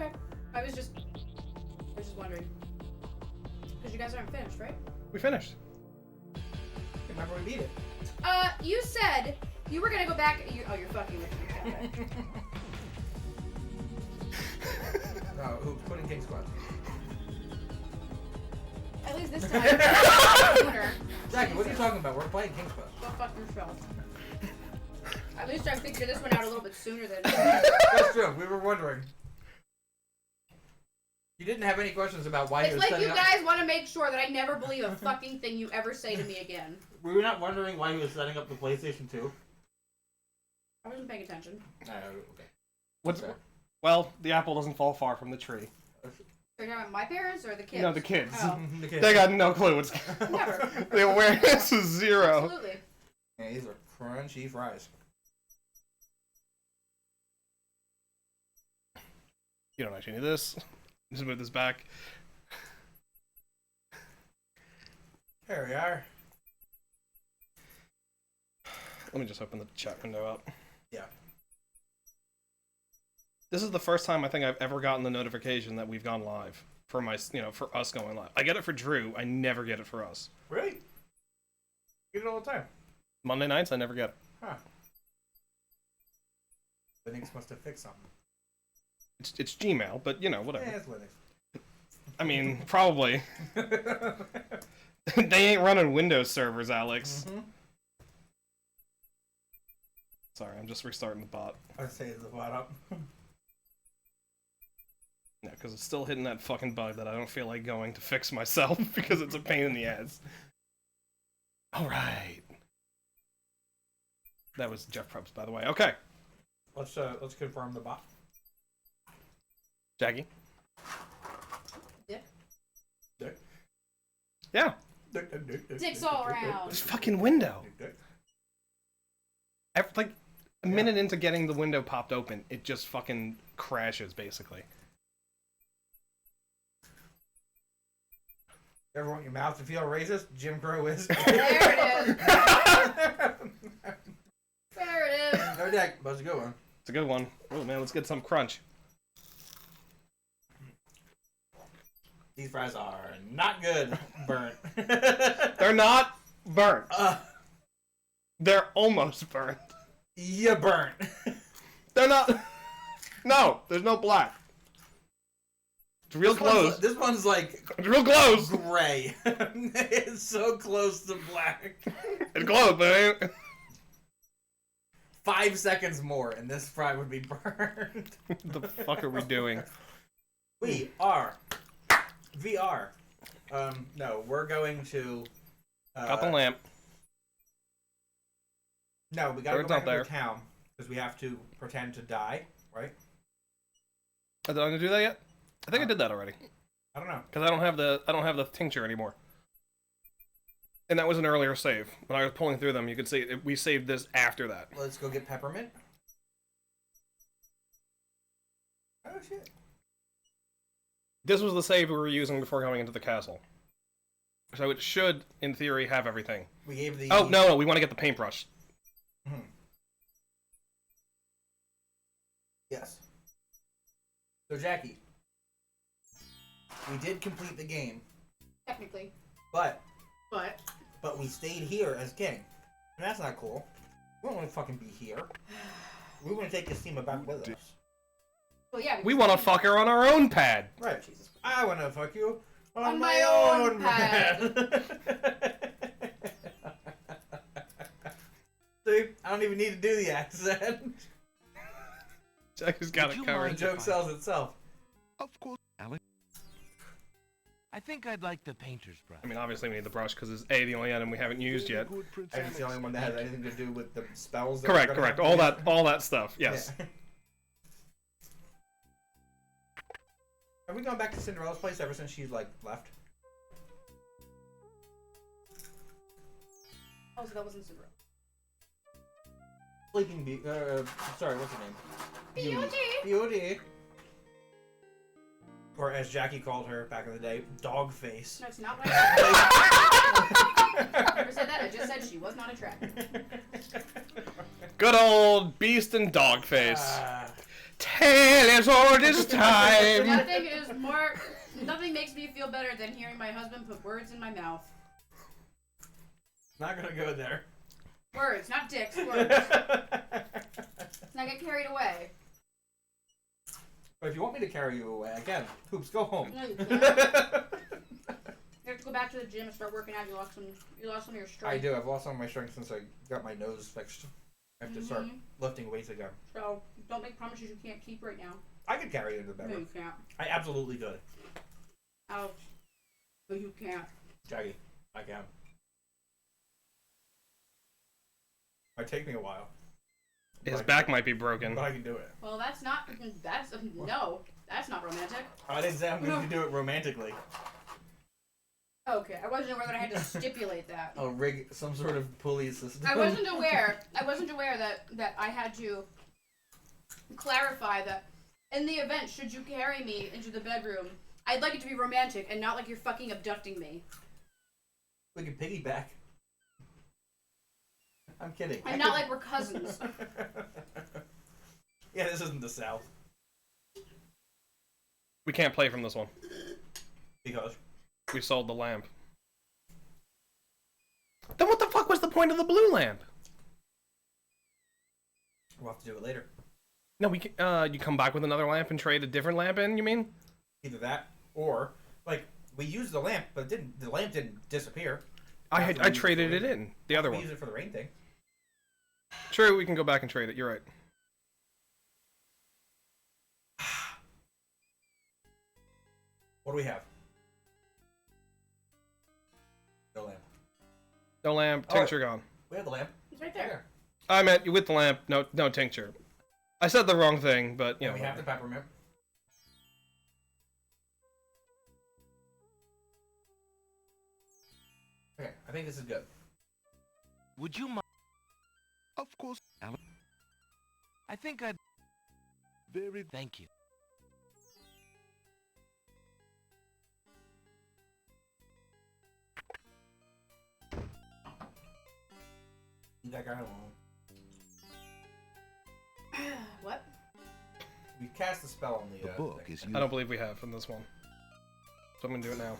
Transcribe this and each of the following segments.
Okay. I was just wondering. Because you guys aren't finished, right? We finished. Remember we beat it. You said you were gonna go back. You're fucking with me. No, who's putting King Squad? At least this time. Jackie, what are you talking about? We're playing King Squad. Go fuck yourself. At least I figured this one out a little bit sooner than. That's true. We were wondering. You didn't have any questions about why It's like you guys want to make sure that I never believe a fucking thing you ever say to me again. Were we not wondering why he was setting up the PlayStation 2? I wasn't paying attention. Okay. What's well, the apple doesn't fall far from the tree. Are you talking about my parents or the kids? No, the kids. Oh. The kids. They got no clue what's Never. The awareness is zero. Absolutely. Yeah, these are crunchy fries. You don't actually need this. Just move this back. Here we are. Let me just open the chat window up. Yeah. This is the first time I think I've ever gotten the notification that we've gone live for my, for us going live. I get it for Drew. I never get it for us. Really? You get it all the time. Monday nights, I never get it. Huh. Linux must have fixed something. It's Gmail, but whatever. Yeah, it's Linux. I mean, probably. They ain't running Windows servers, Alex. Mm-hmm. Sorry, I'm just restarting the bot. I say the bot up. Yeah, because it's still hitting that fucking bug that I don't feel like going to fix myself because it's a pain in the ass. Alright. That was Jeff Probst, by the way. Okay. Let's confirm the bot. Jackie? Dick. Dick. Yeah. Dicks all around. This fucking window. After, like, a minute into getting the window popped open, it just fucking crashes, basically. Ever want your mouth to feel racist? Jim Crow is. There it is. There it is. No deck. That's a good one. It's a good one. Oh, man, let's get some crunch. These fries are not good. Burnt. They're not burnt. Uh, They're almost burnt. you burnt. They're not... No, there's no black. It's real close. This one's like It's real close. gray. It's so close to black. It's close, but it ain't... 5 seconds more, and this fry would be burned. What the fuck are we doing? We are VR. No, we're going to. Got the lamp. No, we gotta Bird's go back out there. into town because we have to pretend to die, right? Did I do that yet? I think I did that already. I don't know. Because I don't have the tincture anymore. And that was an earlier save. When I was pulling through them, you could see we saved this after that. Let's go get peppermint. Oh shit! This was the save we were using before going into the castle. So it should, in theory, have everything. We gave the. Oh, no, we want to get the paintbrush. Yes. So Jackie, we did complete the game, Technically. but But we stayed here as king, and that's not cool. We don't want to fucking be here. We want to take Kasima back with us. well, yeah. We want to fuck her on our own pad. Right. Jesus. I want to fuck you On my own pad. See, I don't even need to do the accent. Jackie's got Would it you covered. The mind- joke sells itself. Of course, Alex. I think I'd like the painter's brush. I mean, obviously we need the brush because it's A, the only item we haven't used yet. And it's the only one that has anything to do with the spells. That Correct, we're gonna correct. have to All that stuff. do. Yes. Yeah. Have we gone back to Cinderella's place ever since she's like left? Oh, so that wasn't Cinderella. Sleeping Beauty. Sorry, what's her name? Beauty. Beauty. Or as Jackie called her back in the day, Dogface. No, it's not what I said. I never said that. I just said she was not attractive. Good old beast and dog face. Tale as old as time. Nothing makes me feel better than hearing my husband put words in my mouth. Not gonna go there. Words, not dicks, words. Let's not get carried away. But if you want me to carry you away, again, Hoops, go home. No, you can't. You have to go back to the gym and start working out. You lost some of your strength. I do. I've lost some of my strength since I got my nose fixed. I have to start lifting weights again. So don't make promises you can't keep right now. I could carry you into the No, bedroom. you can't. I absolutely could. Ouch. No, you can't. Jackie, I can. Might take me a while. His back might be broken. But I can do it. Well, that's not romantic. I didn't say I'm going to do it romantically. Okay, I wasn't aware that I had to stipulate that. I'll rig some sort of pulley system. I wasn't aware that I had to clarify that in the event should you carry me into the bedroom, I'd like it to be romantic and not like you're fucking abducting me. We can piggyback. I'm kidding. And not like we're cousins. Yeah, this isn't the South. We can't play from this one. Because? We sold the lamp. Then what the fuck was the point of the blue lamp? We'll have to do it later. No, we can, you come back with another lamp and trade a different lamp in, you mean? Either that, or, like, we used the lamp, but the lamp didn't disappear. I traded it in. The other We one. used it for the rain thing. True, we can go back and trade it. You're right. What do we have? No lamp. No lamp, tincture gone. We have the lamp. It's right there. I meant with the lamp, no tincture. I said the wrong thing, but you And know. we have the peppermint. Okay, I think this is good. Would you mind? Of course, Alex. I think I'd... Very... Thank you. Leave that guy alone. What? We cast a spell on the book thing. is I don't believe we have in this one. So I'm gonna do it now.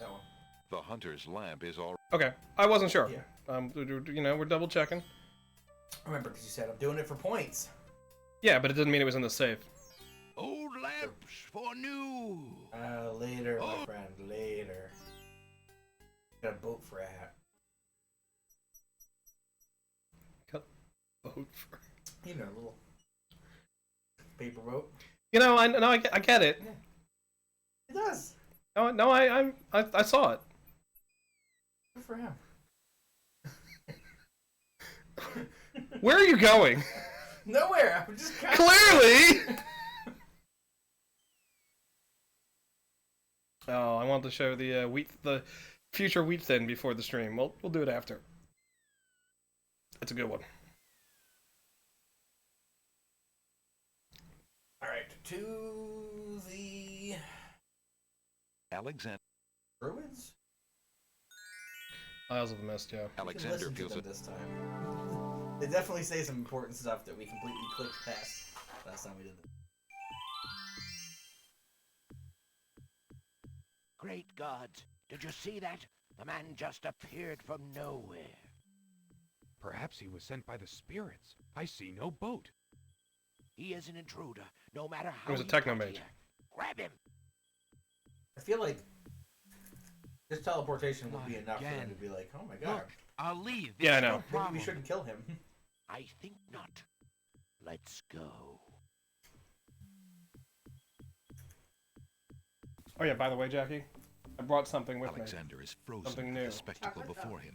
That one. The hunter's lamp is all. Okay, I wasn't sure. Yeah. You know, we're double checking. Remember, because you said I'm doing it for points. Yeah, but it didn't mean it was in the safe. Old lamps for new. Later, my friend, later. Got a boat for a hat. Vote for. You know, a little paper boat. You know, I get it. It does. No, I saw it. Good for him. Where are you going? Nowhere. I'm just kind Clearly. Oh, I want to show the future wheat thin before the stream. We'll do it after. It's a good one. All right, to the Alexander Druids. Isles of the Mist, yeah. You can Alexander listen to feels them it. this time. They definitely say some important stuff that we completely clicked past last time we did it. Great gods, did you see that? The man just appeared from nowhere. Perhaps he was sent by the spirits. I see no boat. He is an intruder, no matter how He was a he techno got mage. here. Grab him! I feel like this teleportation would be Not enough for them again. to be like, oh my god, Look, I'll leave. Yeah, I There's know. no maybe problem. we shouldn't kill him. I think not. Let's go. Oh yeah, by the way, Jackie, I brought something with me. Alexander is frozen Something at new. the spectacle Chocolate before him.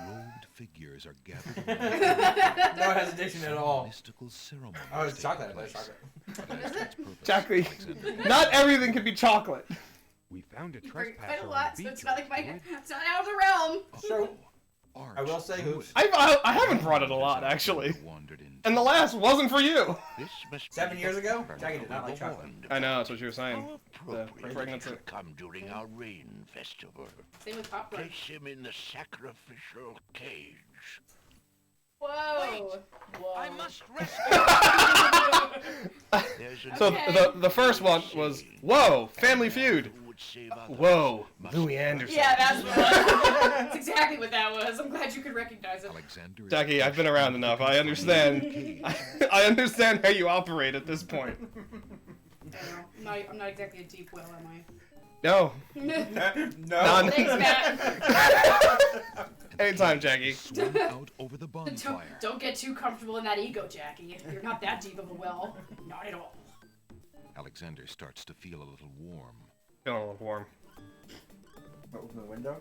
Robed figures are gathered around. No hesitation at all. Mystical ceremonies. Oh, it's take chocolate. I place. chocolate. But as to its purpose, Jackie, Alexander- not everything can be chocolate. We found a You bring quite trespasser a on lot, the so beach. it's not like last night. it's not out of the realm. So, I will say who's I haven't brought it a lot, actually. And the last wasn't for you. This must 7 be years the ago. cavern Jackie of did not like the chocolate. wand. I know, that's what you were saying. How The appropriate it pregnancy. should come during our rain festival. Same with popcorn. Place him in the sacrificial cage. Whoa. Whoa. I must rescue. There's a So Okay. the first one was, whoa, Family Feud. who would save others Whoa, must Louis first Anderson. Yeah, that's what that's exactly what that was. I'm glad you could recognize it. Alexander is Jackie, I've been around enough. I understand. I understand how you operate at this point. I know. I'm not exactly a deep well, am I? No. No. None. Thanks, Matt. Anytime, Jackie. swung out over the bonfire. Don't get too comfortable in that ego, Jackie. You're not that deep of a well. Not at all. Alexander starts to feel a little warm. Feeling a little warm. Open the window.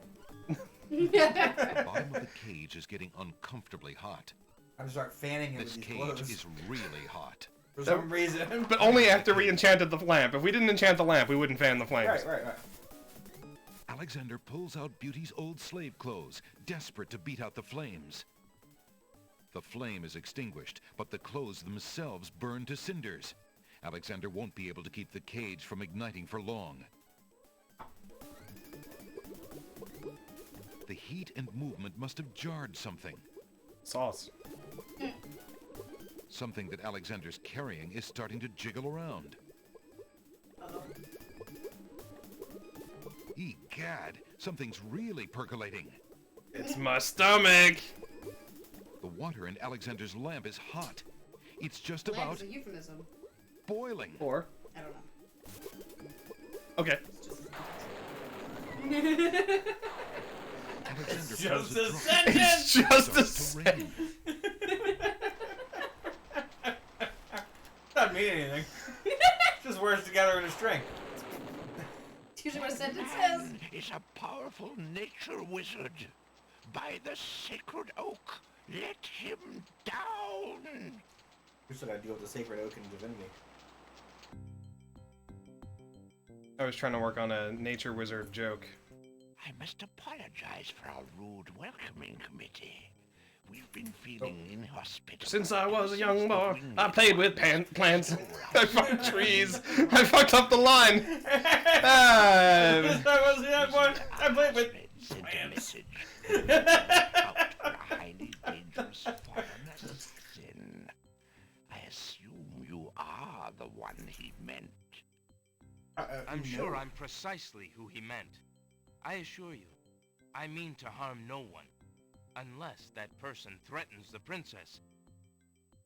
The bottom of the cage is getting uncomfortably hot. I'm gonna start fanning him This with these cage clothes. is really hot. For some reason. But only after we enchanted the lamp. If we didn't enchant the lamp, we wouldn't fan the flames. Right. Alexander pulls out Beauty's old slave clothes, desperate to beat out the flames. The flame is extinguished, but the clothes themselves burn to cinders. Alexander won't be able to keep the cage from igniting for long. The heat and movement must have jarred something. Sauce. Something that Alexander's carrying is starting to jiggle around. Egad, something's really percolating. It's my stomach. The water in Alexander's lamp is hot. It's just Lamp about is a euphemism. boiling. Or, I don't know. okay. Alexander Just pulls a drop. sentence. It's just a Starts to rain. Doesn't mean anything. Just words together in a string. It's usually what a sentence man says. is a powerful nature wizard. By the sacred oak, let him down. Who said I deal with the sacred oak and divinity? I was trying to work on a nature wizard joke. I must apologize for our rude welcoming committee. We've been feeling inhospitable. Since I was a young since the boy, winged I played with plants. stole I our fucked soul. trees. I fucked up the line. I was the young boy. I played with Sent a plants. message. Out for a highly dangerous form of sin. I assume you are the one he meant. I'm sure I'm precisely who he meant. I assure you, I mean to harm no one, unless that person threatens the princess.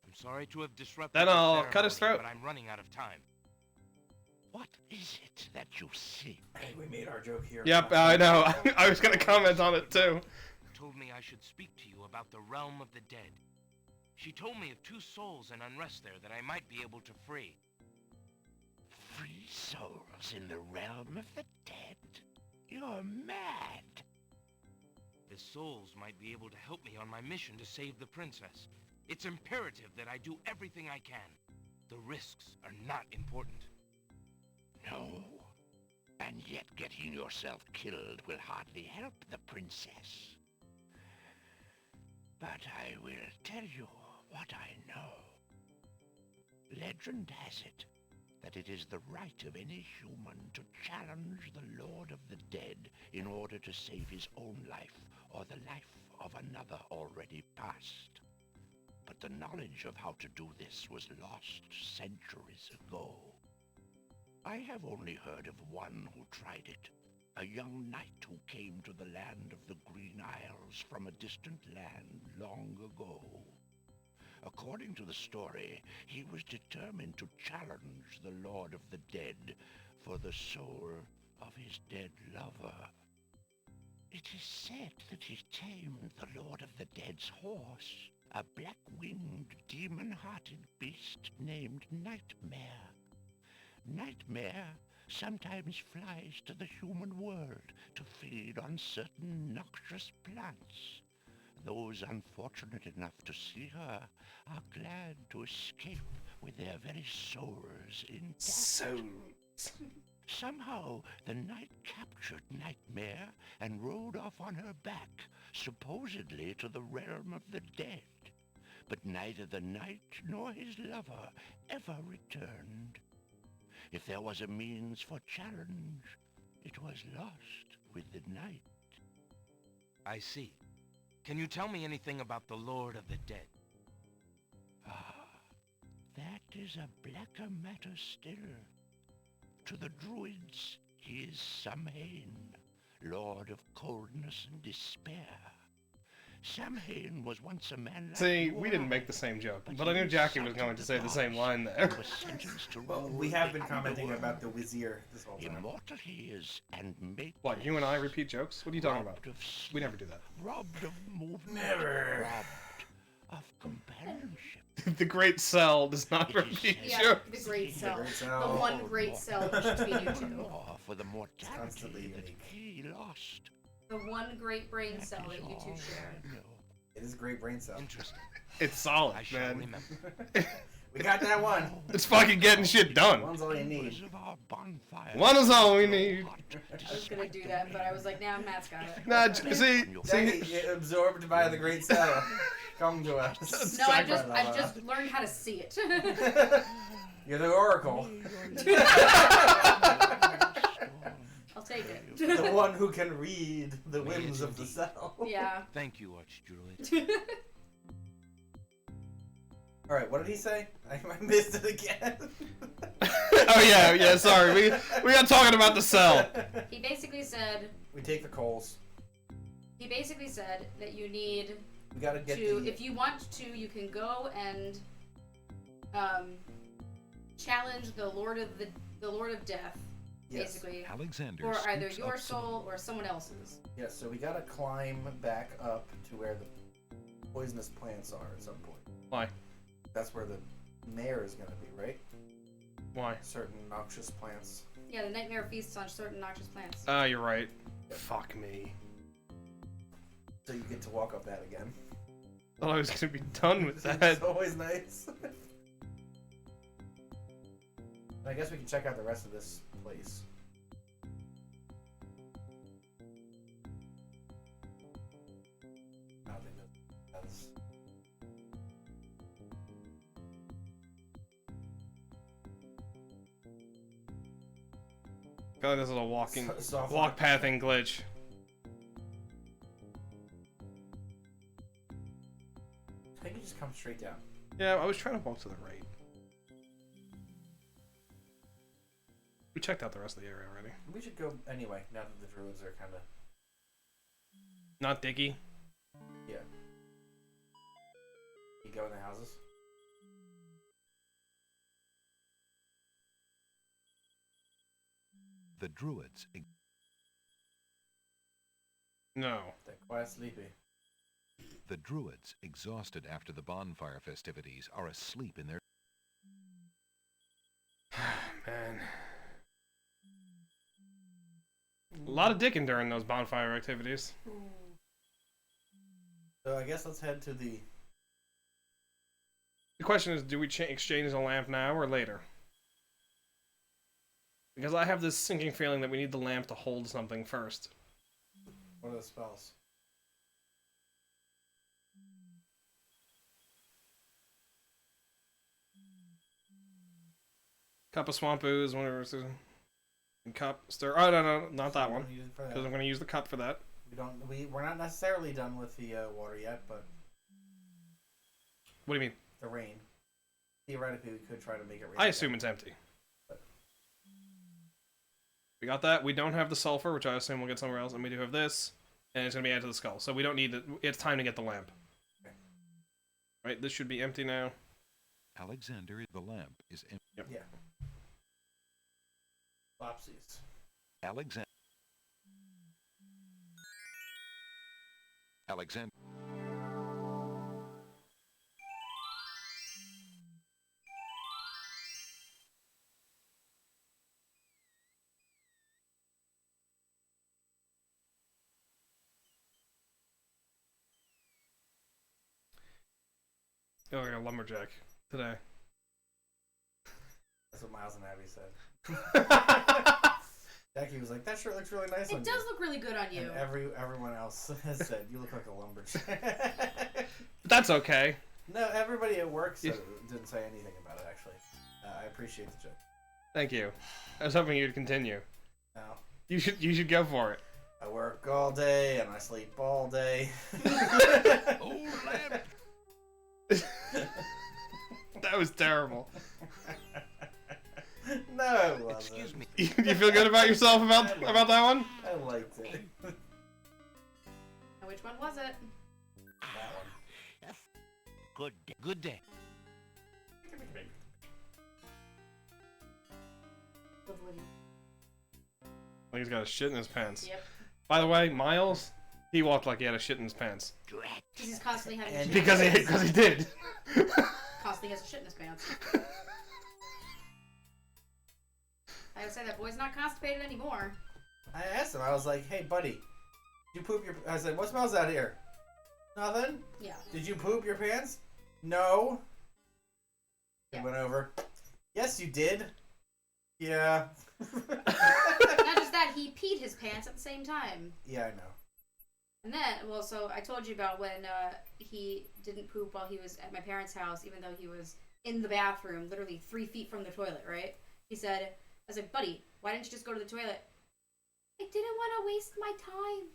I'm sorry to have disrupted Then the I'll cut his ceremony, throat. but I'm running out of time. What is it that you seek? Hey, we made our joke here. Yep, I know. I was gonna comment on it too. Told me I should speak to you about the realm of the dead. She told me of 2 souls in unrest there that I might be able to free. Free souls in the realm of the dead? You're mad. The souls might be able to help me on my mission to save the princess. It's imperative that I do everything I can. The risks are not important. No. And yet getting yourself killed will hardly help the princess. But I will tell you what I know. Legend has it that it is the right of any human to challenge the Lord of the Dead in order to save his own life or the life of another already past. But the knowledge of how to do this was lost centuries ago. I have only heard of one who tried it, a young knight who came to the land of the Green Isles from a distant land long ago. According to the story, he was determined to challenge the Lord of the Dead for the soul of his dead lover. It is said that he tamed the Lord of the Dead's horse, a black-winged, demon-hearted beast named Nightmare. Nightmare sometimes flies to the human world to feed on certain noxious plants. Those unfortunate enough to see her are glad to escape with their very souls intact. Souls. Somehow the knight captured Nightmare and rode off on her back, supposedly to the realm of the dead. But neither the knight nor his lover ever returned. If there was a means for challenge, it was lost with the knight. I see. Can you tell me anything about the Lord of the Dead? Ah, that is a blacker matter still. To the druids, he is Samhain, lord of coldness and despair. Samhain was once a man like See, you we or didn't I, make the same joke, but but I he knew Jackie was insulted going to say the same gods line there. and was sentenced to Well, rule we have been the commenting underworld. about the Vizier this whole time. Immortal he is, and mateless. What, you and I repeat jokes? What are you talking about? Robbed of sleep, We never do that. robbed of movement, Never. robbed of companionship. The Great Cell does not It is repeat said Yeah, jokes. the great The cell. Great The Cell. one great cell between you two. More for the constantly mortality that unique. he lost. The one great brain That cell is that you two all share. I know. It is a great brain cell. Interesting. It's solid, I shall man. remember. We got that one. It's fucking getting shit done. One's all you need. Embers of our bonfire One is all we need. hot I was gonna do that, but I was like, nah, Matt's got it. Nah, see, Jackie, you're absorbed by the great cell. Come to us. No, I've just learned how to see it. You're the Oracle. I'll take it. The one who can read the whims of the cell. Yeah. Thank you, Archdruid. Alright, what did he say? I missed it again. oh yeah, sorry. We got talking about the cell. He basically said. We take the coals. He basically said that you need We gotta get to, the... if you want to, you can go and challenge the Lord of Death, Yes. basically, Alexander for either scoops your up some- soul or someone else's. Yes, so we gotta climb back up to where the poisonous plants are at some point. Why? That's where the mayor is gonna be, right? Why? Certain noxious plants. Yeah, the nightmare feasts on certain noxious plants. Ah, you're right. Fuck me. So you get to walk up that again. Thought I was gonna be done with that. It's always nice. I guess we can check out the rest of this place. I don't think that's... I feel like this is a walking, Soft walk pathing glitch. I think you just come straight down. Yeah, I was trying to walk to the right. We checked out the rest of the area already. We should go anyway, now that the druids are kind of... Not Diggy. Yeah. You go in the houses? The druids. No. They're quite sleepy. The druids, exhausted after the bonfire festivities, are asleep in their... Man. A lot of dicking during those bonfire activities. So I guess let's head to the... The question is, do we exchange the lamp now or later? Because I have this sinking feeling that we need the lamp to hold something first. What are the spells? Cup of swamp ooze, whatever. And cup stir. Oh no, not that one. Use it for that. Because I'm going to use the cup for that. We're not necessarily done with the water yet, but What do you mean? the rain. Theoretically, we could try to make it rain. I assume it's empty. We got that. We don't have the sulfur, which I assume we'll get somewhere else, and we do have this, and it's going to be added to the skull. So we don't need it. It's time to get the lamp. Okay. Right, this should be empty now. Alexander, the lamp is empty. Yep. Yeah. Flopsies. Alexander. Feel like a lumberjack today. That's what Miles and Abby said. Jackie was like, that shirt looks really nice on It you. does look really good on you. And everyone else has said, you look like a lumberjack. But that's okay. No, everybody at work didn't say anything about it, actually. I appreciate the joke. Thank you. I was hoping you'd continue. No. You should go for it. I work all day and I sleep all day. Old lamp! That was terrible. No, it wasn't. Excuse me. You feel good about yourself about that one? I liked it. Which one was it? That one. Good day. Good day. Lovely. Like he's got a shit in his pants. Yep. By the way, Miles, he walked like he had a shit in his pants. Because he's constantly having And shit. Because he did. Constantly has a shit in his pants. I gotta say, that boy's not constipated anymore. I asked him, I was like, hey, buddy, did you poop your... I said, what smells out here? Nothing? Yeah. Did you poop your pants? No. He Yeah. went over. Yes, you did. Yeah. Not just that, he peed his pants at the same time. Yeah, I know. And then, well, so I told you about when he didn't poop while he was at my parents' house, even though he was in the bathroom, literally 3 feet from the toilet, right? He said, I was like, buddy, why didn't you just go to the toilet? I didn't want to waste my time.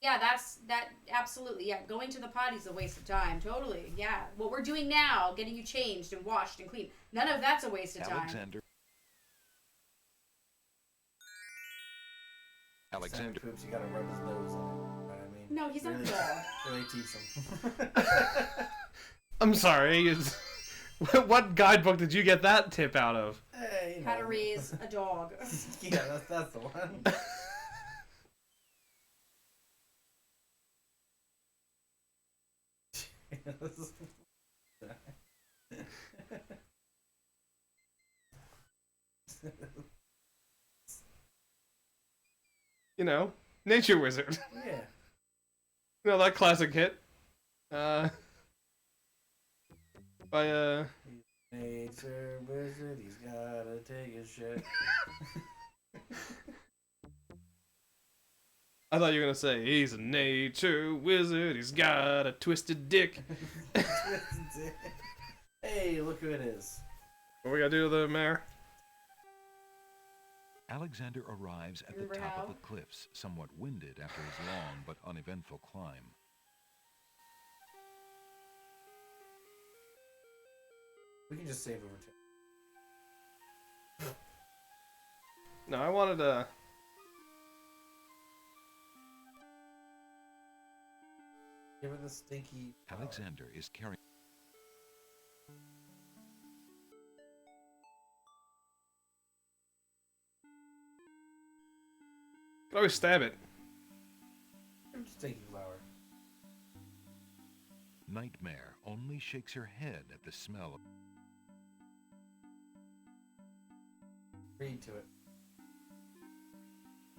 Yeah, that absolutely, yeah. Going to the potty's a waste of time, totally, yeah. What we're doing now, getting you changed and washed and clean, none of that's a waste of time. Alexander poops, you gotta rub his nose in it. You know what I mean? No, he's not really, a dog. really teach him. I'm sorry. What guidebook did you get that tip out of? Hey, you know. How to raise a dog. Yeah, that's the one. You know, Nature Wizard. Yeah. You know that classic hit? By Nature wizard, he's gotta take a shit. I thought you were gonna say he's a nature wizard, he's got a twisted dick. Hey, look who it is. What we gotta do to the mayor? Alexander arrives at Remember the top how? of the cliffs, somewhat winded after his long but uneventful climb. We can just save over time. No, I wanted to. Give it the stinky. Alexander is carrying. Could always stab it. Give it the stinky flower. Nightmare only shakes her head at the smell of. Read to it.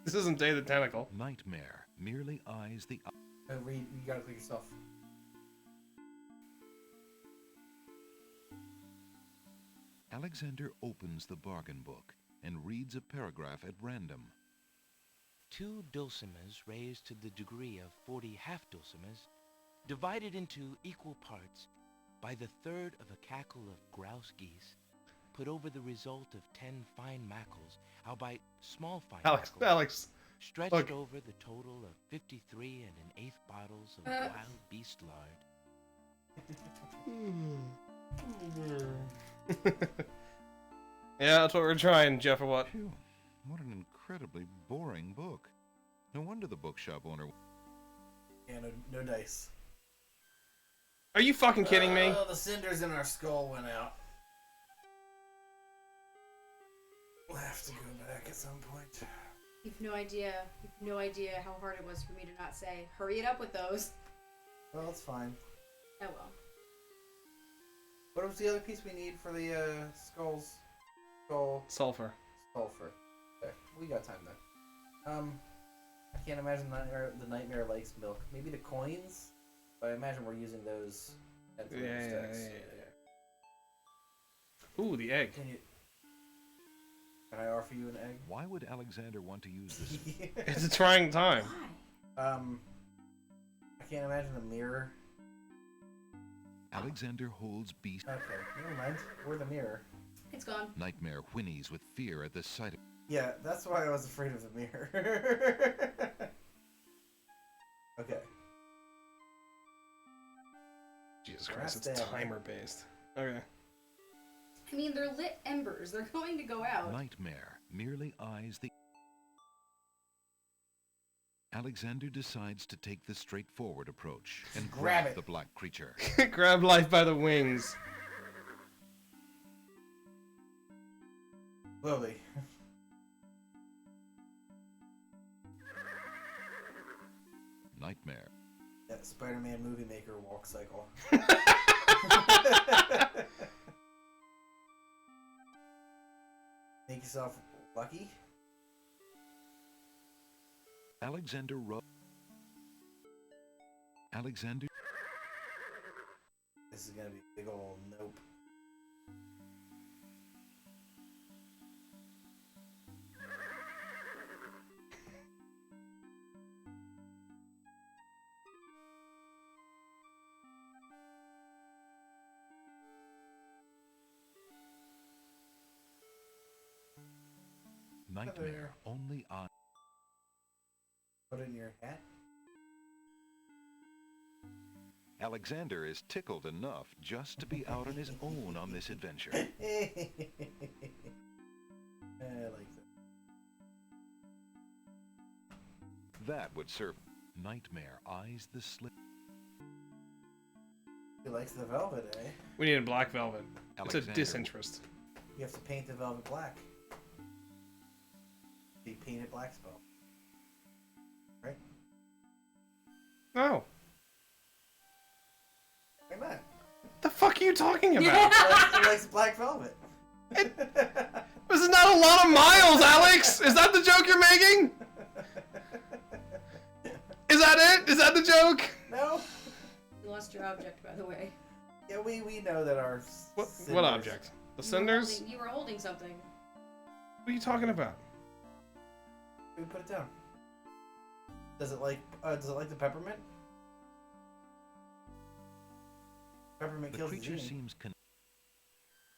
This isn't Day the Tentacle. Nightmare merely eyes the. Read. You gotta click yourself. Alexander opens the bargain book and reads a paragraph at random. 2 dulcimers raised to the degree of 40 half-dulcimers, divided into equal parts by the third of a cackle of grouse geese, put over the result of 10 fine mackles, albeit small fine mackles, Alex. stretched look. over the total of 53 1/8 bottles of wild beast lard. Yeah, that's what we're trying, Jeff, or what? Phew, what an incredibly boring book. No wonder the bookshop owner. Yeah, no dice. Are you fucking kidding me? Oh, the cinders in our skull went out. We'll have to go back at some point. You've no idea how hard it was for me to not say, hurry it up with those. Well, it's fine. Oh well. What was the other piece we need for the skulls? Skull. Sulfur. Sulfur. Okay, we got time then. I can't imagine the nightmare likes milk. Maybe the coins, but I imagine we're using those at the Yeah. sticks. Ooh, the egg. Can you? Can I offer you an egg? Why would Alexander want to use this? It's a trying time. Why? I can't imagine the mirror. Alexander holds beast. Okay, never mind. Or the mirror. It's gone. Nightmare whinnies with fear at the sight of... Yeah, that's why I was afraid of the mirror. Okay. Jesus We're Christ, not it's stabbing. timer based. Okay. I mean, they're lit embers. They're going to go out. Nightmare merely eyes the... Alexander decides to take the straightforward approach and Grab grab it. the black creature. Grab life by the wings. Slowly. Nightmare. That Spider-Man movie maker walk cycle. Make yourself lucky. Alexander Alexander This is gonna be a big ol' nope. Nightmare only eye. Put it in your hat. Alexander is tickled enough just to be out on his own on this adventure. I like that. That would serve. Nightmare eyes the slip. He likes the velvet, eh? We needed black velvet. It's a Alexander. disinterest. You have to paint the velvet black. The painted black spell. Right? No. Why not? The fuck are you talking about? He likes black velvet. This is not a lot of miles, Alex! Is that the joke you're making? Is that it? Is that the joke? No? You lost your object, by the way. Yeah, we know that our What cinders- object? The cinders? You were holding something. What are you talking about? We put it down. Does it like the peppermint? Peppermint The kills creature the genie. seems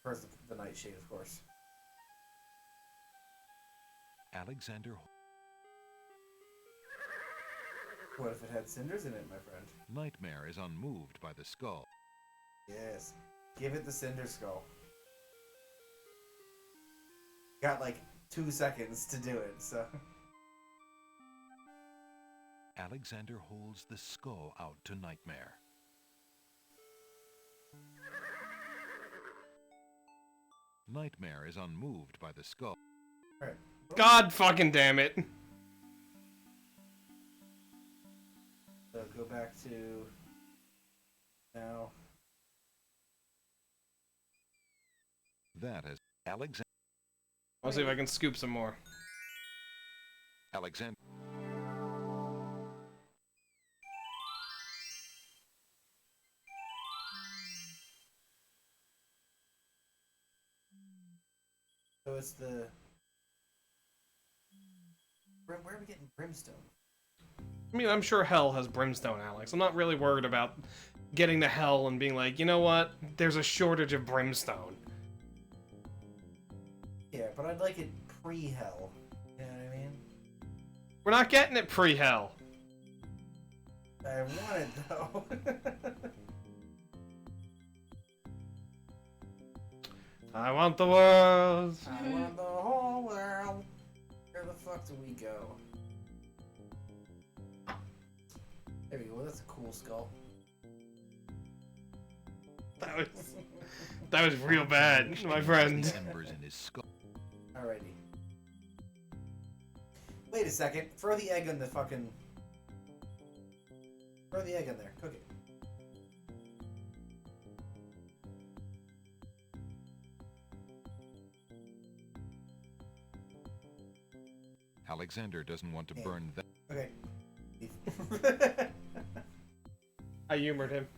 First, the nightshade, of course. Alexander. What if it had cinders in it, my friend? Nightmare is unmoved by the skull. Yes. Give it the cinder skull. Got like 2 seconds to do it, so. Alexander holds the skull out to Nightmare. Nightmare is unmoved by the skull. Alright. God fucking damn it. So go back to now. That is Alexander. I'll see if I can scoop some more. Alexander. So it's the. Where are we getting brimstone? I mean, I'm sure hell has brimstone, Alex. I'm not really worried about getting to hell and being like, you know what? There's a shortage of brimstone. Yeah, but I'd like it pre-hell. You know what I mean? We're not getting it pre-hell. I want it though. I want the world. I want the whole world. Where the fuck do we go? There we go. That's a cool skull. That was real bad, my friend. Embers in his skull. Alrighty. Wait a second. Throw the egg in the fucking. Throw the egg in there. Cook it. Alexander doesn't want to Yeah. burn that. Okay. I humored him.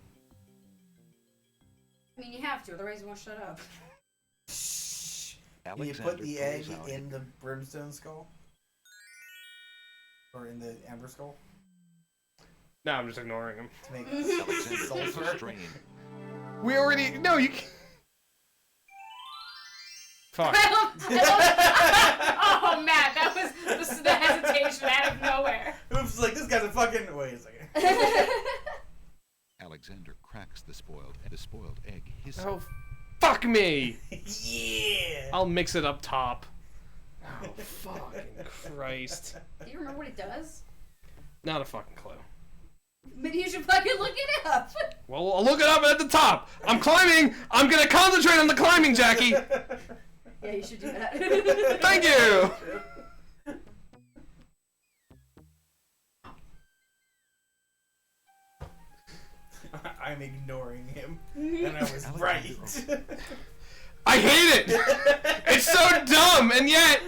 I mean, you have to, otherwise you won't shut up. Shh. Can you put the egg in the brimstone skull? Or in the amber skull? No, I'm just ignoring him. To make Alexander pulls a sulfur? strain. We already... No, you can't... Fuck. Oh, Matt, that was the hesitation out of nowhere. Oops, like, this guy's a fucking... Wait a second. Alexander cracks the spoiled egg hisses. Oh, fuck me! Yeah! I'll mix it up top. Oh, fucking Christ. Do you remember what it does? Not a fucking clue. Maybe you should fucking look it up. Well, I'll look it up at the top. I'm climbing. I'm gonna concentrate on the climbing, Jackie. Yeah, you should do that. Thank you. I'm ignoring him, and I was right. I hate it. It's so dumb, and yet.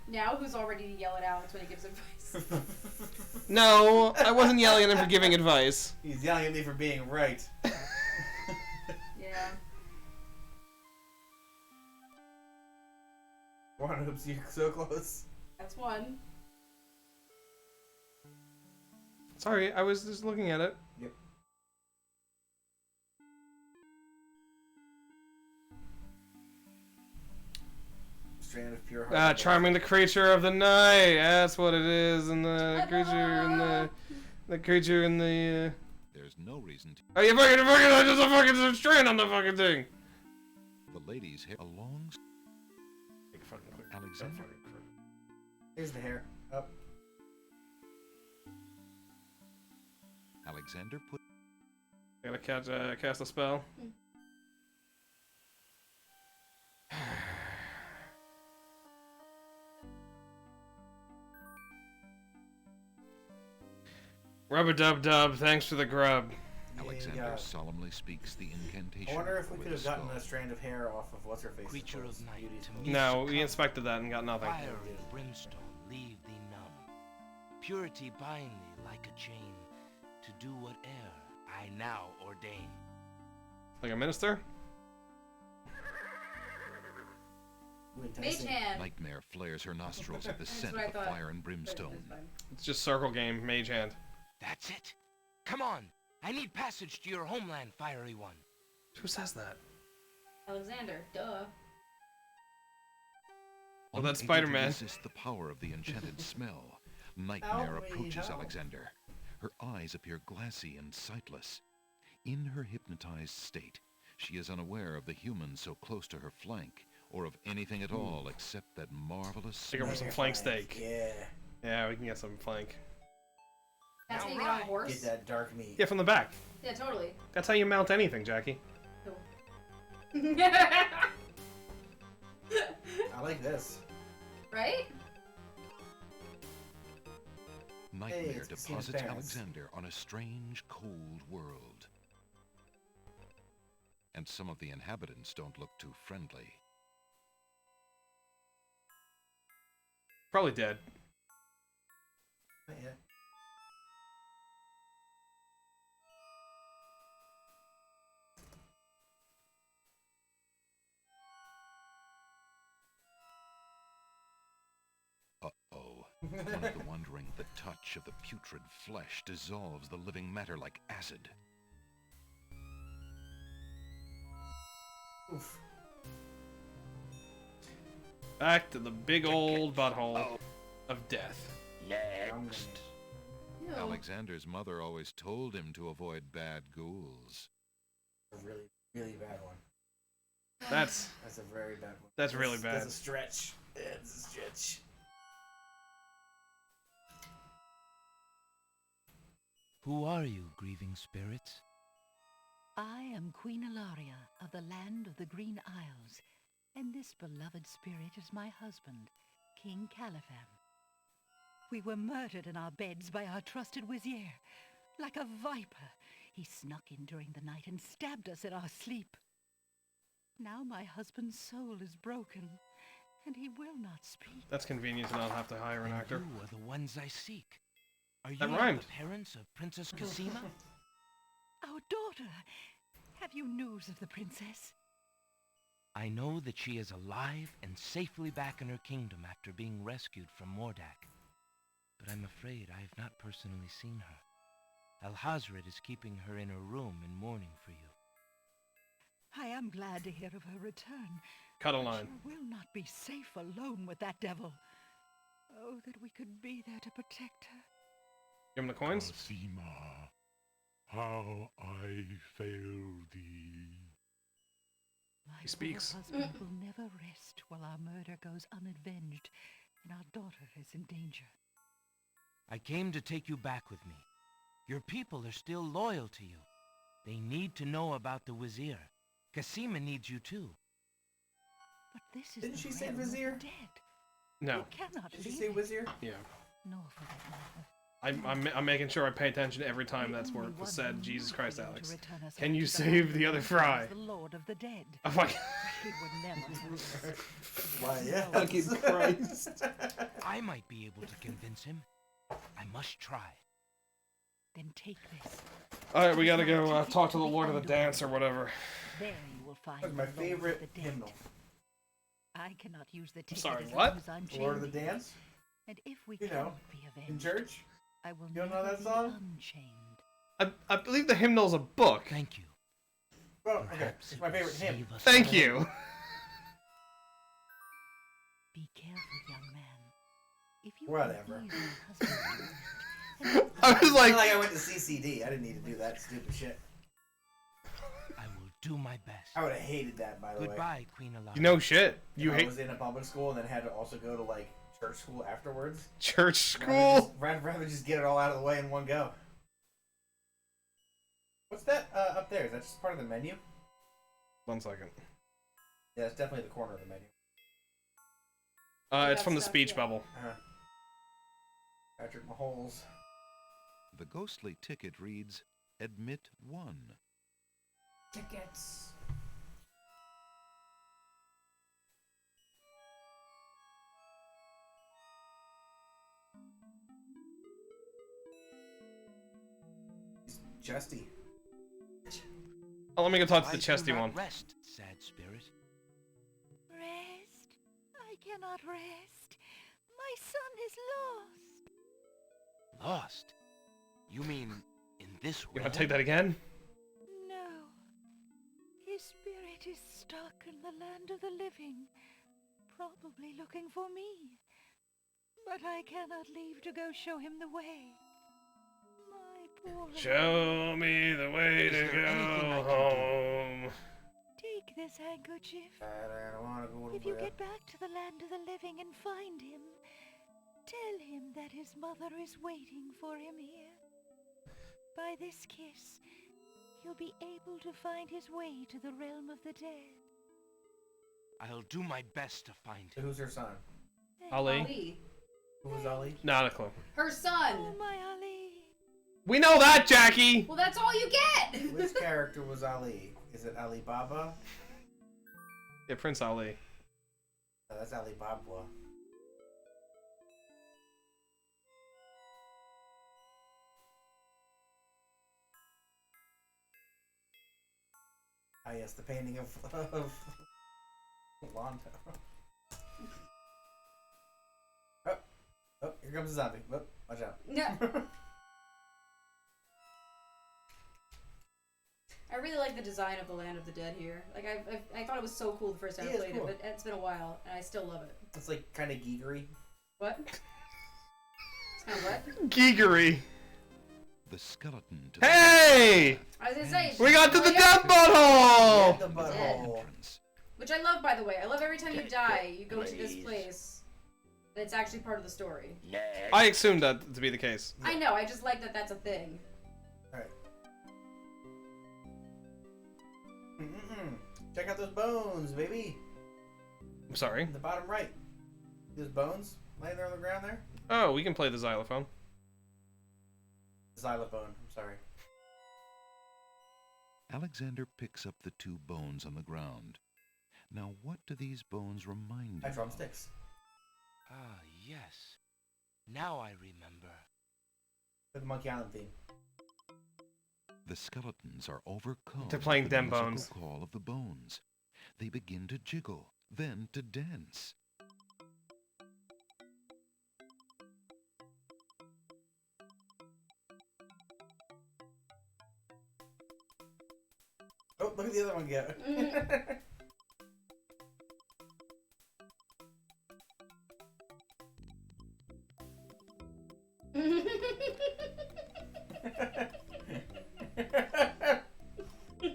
Now who's all ready to yell at Alex when he gives advice? No, I wasn't yelling at him for giving advice. He's yelling at me for being right. Yeah. One hoops, you're so close. That's one. Sorry, I was just looking at it. Yep. Strand of pure heart. Charming the creature of the night. That's what it is, and the creature and the creature and the. There's no reason to. Oh, you fucking there's a fucking strand on the fucking thing. The lady's hair along. Alexander. Here's the hair. Up. Alexander put. I gotta cast a spell. Rub-a-dub-dub, thanks for the grub. Alexander solemnly speaks the incantation. I wonder if we over could have the gotten skull. a strand of hair off of what's her face. Creature of night, to me No, we inspected that and got nothing. fire and brimstone leave thee numb. Purity bind thee like a chain, to do whate'er I now ordain. Like a minister? Mage hand. Nightmare flares her nostrils at the That's scent what I of the thought. fire and brimstone. It's just circle game, mage hand. That's it. Come on. I need passage to your homeland, fiery one. Who says that? Alexander, duh. Well, that's Unable to Spider-Man. resist the power of the enchanted smell. Nightmare Help me, approaches help. Alexander. Her eyes appear glassy and sightless. In her hypnotized state, she is unaware of the human so close to her flank, or of anything at all except that marvelous Take over smell. some flank steak. Yeah. Yeah, we can get some flank. That's how you get on a Alright. horse? Get that dark meat. Yeah, from the back. Yeah, totally. That's how you mount anything, Jackie. I like this. Right? Nightmare it's Christina's deposits parents. Alexander on a strange, cold world. And some of the inhabitants don't look too friendly. Probably dead. Not yet. Uh-oh. One of the wondering, the touch of the putrid flesh dissolves the living matter like acid. Oof. Back to the big old butthole of death. Next. Ew. Alexander's mother always told him to avoid bad ghouls. A really, really bad one. That's That's a very bad one. That's really bad. That's a stretch. It's a stretch. Who are you, grieving spirits? I am Queen Ilaria of the land of the Green Isles, and this beloved spirit is my husband, King Caliphan. We were murdered in our beds by our trusted vizier. Like a viper, he snuck in during the night and stabbed us in our sleep. Now my husband's soul is broken, and he will not speak. That's convenient to not have to hire an actor. You are the ones I seek. Are you That not rhymed. the parents of Princess Cosima? Our daughter! Have you news of the princess? I know that she is alive and safely back in her kingdom after being rescued from Mordak. But I'm afraid I have not personally seen her. Alhazred is keeping her in her room in mourning for you. I am glad to hear of her return. Cut a but line. you will not be safe alone with that devil. Oh, that we could be there to protect her. Give him the coins. Cosima, how I fail thee. My He speaks. poor husband will never rest while our murder goes unavenged and our daughter is in danger. I came to take you back with me. Your people are still loyal to you. They need to know about the Wazir. Cosima needs you too. But this is Didn't the she say realm of the Vizier? dead. No. We cannot Did she leave say it. Wizard? Yeah. Nor for that matter. I'm making sure I pay attention every time The that's only word one said. who Jesus might Christ, be able to Alex. return us Can all you to the save land the of other the fry? is The Lord of the Dead. Oh my He would never have us. Why, yeah. fucking Christ. I might be able to convince him. I must try. Then take this. Alright, we gotta go talk to the Lord of the Dance or whatever. There you will find That was my the Lord favorite of the Dead. hymnal. I cannot use the ticket sorry, as what? long as I'm Lord of the chained here. Dance? And if we You know, cannot be avenged, In church? I will You don't know never that be song? unchained. I believe the hymnal's a book. Thank you. Oh, okay. Perhaps It's it my will favorite hymn. save us Thank all. you. Be careful, young man. If you Whatever. can ease my husband's wound, I was It's like, not like I went to CCD. I didn't need to do that stupid shit. I will do my best. I would have hated that, by the way. Goodbye, Queen Alana. you know shit. If You I hate was in a public school and then had to also go to, like, church school afterwards. church Rather school. rather just get it all out of the way in one go. What's that up there? Is that just part of the menu? 1 second. Yeah, it's definitely the corner of the menu. It's That from the stuff, speech yeah. bubble. Patrick Maholes. The ghostly ticket reads, Admit 1. Tickets. He's chesty. Oh, let me go talk to Why the do chesty not one. Rest, sad spirit. Rest? I cannot rest. My son is lost. Lost? You mean in this You realm? want to take that again? No. His spirit is stuck in the land of the living, probably looking for me. But I cannot leave to go show him the way. My poor Show me the way Is to there anything I go can home. Take this handkerchief. I don't want to go to If you bed. get back to the land of the living and find him, tell him that his mother is waiting for him here. By this kiss, he'll be able to find his way to the realm of the dead. I'll do my best to find So him. who's her son? Ali? Ali. Who was Ali? Not a clue. Her son. Oh, my Ali. We know that, Jackie! Well, that's all you get. Which character was Ali? Is it Ali Baba? Yeah, Prince Ali. No, that's Ali Baba. Ah, yes, the painting of Londo. Oh, here comes a zombie. Oh, watch out. Yeah. I really like the design of the Land of the Dead here. Like I thought it was so cool the first time I Yeah, it's played cool. it, but it's been a while and I still love it. It's like kind of geekery. What? It's kind of what? Geegery. The skeleton to Hey! I was gonna say. We got to the yeah. death butthole! The the butthole. entrance. Which I love, by the way. I love every time you die, you go to this place. That's actually part of the story. I assumed that to be the case. I know. I just like that that's a thing. Alright. Check out those bones, baby. I'm sorry. In the bottom right. Those bones laying there on the ground there? Oh, we can play the xylophone. Xylophone, I'm sorry. Alexander picks up the 2 bones on the ground. Now, what do these bones remind My him? drumsticks. Ah, yes. Now I remember. With the Monkey Island theme. The skeletons are overcome They're playing with the them musical bones. call of the bones. they begin to jiggle, then to dance. Oh, look at the other one go.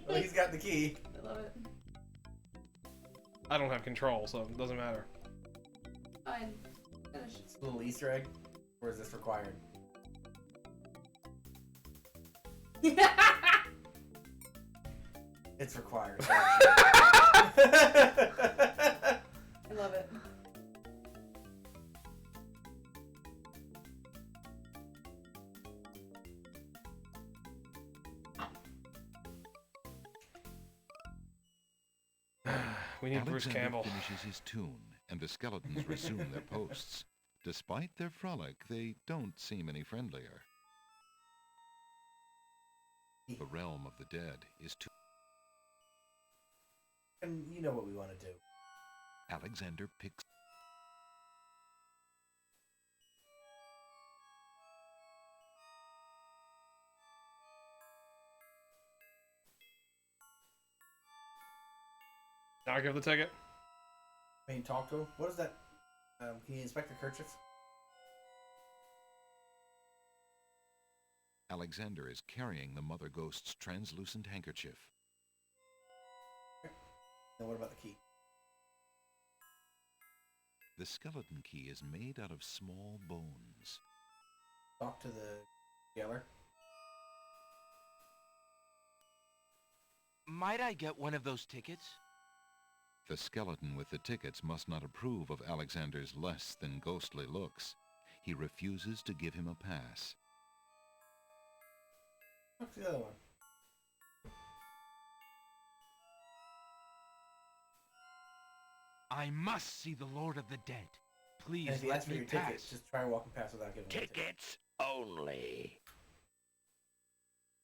Well, he's got the key. I love it. I don't have control, so it doesn't matter. Fine. Finish. It's a little Easter egg. Or is this required? It's required. I love it. We need Bruce Alexander Campbell. finishes his tune, and the skeletons resume their posts. Despite their frolic, they don't seem any friendlier. The realm of the dead is too... And you know what we want to do. Alexander picks... Now I give the ticket. I mean, talk to him. What is that? Can you inspect the kerchief? Alexander is carrying the mother ghost's translucent handkerchief. And what about the key? The skeleton key is made out of small bones. Talk to the jailer. Might I get one of those tickets? The skeleton with the tickets must not approve of Alexander's less than ghostly looks. He refuses to give him a pass. Talk to the other one. I must see the Lord of the Dead. Please And if he let asks for me your pass. tickets, just try walking past without giving him a ticket. Tickets only.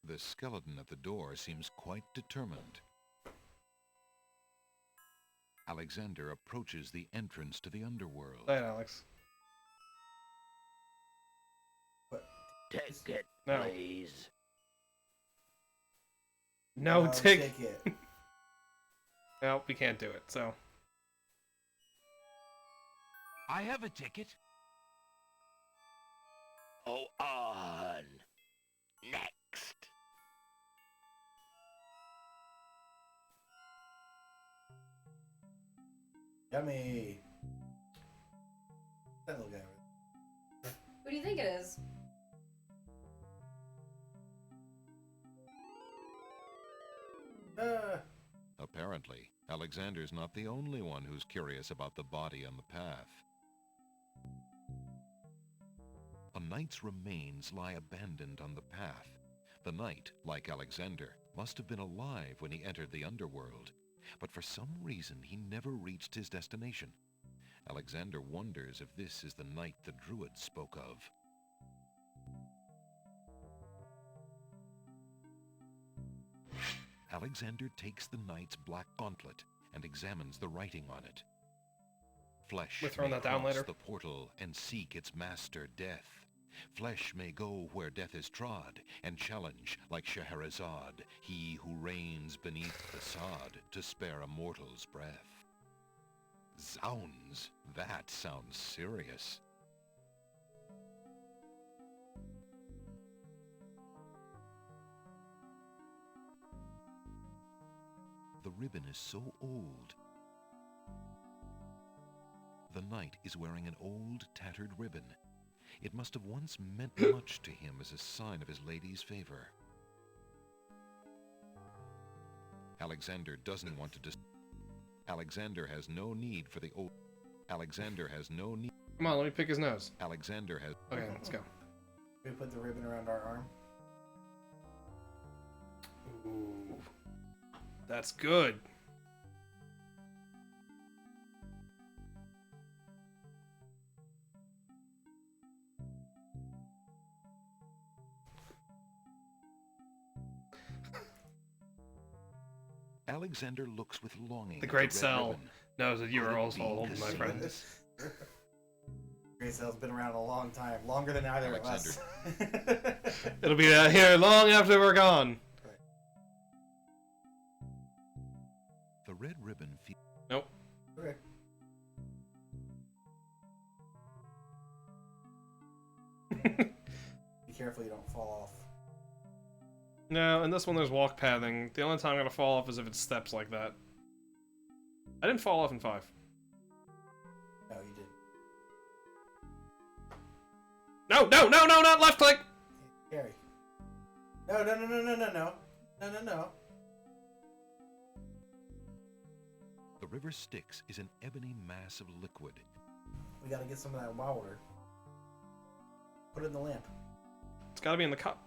The skeleton at the door seems quite determined. Alexander approaches the entrance to the underworld. Say it, Alex. Ticket, No. please. No ticket. ticket. Nope, we can't do it, so. I have a ticket. Oh, on. Next. Yummy. That little guy. Who do you think it is? Apparently, Alexander's not the only one who's curious about the body on the path. A knight's remains lie abandoned on the path. The knight, like Alexander, must have been alive when he entered the underworld, but for some reason he never reached his destination. Alexander wonders if this is the knight the druid spoke of. Alexander takes the knight's black gauntlet and examines the writing on it. Flesh We're throwing may that down cross later. the portal and seek its master, death. Flesh may go where death is trod, and challenge, like Scheherazade, he who reigns beneath the sod to spare a mortal's breath. Zounds, that sounds serious. The ribbon is so old. The knight is wearing an old, tattered ribbon. It must have once meant much to him as a sign of his lady's favor. Alexander doesn't want to Alexander has no need for the old... Alexander has no need... Come on, let me pick his nose. Alexander has... Okay, let's go. We put the ribbon around our arm. Ooh. That's good. Alexander looks with longing The at Great red Cell ribbon. knows that you Could are it also be old, my Cassandra? friend. Great Cell's been around a long time, longer than either of us. It'll be here long after we're gone. The red ribbon feels. Nope. Okay. Be careful you don't fall off. No, and this one there's walk pathing. The only time I'm gonna fall off is if it steps like that. I didn't fall off in 5. No, you didn't. No, not left click! Gary. No. No. The river Styx is an ebony mass of liquid. We gotta get some of that wild water. Put it in the lamp. It's gotta be in the cup.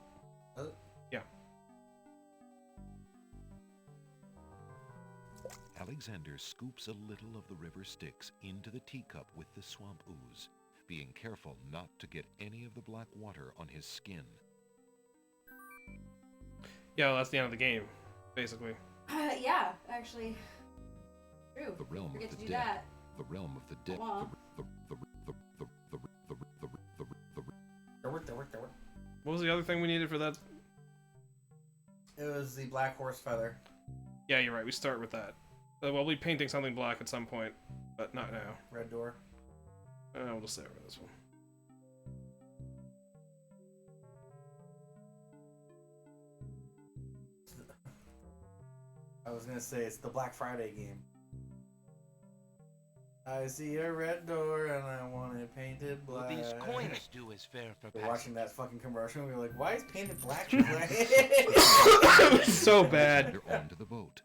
Does it? Yeah. Alexander scoops a little of the river Styx into the teacup with the swamp ooze, being careful not to get any of the black water on his skin. Yeah, well, that's the end of the game, basically. Yeah, actually. True. The realm Forget of to the do dead. that. The realm of the dead. Aw. What was the other thing we needed for that? It was the black horse feather. Yeah, you're right. We start with that. We'll be painting something black at some point, but not now. Red door. We'll just stay over this one. I was gonna say it's the Black Friday game. I see a red door and I want it painted Will black. these coins do as fare for We're passage? watching that fucking commercial and we were like, why is painted black? So bad. They're onto the boat.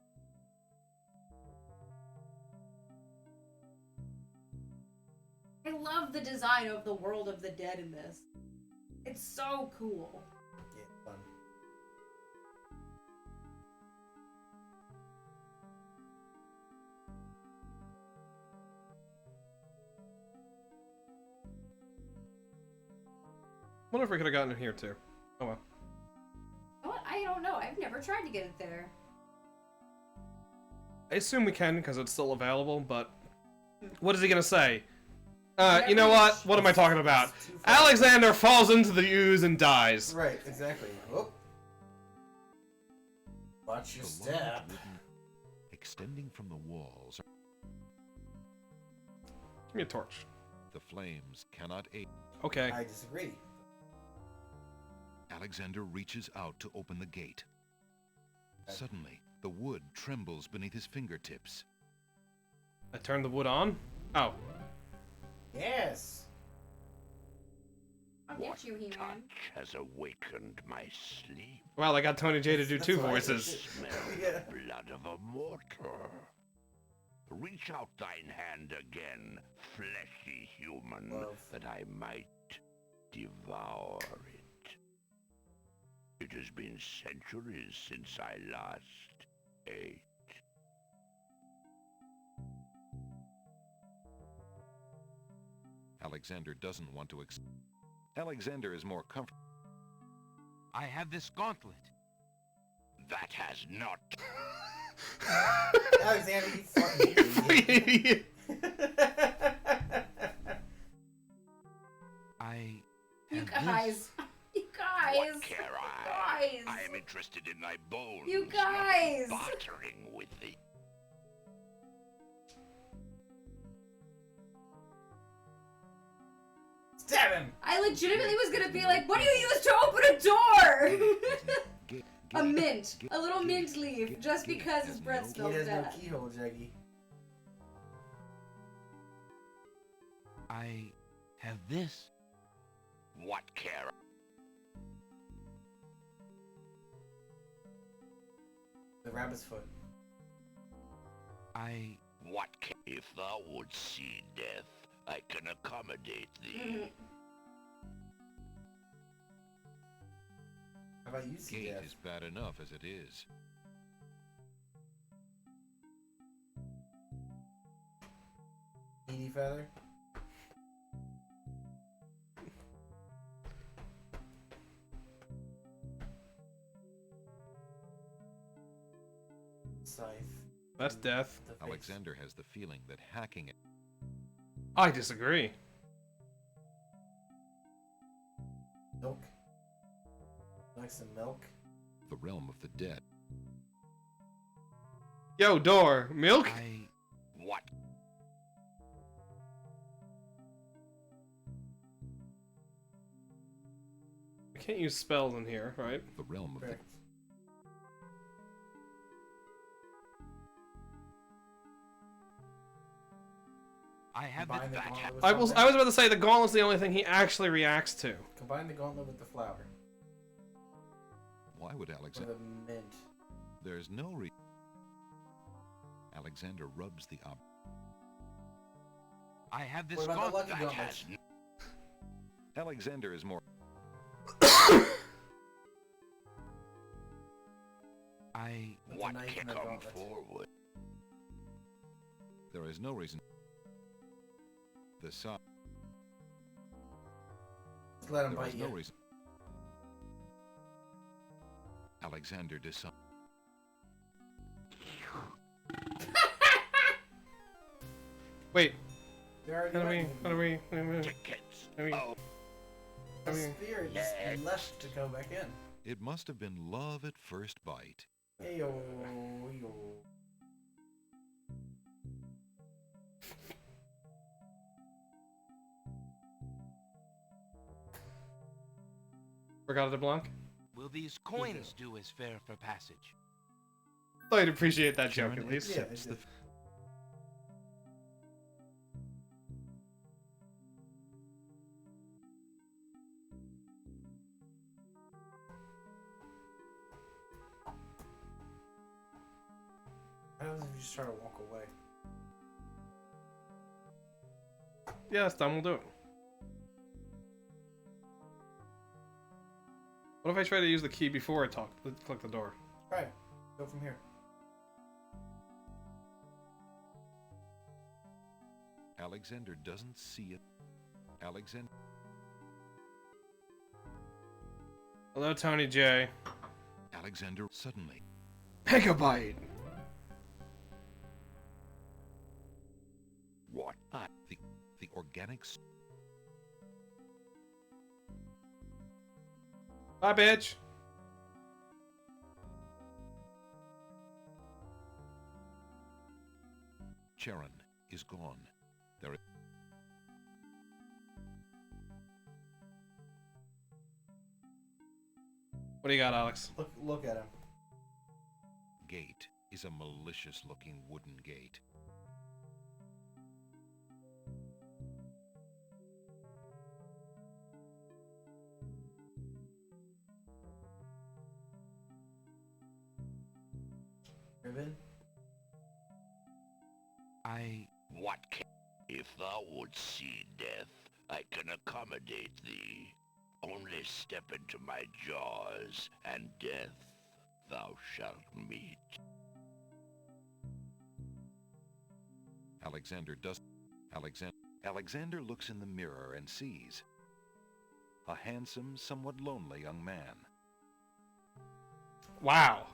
I love the design of the world of the dead in this. It's so cool. Yeah, fun. Wonder if we could have gotten it here too. Oh well. What? I don't know. I've never tried to get it there. I assume we can because it's still available, but what is he gonna say? You know Never what? reach. What am I talking about? It's too far. Alexander falls into the ooze and dies. Right, exactly. Oh. Watch your The step. large wooden extending from the walls. Give me a torch. The flames cannot aid. Okay. I disagree. Alexander reaches out to open the gate. Okay. Suddenly, the wood trembles beneath his fingertips. I turned the wood on. Oh. Yes. I'll get you, He-Man. Touch has awakened my sleep. Well, I got Tony J to do That's two what I voices. Smell Yeah. the blood of a mortar. Reach out thine hand again, fleshy human, Love. that I might devour it. It has been centuries since I last ate. Alexander doesn't want to Alexander is more comfortable. I have this gauntlet. That has not. Alexander, you fucking idiot. I You have guys. You guys. What care I? Guys. I am interested in thy bones. You not guys. bartering with thee. Stab him. I legitimately was gonna be like, what do you use to open a door? A mint. A little mint leaf. Just because his breath He smells has no bad. keyhole, Jaggy. I have this. What care? The rabbit's foot. I What care? If thou would see death, I can accommodate thee. How about you, see Gate death? is bad enough as it is. Edie feather. Scythe. That's death. The face. Alexander has the feeling that hacking it. I disagree. Milk. Like some milk. The realm of the dead. Yo, door. Milk? What? I can't use spells in here, right? The realm of Correct. I have Combine the that. gauntlet with I was something. about to say the gauntlet's the only thing he actually reacts to. Combine the gauntlet with the flower. Why would Or Alexander? the mint. There's no reason. Alexander rubs the ob. I have this What about the gauntlet. lucky gauntlet? Alexander is more. With What the knife can and the come gauntlet. forward? There is no reason. The side. Just let him There bite is you. no reason. Alexander decides. Wait, They already how do we, went. how do we, how do we, Tickets. how do we, Oh, The I mean- spirit just left to go back in. It must have been love at first bite. Hey yo, yo. Forgot de Blanc? Will these coins do as fare for passage? Thought you'd appreciate that joke Sharon at least. Yeah, accepts I the. did. What happens if you just try to walk away? Yeah, it's done. We'll do it. What if I try to use the key before I click the door? Try it. Go from here. Alexander doesn't see it. Alexander. Hello, Tony J. Alexander suddenly. Megabyte! what? The organics. Bye, bitch! Charon is gone. There is. What do you got, Alex? Look at him. Gate is a malicious-looking wooden gate. Ribbon. What can... If thou wouldst see death, I can accommodate thee. Only step into my jaws, and death thou shalt meet. Alexander does. Alexander looks in the mirror and sees a handsome, somewhat lonely young man. Wow.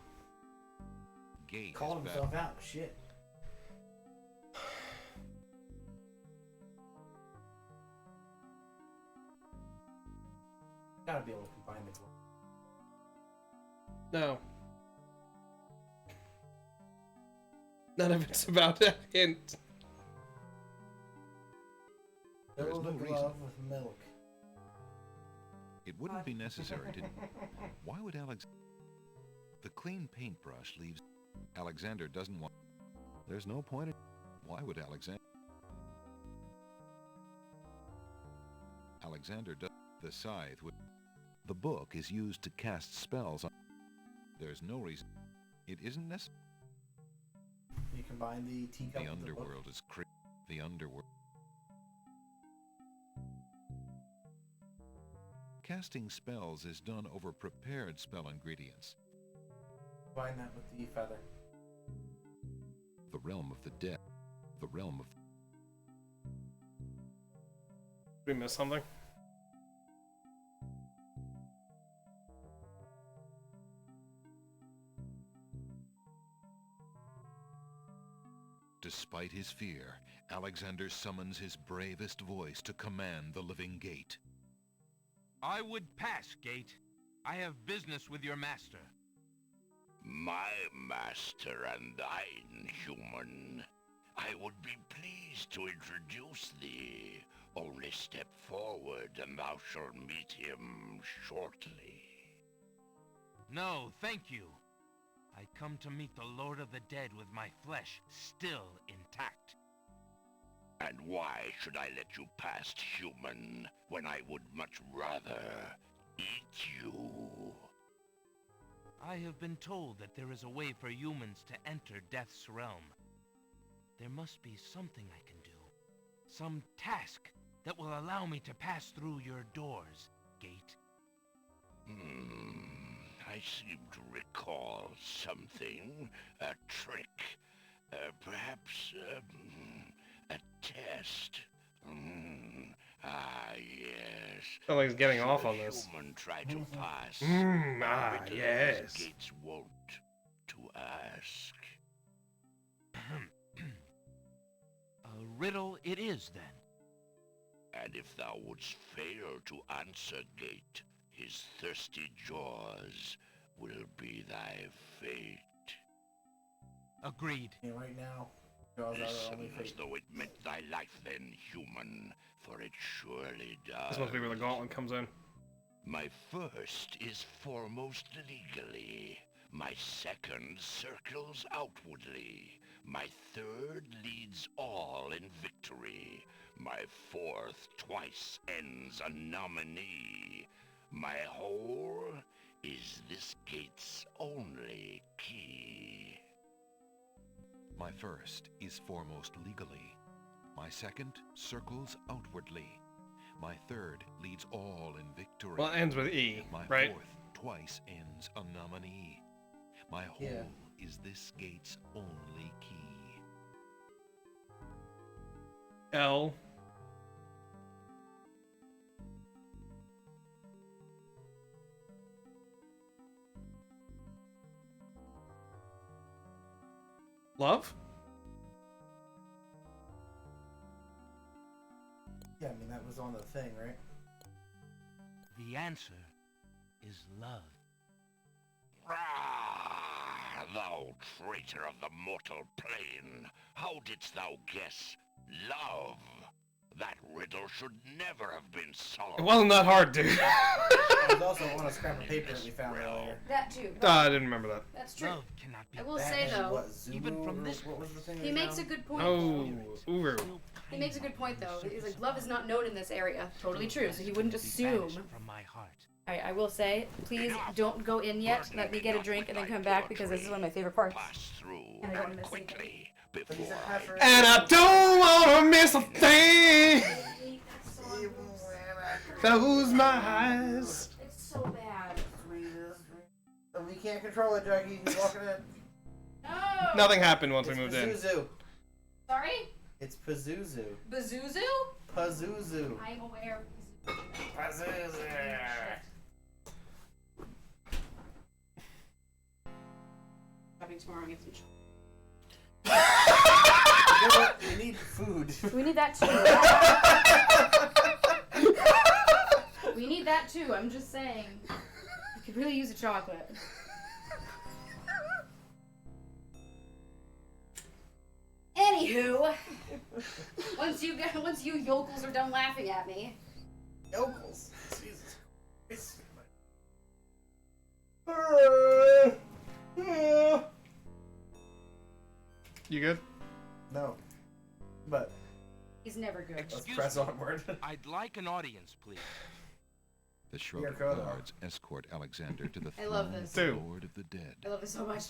Gate Called is back. himself out. Shit. Gotta be able to combine the. No. None of it's about that hint. There is Fill no the reason. glove with milk. It wouldn't be necessary to. Why would Alex? The clean paintbrush leaves. Alexander doesn't want. There's no point in. Why would Alexander? Alexander does. The scythe would. The book is used to cast spells on. There's no reason. It isn't necessary. You combine the teacup The with the book. underworld is the underworld. Casting spells is done over prepared spell ingredients. Combine that with the feather. The realm of the dead. The realm of. Did we miss something? Despite his fear, Alexander summons his bravest voice to command the living gate. I would pass, Gate. I have business with your master. My master and thine, human. I would be pleased to introduce thee. Only step forward and thou shalt meet him shortly. No, thank you. I come to meet the Lord of the Dead with my flesh still intact. And why should I let you past, human, when I would much rather eat you? I have been told that there is a way for humans to enter Death's realm. There must be something I can do. Some task that will allow me to pass through your doors, Gate. I seem to recall something. A trick. Perhaps, a test. Yes. Feel like he's getting off on this. Human try to pass. Yes. Gates won't to ask. A riddle it is, then. And if thou wouldst fail to answer, Gate, his thirsty jaws will be thy fate. Agreed. And right now, jaws are our Listen only as fate. though it meant thy life then, human, for it surely does. This must be where the gauntlet comes in. My first is foremost legally. My second circles outwardly. My third leads all in victory. My fourth twice ends a nominee. My whole is this gate's only key. My first is foremost legally. My second circles outwardly. My third leads all in victory. Well, it ends with E, My right? fourth twice ends a nominee. My whole is this gate's only key. L. Love? Yeah, I mean, that was on the thing, right? The answer is love. Ah, thou traitor of the mortal plane, how didst thou guess love? That riddle should never have been solved. It wasn't that hard, dude. There's also on a scrap of paper that we found earlier. That too. I didn't remember that. That's true. Love cannot be I will That say and though, what, Zulu, even from this what was the thing he we makes a found? good point. Oh, Uru. He makes a good point though. He's like, love is not known in this area. Totally true. So he wouldn't assume. From my heart. Alright, I will say, please don't go in yet. Let me get a drink and then come back because this is one of my favorite parts. Pass through And I don't wanna miss quickly But he's before a heifer. And I don't wanna miss a thing. Close my eyes. It's so bad. We can't control it, Juggy. He's walking in. No! Nothing happened once we It's moved in. Pazuzu. Sorry? It's Pazuzu. Bazuzu? Pazuzu. I'm aware. Pazuzu. Shopping tomorrow and get some You know what? We need food. We need that too. We need that too, I'm just saying. We could really use a chocolate. Anywho, once you yokels are done laughing at me. Yokels. Jesus Christ. You good? No. But He's never good. let's Excuse press me. onward. I'd like an audience, please. The shrub of Kodo. guards escort Alexander to the I love throne this. of the Dude. Lord of the Dead. I love it so much.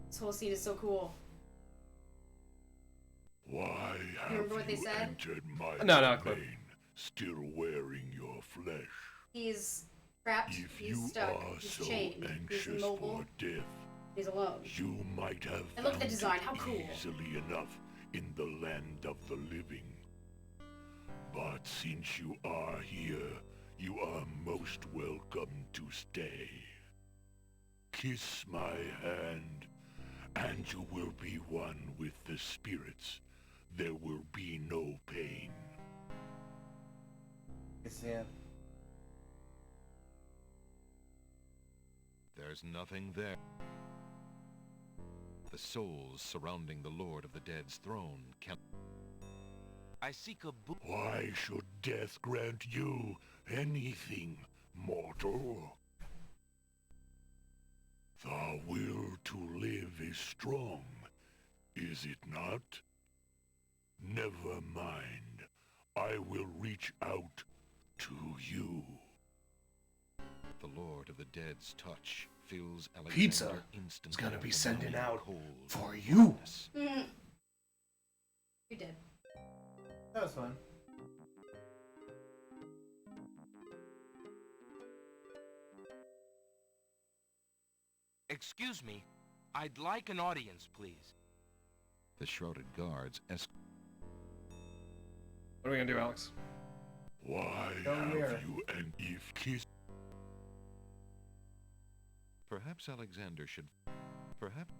This whole scene is so cool. Why have remember what they said? entered my No, no, clip. domain, still wearing your flesh? He's trapped, If he's you stuck, are he's so chained, he's anxious immobile, for death, he's alone. you might have And look at the found design, it how cool. easily enough in the land of the living. But since you are here, you are most welcome to stay. Kiss my hand, And you will be one with the spirits. There will be no pain. It's Sam. There's nothing there. The souls surrounding the Lord of the Dead's throne can... I seek a book. Why should death grant you anything, mortal? The will to live is strong, is it not? Never mind. I will reach out to you. The Lord of the Dead's touch fills Alexander Pizza instantly is gonna be with sending numbing out cold for you. darkness. You did. That was fun. Excuse me. I'd like an audience, please. The shrouded guards What are we gonna do, Alex? Why Don't have hear. you an if kiss? Perhaps Alexander should... Perhaps...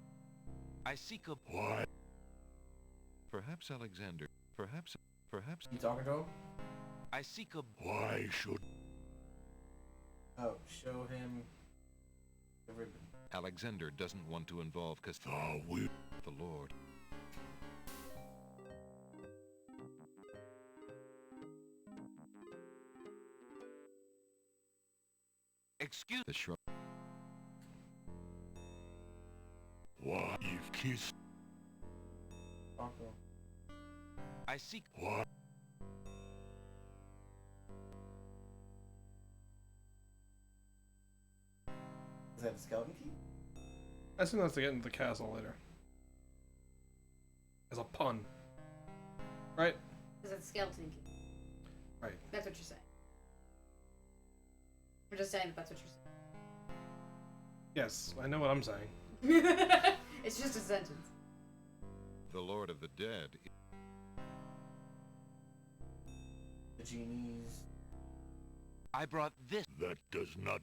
I seek a... Why? Perhaps Alexander... Perhaps... You talking to him? I seek a... Why should... Oh, show him the ribbon. Alexander doesn't want to involve The will... the Lord. Excuse... The shrub... Why if kiss? Talk to him. I seek... Why? Is that a skeleton key? I assume that's to get into the castle later. As a pun. Right? Because it's skeleton key. Right. That's what you're saying. We're just saying that that's what you're Yes, I know what I'm saying. saying. It's just a sentence. The Lord of the Dead... The genies. I brought this... That does not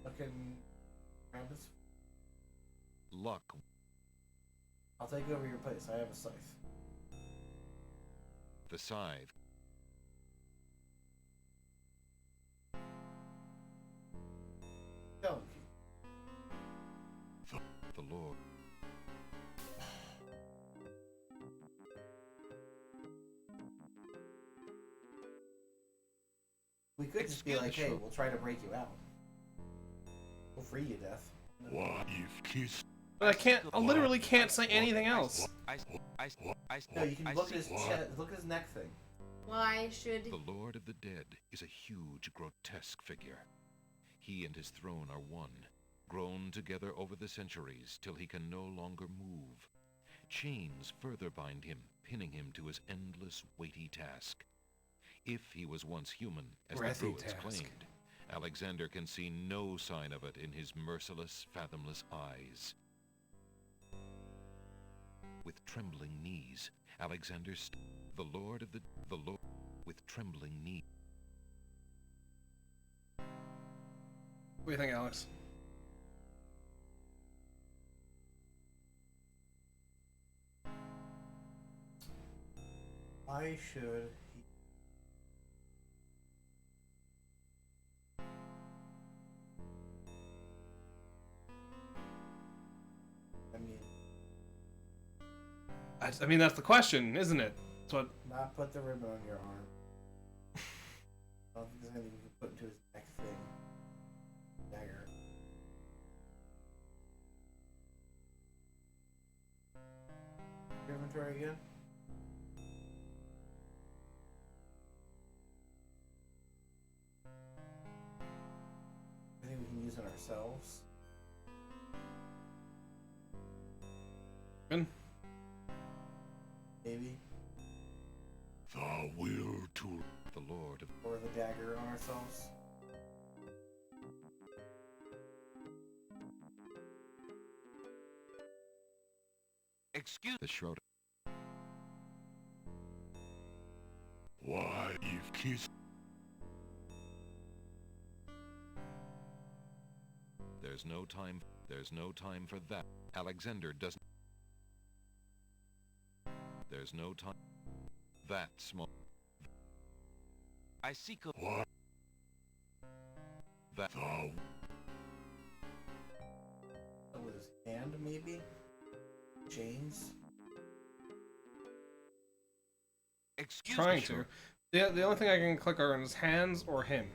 Fucking Krampus. Luck. I'll take over your place. I have a scythe. The scythe. Skeleton key. The Lord. We could just be Excuse like, me. hey, we'll try to break you out. We'll free you, Death. Why if kiss? But I literally can't say anything else. No, you can I look at see- his chest, look at his neck thing. Why should... The Lord of the Dead is a huge, grotesque figure. He and his throne are one, grown together over the centuries till he can no longer move. Chains further bind him, pinning him to his endless, weighty task. If he was once human, as the Breathy Druids task. claimed, Alexander can see no sign of it in his merciless, fathomless eyes. With trembling knees, Alexander the Lord of the Lord with trembling knees. What do you think, Alex? Why should he... I mean, that's the question, isn't it? That's what... Not put the ribbon on your arm. I don't think there's anything you can put into his neck thing. Dagger. Your inventory again? I think we can use it ourselves. Good. Maybe. The will to The Lord of Or the dagger on ourselves. Excuse... the Shroud. why if kiss? There's There's no time for that. Alexander doesn't. There's no time. That small. I seek a... What That. the... With his hand, maybe? Chains? Excuse Trying me. to. The only thing I can click are on his hands or him.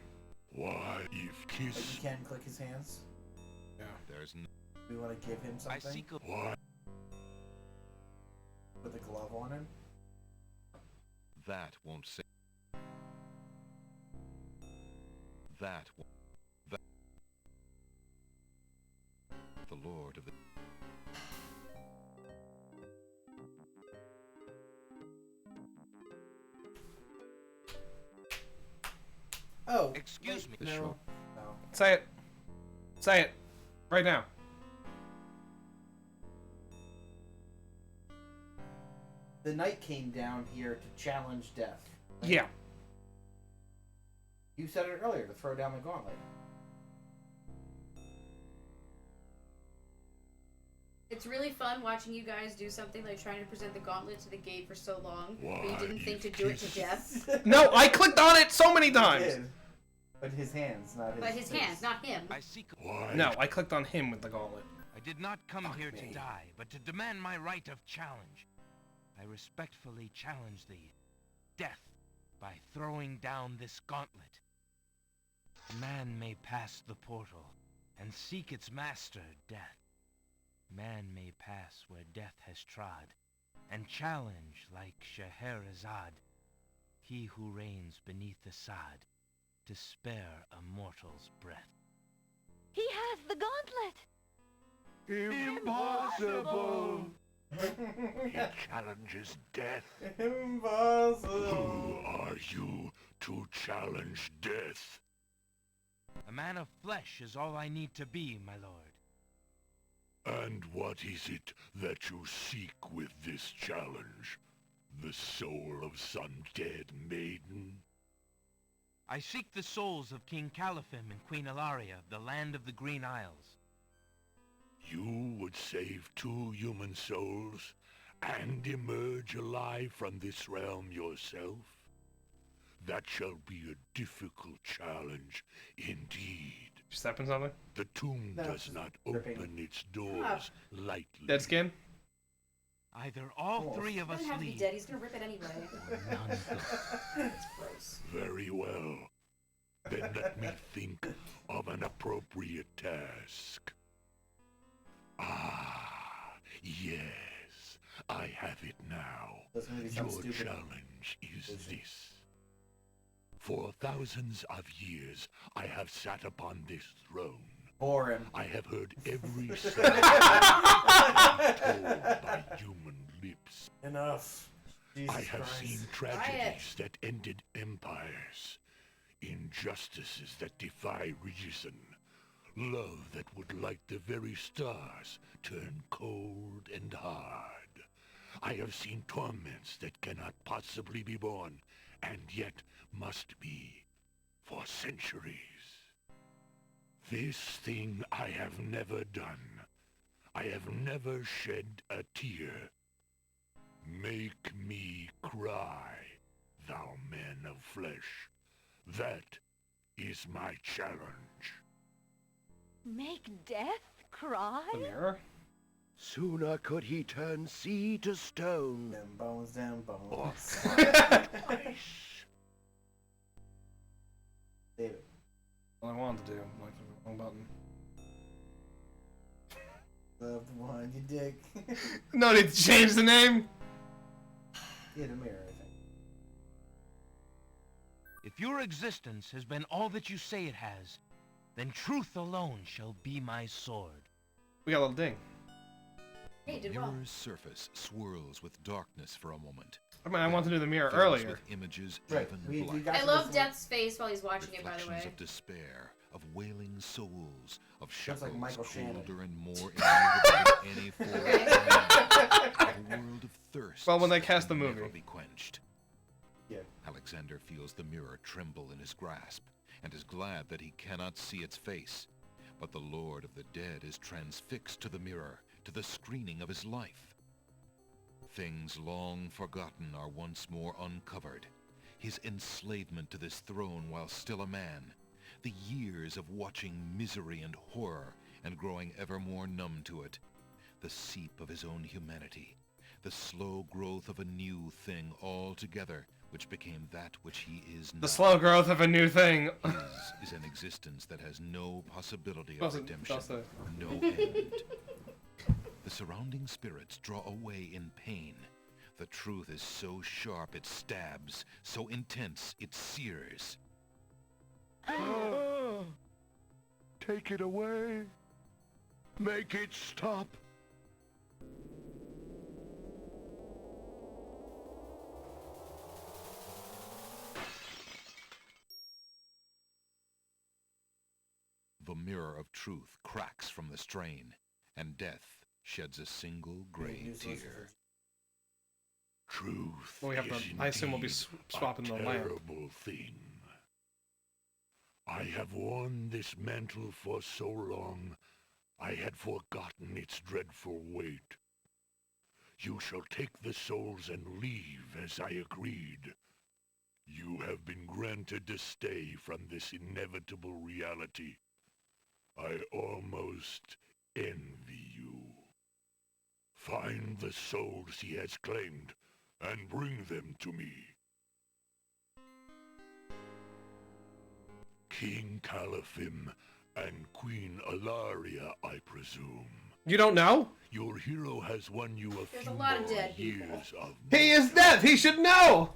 Why, if Like kiss... you can click his hands? There's no. Do we want to give him I something? seek a... What? With a glove on him? That won't say. That won't. That. The Lord of the. Oh! Excuse me. The No. short. No. Say it. Say it. Right now. The knight came down here to challenge death. right? Yeah. You said it earlier, to throw down the gauntlet. It's really fun watching you guys do something like trying to present the gauntlet to the gate for so long, but you Why, didn't think to you do it to kiss- death. No, I clicked on it so many He times. did. But his hands, not his But his face. hands, not him. I seek a... Why? No, I clicked on him with the gauntlet. I did not come Fuck here me. to die, but to demand my right of challenge. I respectfully challenge thee, death, by throwing down this gauntlet. Man may pass the portal and seek its master, death. Man may pass where death has trod, and challenge like Scheherazade, he who reigns beneath the sod, to spare a mortal's breath. He has the gauntlet! Impossible! He challenges death. Impossible! Who are you to challenge death? A man of flesh is all I need to be, my lord. And what is it that you seek with this challenge? The soul of some dead maiden? I seek the souls of King Califim and Queen Ilaria of the land of the Green Isles. You would save 2 human souls and emerge alive from this realm yourself? That shall be a difficult challenge indeed. You step in something? The tomb No, does just not dripping. open its doors lightly. Dead skin? Either all Oh. 3 of He us doesn't have to be leave, dead, he's gonna rip it anyway. or none go. That's gross. Very well. Then let me think of an appropriate task. Ah, yes. I have it now. This movie Your sounds stupid. challenge is Is it? this. For thousands of years, I have sat upon this throne. Bore him. I have heard every sound told by human lips. Enough. Jesus I have Christ. seen tragedies that ended empires, injustices that defy reason, love that would light the very stars turn cold and hard. I have seen torments that cannot possibly be borne, and yet must be for centuries. This thing I have never done. I have never shed a tear. Make me cry, thou man of flesh. That is my challenge. Make death cry? The mirror? Sooner could he turn sea to stone. Them bones, them Or bones. ice. David. What I wanted to do. Like the wrong button. Loved one, you dick. No need to change the name! Yeah, the mirror, I think. If your existence has been all that you say it has, then truth alone shall be my sword. We got a little ding. Hey, The did well. mirror's surface swirls with darkness for a moment. I mean, I wanted to do the mirror fills earlier. With images Right, even we blacker. got I to love this Death's face while he's watching it, by the Reflections way. of despair, of wailing souls, of Sounds like shackles Michael Shannon. colder and more immovable than any forest of a world of thirst. Well, when they that cast can the never movie. be quenched. Yeah. Alexander feels the mirror tremble in his grasp, and is glad that he cannot see its face. But the Lord of the Dead is transfixed to the mirror, to the screening of his life. Things long forgotten are once more uncovered. His enslavement to this throne while still a man. The years of watching misery and horror and growing ever more numb to it. The seep of his own humanity. The slow growth of a new thing altogether, which became that which he is now. The slow growth of a new thing. His is an existence that has no possibility of redemption, Doesn't. no end. The surrounding spirits draw away in pain. The truth is so sharp it stabs, so intense it sears. Take it away. Make it stop. The mirror of truth cracks from the strain, and death sheds a single gray tear. Truth Well, we have is to, I assume we'll be indeed swapping the a lamp. terrible thing. I have worn this mantle for so long, I had forgotten its dreadful weight. You shall take the souls and leave as I agreed. You have been granted to stay from this inevitable reality. I almost envy you. Find the souls he has claimed, and bring them to me. King Califim and Queen Alaria, I presume. You don't know? Your hero has won you a There's few a lot of more dead people. years of He is dead! He should know!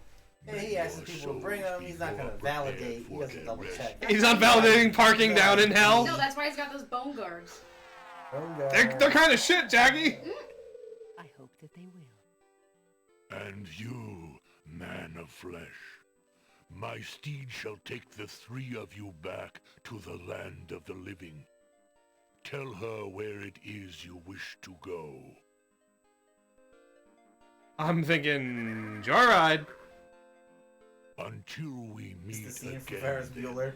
Hey, he asks people to bring him. He's not gonna validate. He doesn't double check. He's not validating parking down in hell. No, that's why he's got those bone guards. They're kind of shit, Jackie. I hope that they will. And you, man of flesh, my steed shall take the three of you back to the land of the living. Tell her where it is you wish to go. I'm thinking joyride. Until we It's meet the scene from again. Ferris Bueller.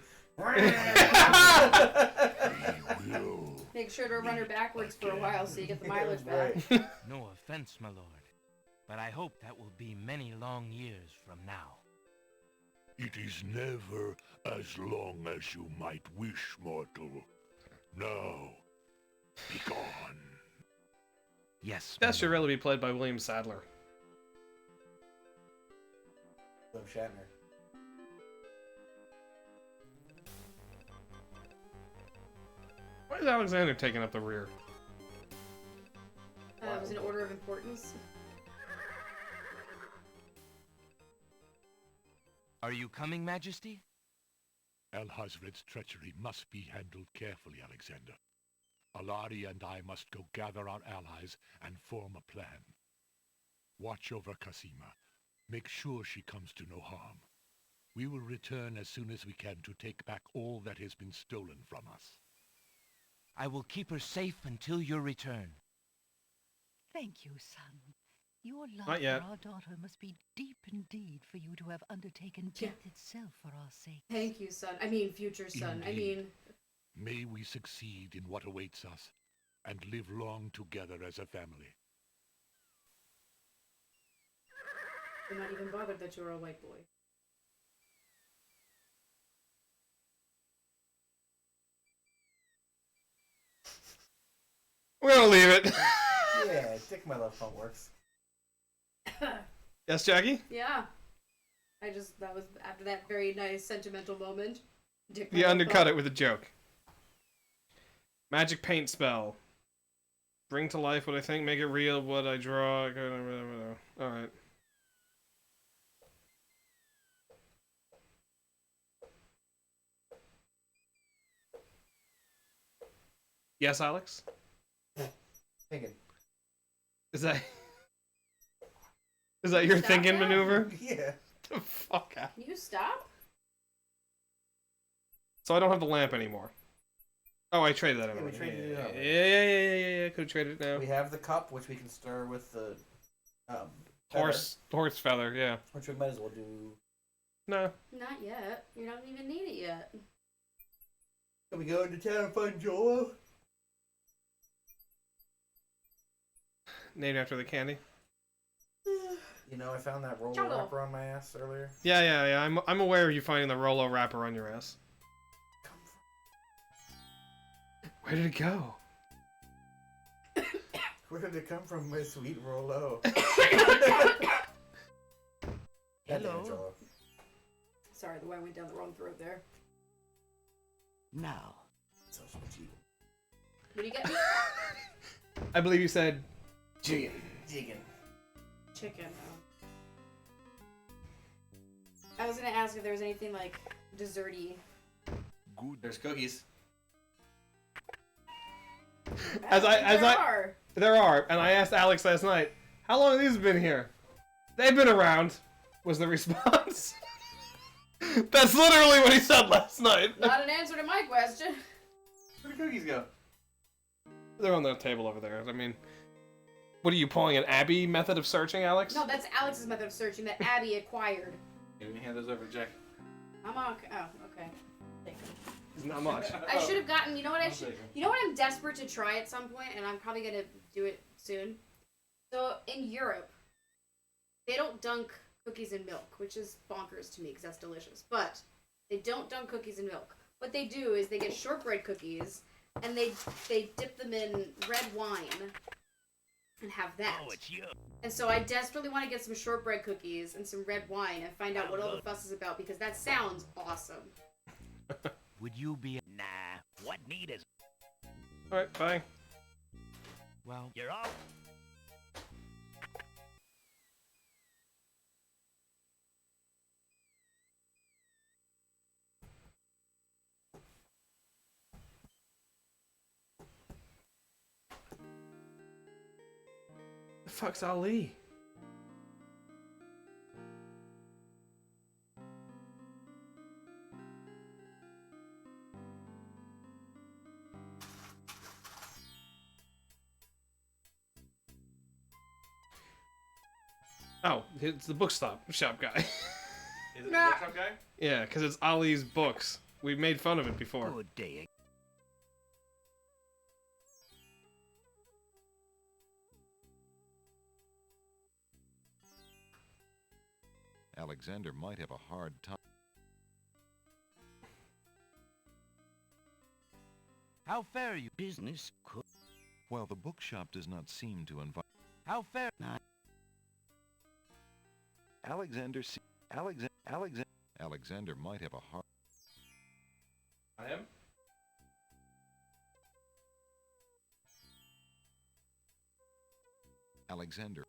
We will. Make sure to run her backwards for a while so you get the mileage back. Right. No offense, my lord, but I hope that will be many long years from now. It is never as long as you might wish, mortal. Now, be gone. Yes, That should really be played by William Sadler. William Shatner. Why is Alexander taking up the rear? It was an order of importance. Are you coming, Majesty? Al-Hazred's treachery must be handled carefully, Alexander. Alari and I must go gather our allies and form a plan. Watch over Casima. Make sure she comes to no harm. We will return as soon as we can to take back all that has been stolen from us. I will keep her safe until your return. Thank you, son. Your love Not yet. for our daughter must be deep indeed for you to have undertaken death itself for our sake. Thank you, son. I mean, future son. I mean, May we succeed in what awaits us, and live long together as a family. I'm not even bothered that you're a white boy. We're gonna leave it. Yeah, Dick My Love Phone works. Yes, Jackie? Yeah. That was after that very nice sentimental moment. Dick You undercut it with a joke. Magic paint spell. Bring to life what I think, make it real what I draw. Alright. Yes, Alex? Thinking. Is that your Stop thinking that? maneuver? Yeah. The fuck out. Can you stop? So I don't have the lamp anymore. Oh, I traded that Yeah, we already. traded it out. Yeah. Could have traded it now. We have the cup, which we can stir with the Horse feather, yeah. which we might as well do. No. Not yet. You don't even need it yet. Can we go into town and find Joel? Named after the candy. You know, I found that roller Joel. wrapper on my ass earlier. Yeah. I'm aware of you finding the Rolo wrapper on your ass. Where did it go? Where did it come from, my sweet Rolo? Hello. Sorry, the wine went down the wrong throat there. Now, What do you get? I believe you said Jiggin. Jiggin. Chicken. I was gonna ask if there was anything like desserty. Good. There's cookies. There are, and I asked Alex last night, how long have these been here? They've been around, was the response. That's literally what he said last night. Not an answer to my question. Where did cookies go? They're on the table over there. I mean, what are you pulling, an Abby method of searching, Alex? No, that's Alex's method of searching that Abby acquired. Let me hand those over to Jack. I'm on. Oh, okay. Thank you. It's not much. I should have gotten. You know what I I'll should? take 'em. You know what I'm desperate to try at some point, and I'm probably gonna do it soon. So in Europe, they don't dunk cookies in milk, which is bonkers to me because that's delicious. But they don't dunk cookies in milk. What they do is they get shortbread cookies and they dip them in red wine and have that. Oh, it's you. And so I desperately want to get some shortbread cookies and some red wine and find out what all the fuss is about because that sounds awesome. Would you be... Nah, what need is... Alright, bye. Well, you're off. The fuck's Ali? Oh, it's the bookshop guy. Is it the Nah. workshop guy? Yeah, because it's Ali's books. We made fun of it before. Good day. Alexander might have a hard time. How fair are you? Business could... While the bookshop does not seem to invite... How fair? Alexander might have a hard... I am? Alexander.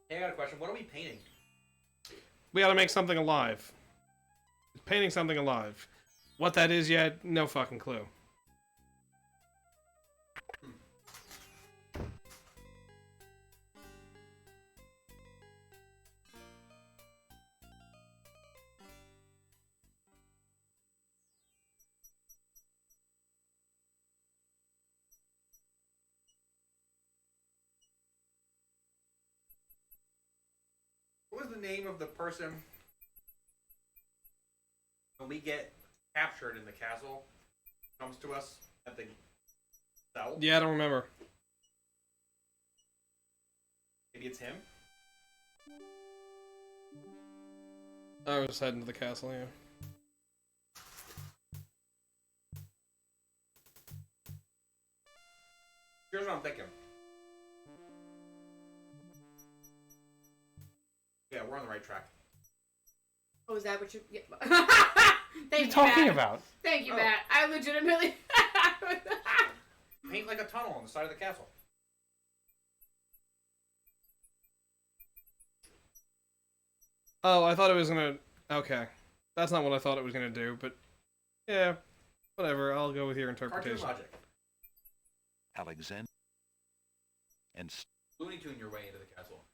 Hey, I got a question. What are we painting? We gotta make something alive. Painting something alive. What that is yet, no fucking clue. What was the name of the person when we get captured in the castle comes to us at the cell? Yeah, I don't remember. Maybe it's him? I was heading to the castle, yeah. Here's what I'm thinking. Yeah, we're on the right track. Oh, is that what you? Yeah. What are you talking about? Thank you, Oh. Matt. I legitimately. Paint like a tunnel on the side of the castle. Oh, I thought it was gonna... Okay. That's not what I thought it was gonna do, but... Yeah. Whatever, I'll go with your Cartoon interpretation. logic. Alexander. And Looney Tune your way into the castle.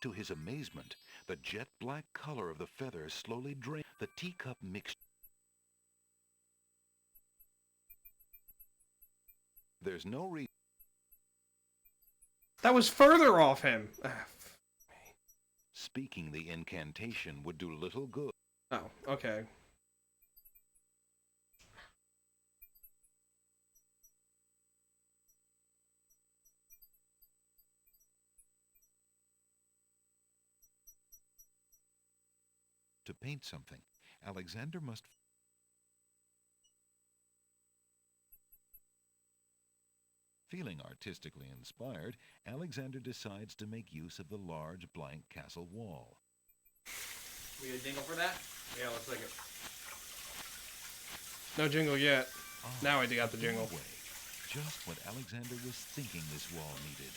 to his amazement, the jet black color of the feather slowly drained. The teacup mixed. There's no reason. That was further off him. Speaking the incantation would do little good. Oh, okay. To paint something, Alexander must... Feeling artistically inspired, Alexander decides to make use of the large blank castle wall. We get a jingle for that? Yeah, looks like it. No jingle yet. Ah, Now I got the jingle. doorway. Just what Alexander was thinking this wall needed.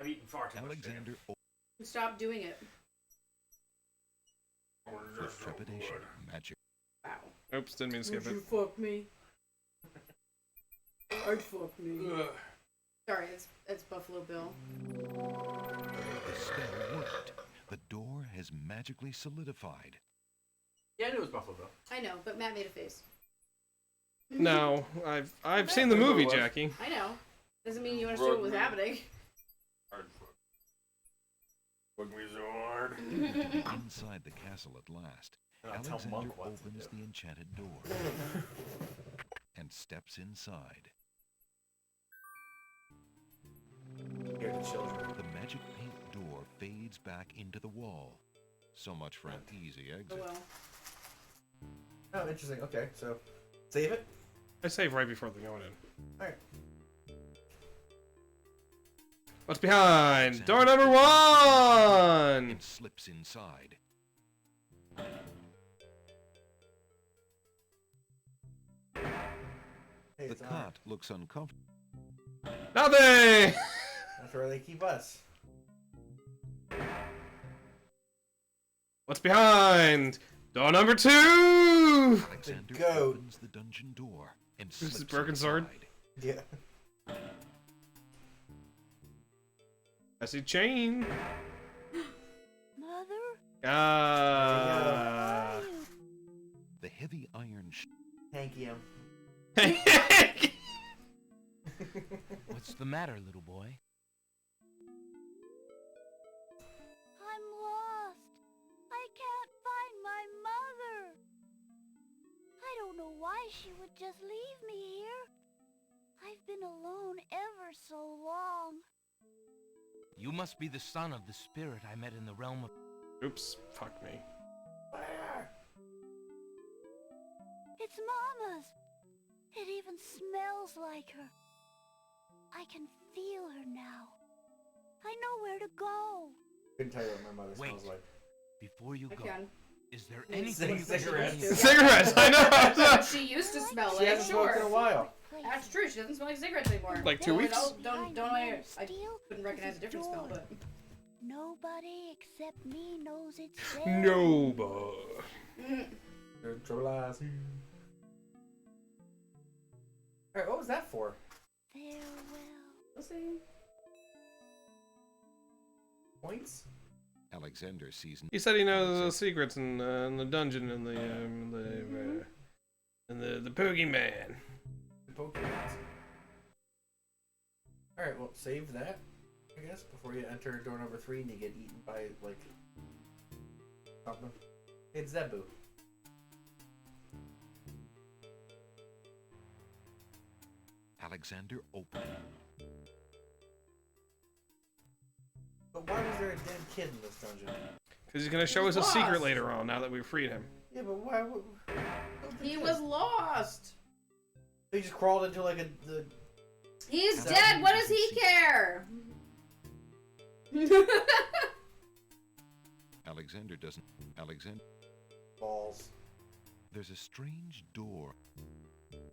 I've eaten far too much chicken. Alexander Stop doing it. with trepidation, magic. Wow. Oops, didn't mean to skip it. fuck me? I'd fuck me. Sorry, it's Buffalo Bill. The spell worked. The door has magically solidified. Yeah, I knew it was Buffalo Bill. I know, but Matt made a face. No, I've seen the movie, What? Jackie. I know. Doesn't mean you understood what was happening. Fuck me so hard. Inside the castle at last, I'll tell Alexander Monk what to opens do. the enchanted door and steps inside. Hear the children. The magic paint door fades back into the wall. So much for an easy Oh exit. well. Oh, interesting. Okay, so save it. I save right before they're going in. All right. What's behind? Door number 1! And slips inside. Hey, The it's on. cot looks uncomfortable. Nothing! That's where they keep us. What's behind? Door number 2! Alexander goat. opens the dungeon door and This is slips broken sword? inside. Yeah. I see chain. Mother? Ah. Where are you? The heavy iron Hanky him. What's the matter, little boy? I'm lost. I can't find my mother. I don't know why she would just leave me here. I've been alone ever so long. You must be the son of the spirit I met in the realm of... Oops, fuck me. It's Mama's. It even smells like her. I can feel her now. I know where to go. Couldn't tell you what my mother Wait. smells like. Before you I go, can. is there Maybe anything you cigarettes. can do? Cigarettes, I know! She used to smell She like, hasn't smoked in a sure. while. That's true, she doesn't smell like cigarettes anymore. Like 2 weeks? I couldn't recognize a different smell, but... Nobody except me knows it's there. No, boy. Trouble eyes. Alright, what was that for? Farewell. We'll see. Points? Alexander sees He said he knows the secrets in the dungeon and the Pokemon. The Pokemon. Alright, well, save that, I guess, before you enter door number 3 and you get eaten by, like, something. It's Zebu. Alexander open. But why was there a dead kid in this dungeon? Because he's going to show us a secret later on now that we've freed him. Yeah, but why would... He was lost! He just crawled into, like, the... He's dead! What does he care? Alexander doesn't. Alexander. Balls. There's a strange door.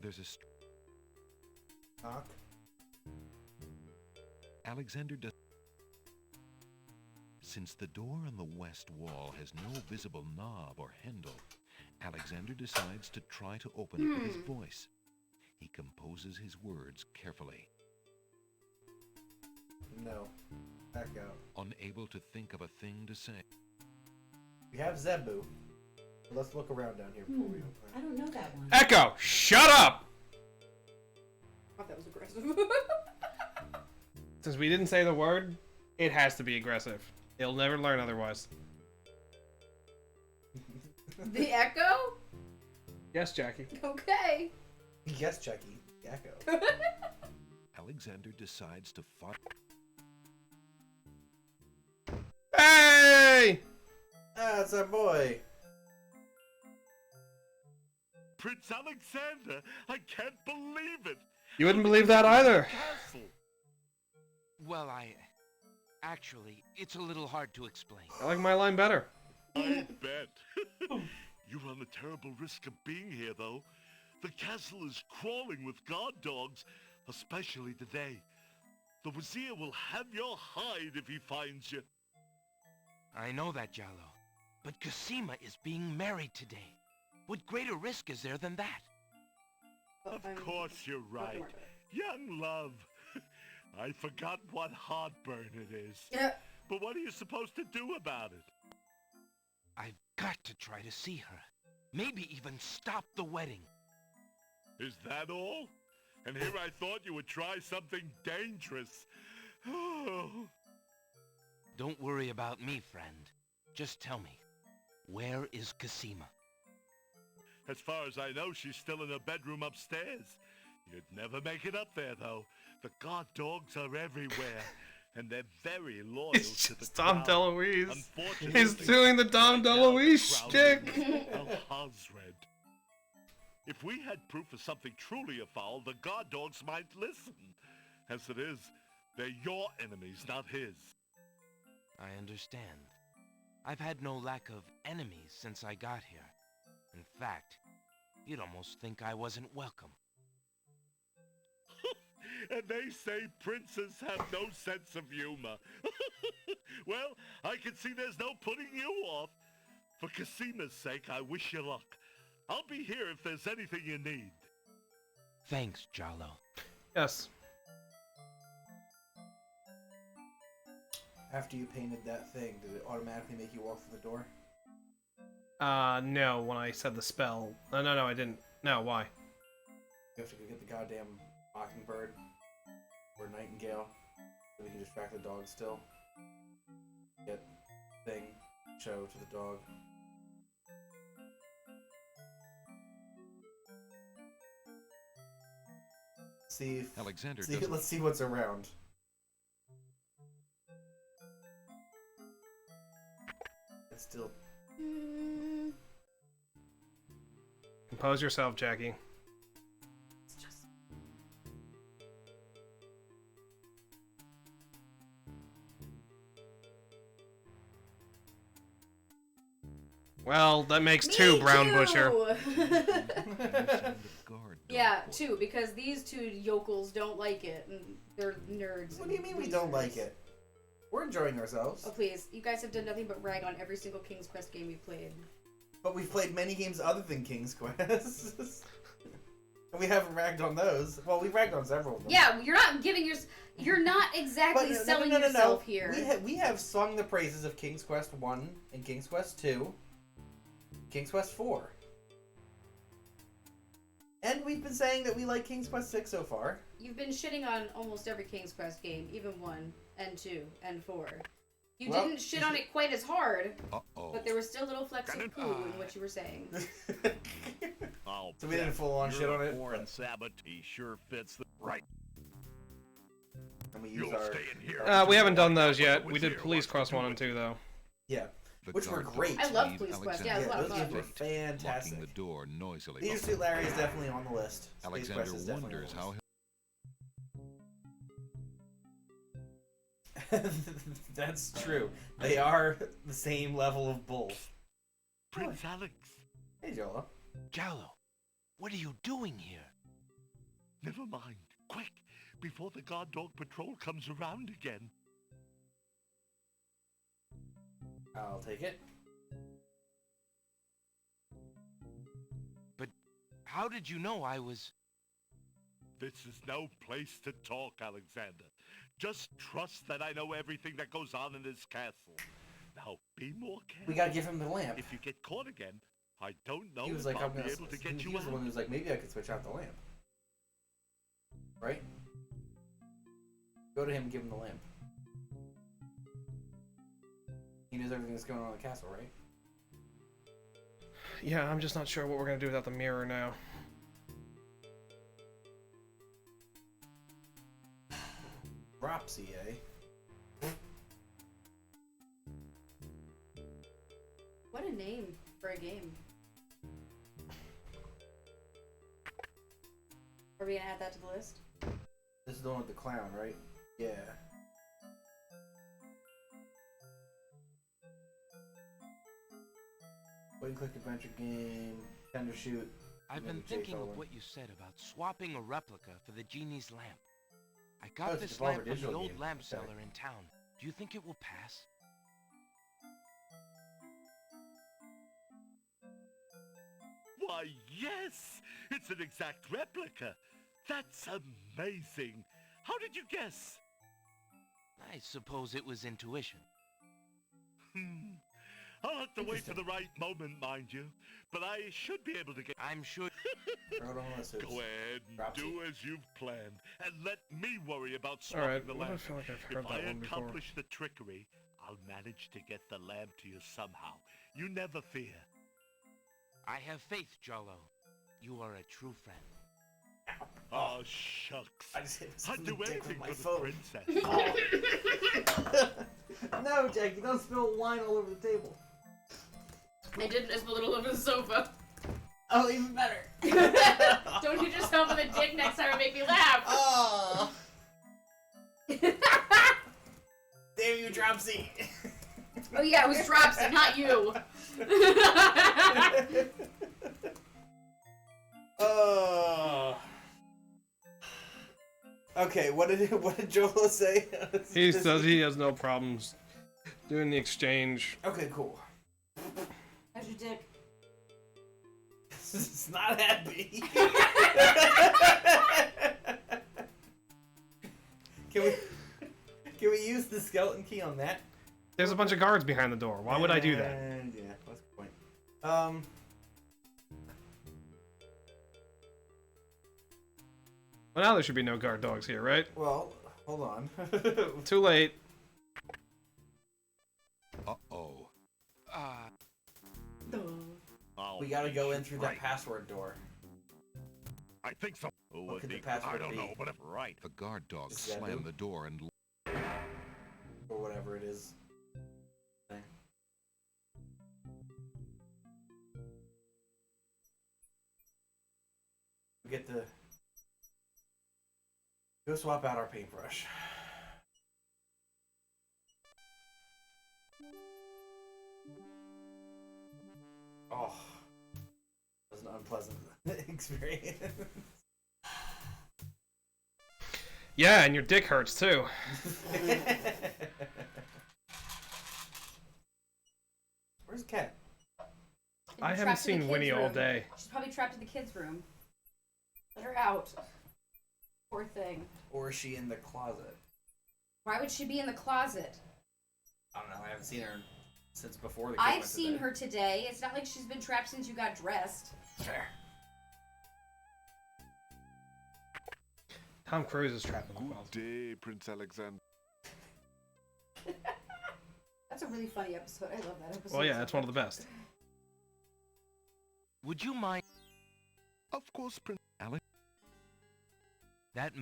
There's a. Knock. Alexander does. Since the door on the west wall has no visible knob or handle, Alexander decides to try to open it with his voice. He composes his words carefully. No. Back out. Unable to think of a thing to say. We have Zebu. Let's look around down here before we open I don't know that one. Echo, shut up! What the that was aggressive. Since we didn't say the word, it has to be aggressive. It'll never learn otherwise. The echo? Yes, Jackie. Okay. Yes, Chucky. Echo. Alexander decides to fight. Hey! That's our boy. Prince Alexander, I can't believe it. You wouldn't believe that either. Castle. Well, actually, it's a little hard to explain. I like my line better. I bet. You run a terrible risk of being here, though. The castle is crawling with guard dogs, especially today. The Wazir will have your hide if he finds you. I know that, Jallo. But Cosima is being married today. What greater risk is there than that? Of course you're right. Young love. I forgot what heartburn it is. Yeah. But what are you supposed to do about it? I've got to try to see her. Maybe even stop the wedding. Is that all? And here I thought you would try something dangerous. Oh. Don't worry about me, friend. Just tell me, where is Cosima? As far as I know, she's still in her bedroom upstairs. You'd never make it up there, though. The guard dogs are everywhere, and they're very loyal It's to the just Dom crown. DeLuise. Unfortunately, He's doing the Dom right now, the DeLuise crown shtick. is Al-Hazred. If we had proof of something truly afoul, the guard dogs might listen. As it is, they're your enemies, not his. I understand. I've had no lack of enemies since I got here. In fact, you'd almost think I wasn't welcome. And they say princes have no sense of humor. Well, I can see there's no putting you off. For Cosima's sake, I wish you luck. I'll be here if there's anything you need. Thanks, Jallo. Yes. After you painted that thing, did it automatically make you walk through the door? No, when I said the spell. No, I didn't. No, why? You have to go get the goddamn mockingbird or nightingale so we can distract the dog still. Get thing, show to the dog. See if, Alexander see, doesn't. let's see what's around. It's still Compose yourself, Jackie. It's just... Well, that makes Me two, Brown too! Butcher. Yeah, two, because these two yokels don't like it, and they're nerds. What do you mean we don't like it? We're enjoying ourselves. Oh, please. You guys have done nothing but rag on every single King's Quest game we've played. But we've played many games other than King's Quest. And we haven't ragged on those. Well, we've ragged on several of them. Yeah, you're not giving your... You're not exactly selling yourself here. We have sung the praises of King's Quest 1 and King's Quest 2. King's Quest 4. And we've been saying that we like King's Quest 6 so far. You've been shitting on almost every King's Quest game, even 1 and 2 and 4. You Well, didn't shit on it quite as hard, Uh-oh. but there were still little flecks of poo in what you were saying. Oh, So we didn't full on shit on it. Foreign Sabbath, he sure fits the right. And we use You'll our... stay in here. We haven't done those yet. Wizard We did Police wants to Cross do 1 it. and 2, though. Yeah. The Which were guard great. dogs I love leave Police Quest, Alexander yeah, it was a lot of those fun. games were locking fantastic. the door noisily. Leisure Suit Larry is definitely on the list. Space Alexander Quest is definitely wonders on how the list. That's true. They are the same level of bull. Prince Alex. Hey, Jolo. Jallo, what are you doing here? Never mind. Quick, before the guard dog patrol comes around again. I'll take it. But how did you know I was... This is no place to talk, Alexander. Just trust that I know everything that goes on in this castle. Now, be more careful. We gotta give him the lamp. If you get caught again, I don't know He was if like, I'll I'm be gonna... able to get He you was the one out. who was like, maybe I could switch out the lamp. right? Go to him and give him the lamp. He knows everything that's going on in the castle, right? Yeah, I'm just not sure what we're gonna do without the mirror now. Dropsy, eh? What a name for a game. Are we gonna add that to the list? This is the one with the clown, right? Yeah. Point and click adventure game, tender shoot. I've been thinking of what you said about swapping a replica for the genie's lamp. I got this lamp from the old lamp seller in town. Do you think it will pass? Why, yes! It's an exact replica. That's amazing. How did you guess? I suppose it was intuition. I'll have to wait for the right moment, mind you. But I should be able to get... I'm sure... Go ahead and do as you've planned, and let me worry about swapping the lamp. I feel like I've heard If that I one before. accomplish the trickery, I'll manage to get the lamp to you somehow. You never fear. I have faith, Jollo. You are a true friend. Oh, shucks. I'd do anything for the princess. No, Jackie, don't spill wine all over the table. I didn't. I spilled it all over the sofa. Oh, even better. Don't hit yourself with a dick next time and make me laugh. Oh. Damn you, Dropsy. Oh yeah, it was Dropsy, not you. Oh. Okay, what did Joel say? He says he has no problems doing the exchange. Okay, cool. How's your dick? It's not happy. Can we use the skeleton key on that? There's a bunch of guards behind the door. Why would I do that? And yeah, that's the point. Well, now there should be no guard dogs here, right? Well, hold on. Too late. Uh-oh. We gotta go in through that password door. I think so. What could the password I don't be? know, but right. The guard dogs Is that slam who? the door and... Or whatever it is. Okay. We get to go swap out our paintbrush. Oh, that was an unpleasant experience. Yeah, and your dick hurts too. Where's Cat? I haven't seen Winnie all day. She's probably trapped in the kids' room. Let her out. Poor thing. Or is she in the closet? Why would she be in the closet? I don't know. I haven't seen her since before the kids I've went to seen bed. her today. It's not like she's been trapped since you got dressed. Fair. Tom Cruise is trapped in the Good closet. day, Prince Alexander. That's a really funny episode. I love that episode. Well, yeah, that's one of the best. Would you mind... Of course, Prince Alex. That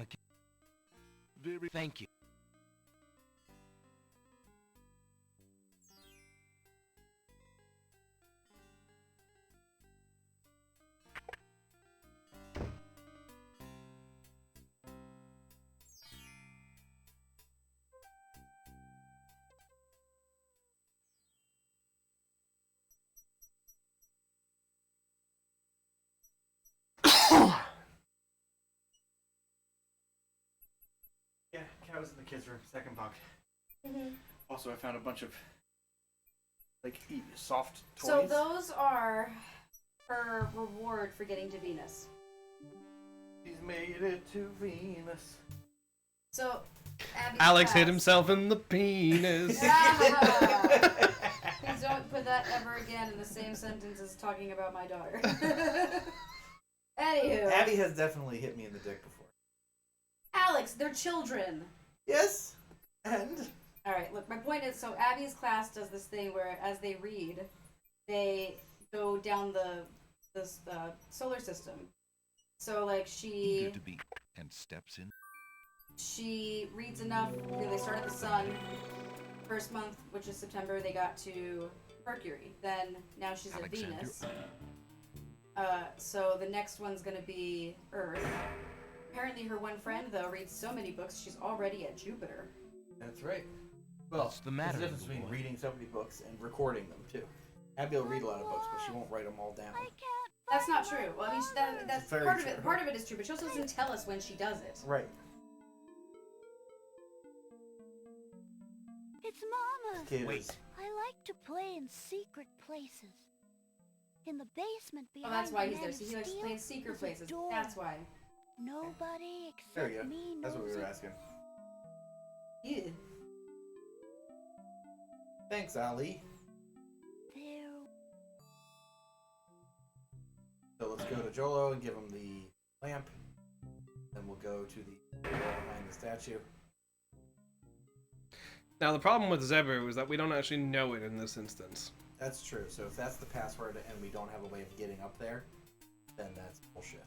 Very... Thank you. Yeah, Cat was in the kids' room, second bunk. Mm-hmm. Also, I found a bunch of like soft toys. So those are her reward for getting to Venus. He's made it to Venus. So Abby's Alex hit fast. himself in the penis. Ah! Please don't put that ever again in the same sentence as talking about my daughter. Anywho. Abby has definitely hit me in the dick before. Alex, they're children. Yes. And All right, look, my point is, so Abby's class does this thing where, as they read, they go down the solar system. So, like, Eager to be, and steps in. she reads enough. They start at the sun. First month, which is September, they got to Mercury. Then, now she's at Alexander. Venus. So the next one's gonna be Earth. Apparently her one friend, though, reads so many books, she's already at Jupiter. that's right. Well, What's the matter, there's a difference little between boy? reading so many books and recording them too. Abby will read a lot of books, but she won't write them all down. That's not true. Well, I mean, that's Very part of true. it. Part of it is true, but she also doesn't tell us when she does it. Right. It's Mama. Kid Wait. is I like to play in secret places. In the basement Oh, behind that's why the he's there. Man So of he likes Steel, playing secret there's a places. door. That's why. Nobody There except you go. me That's what we knows were it. asking. Yeah. Thanks, Ali. There. So let's go to Jolo and give him the lamp. Then we'll go to the wall behind the statue. Now the problem with Zebu is that we don't actually know it in this instance. That's true. So if that's the password and we don't have a way of getting up there, then that's bullshit.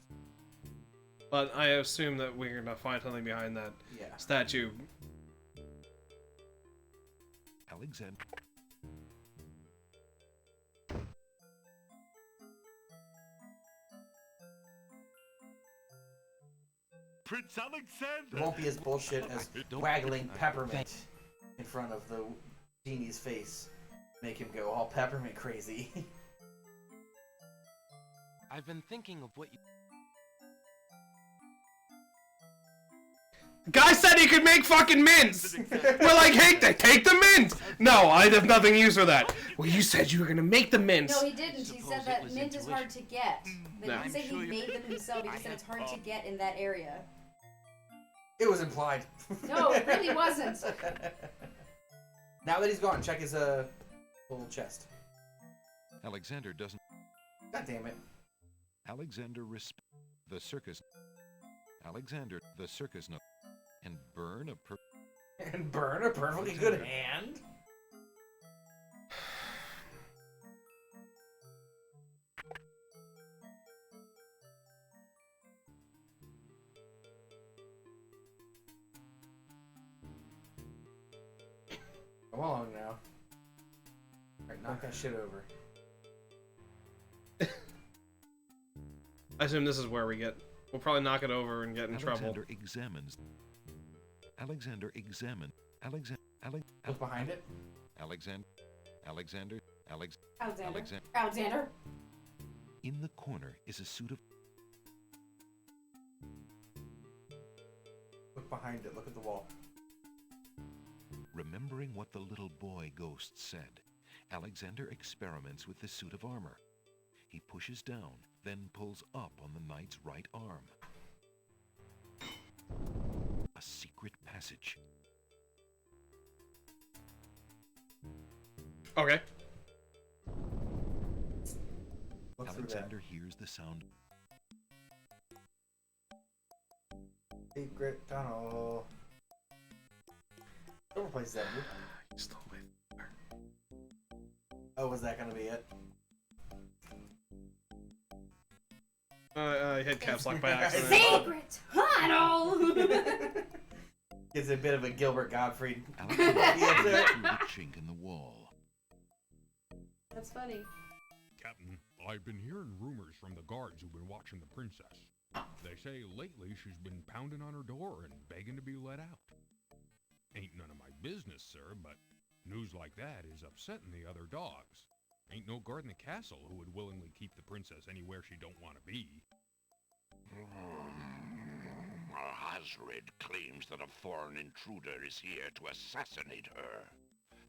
But I assume that we're gonna find something behind that Yeah. statue. Alexander. Prince Alexander! It won't be as bullshit as waggling peppermint in front of the genie's face. Make him go all peppermint crazy. I've been thinking of what you... Guy said he could make fucking mints! We're like, hey, take the mint! No, I have nothing to use for that. Well, you said you were gonna make the mints. No, he didn't. He Suppose said it that was mint is hard to get. They No. didn't say I'm sure he you- made them himself. He just said it's hard to get in that area. It was implied. No, it really wasn't. Now that he's gone, check his little chest. Alexander doesn't. God damn it. Alexander the circus. Alexander the circus note. And burn a And burn a perfectly good hand. Come along now. Alright, knock that shit over. I assume this is where we get. We'll probably knock it over and get in trouble. Alexander examines. Alexander examine. Alexander. Look behind it. Alexander. Alexander. Alexander. Alexander. In the corner is a suit of. Look behind it. Look at the wall. Remembering what the little boy ghost said, Alexander experiments with the suit of armor. He pushes down, then pulls up on the knight's right arm. A secret passage. Okay. Look through that. Alexander hears the sound. Secret tunnel. Don't replace that. You stole my. Oh, was that gonna be it? I hit caps lock by accident. Secret tunnel. Gives a bit of a Gilbert Gottfried. Alexander Yeah, through sir. the chink in the wall. That's funny. Captain, I've been hearing rumors from the guards who've been watching the princess. They say lately she's been pounding on her door and begging to be let out. Ain't none of my business, sir, but news like that is upsetting the other dogs. Ain't no guard in the castle who would willingly keep the princess anywhere she don't want to be. Hazred claims that a foreign intruder is here to assassinate her.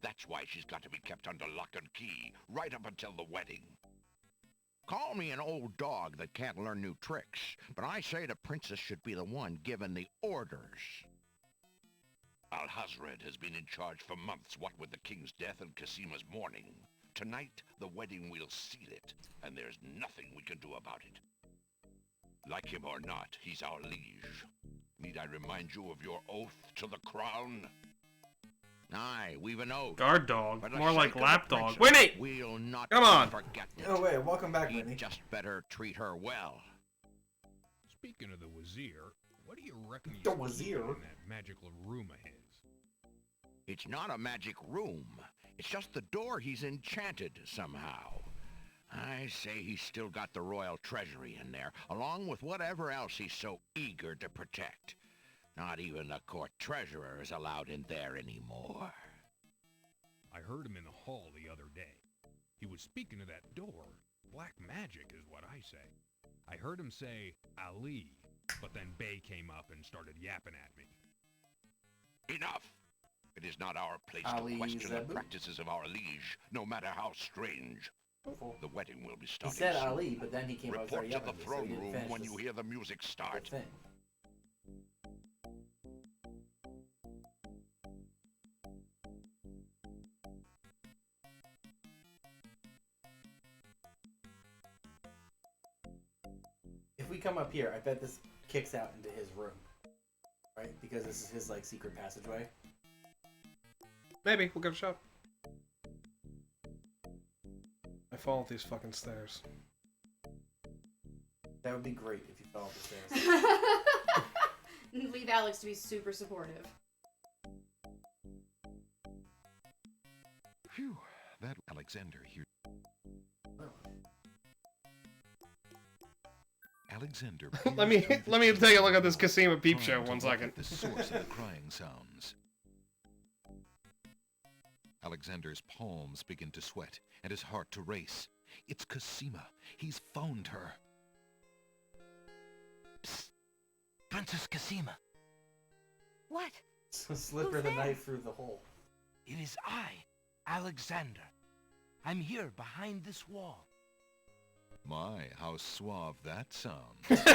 That's why she's got to be kept under lock and key, right up until the wedding. Call me an old dog that can't learn new tricks, but I say the princess should be the one given the orders. Al-Hazred has been in charge for months, what with the king's death and Casima's mourning. Tonight, the wedding will seal it, and there's nothing we can do about it. Like him or not, he's our liege. Need I remind you of your oath to the crown? Aye, we've an oath. Guard dog. For the More like sake of the lap dog. princess, Winnie! We'll not Come on! forget it. Oh wait, welcome back, He'd Whitney. just better treat her well. Speaking of the Wazir, what do you reckon he's The keeping Wazir? in that magical room of his? It's not a magic room. It's just the door he's enchanted somehow. I say he's still got the royal treasury in there, along with whatever else he's so eager to protect. Not even the court treasurer is allowed in there anymore. I heard him in the hall the other day. He was speaking of that door. Black magic is what I say. I heard him say, Ali, but then Bay came up and started yapping at me. Enough! It is not our place Ali to question Zabu? the practices of our liege, no matter how strange. The wedding will be He starting said soon. Ali, but then he came out Report already to up the on me, so throne he didn't room finish when this you hear the music whole start. thing. If we come up here, I bet this kicks out into his room, right? Because this is his like secret passageway. Maybe. We'll give it a shot. I fall up these fucking stairs. That would be great if you fell up the stairs. Leave Alex to be super supportive. Phew, that Alexander here. Alexander. let me peers through let me the take a keyhole, look at this Casima peep show trying to one second. locate the source of the crying sounds. Alexander's palms begin to sweat and his heart to race. It's Casima. He's found her. Psst. Princess Casima, What? Slip her Who's the there? knife through the hole. it is I, Alexander. I'm here behind this wall. My, how suave that sounds. Alexander?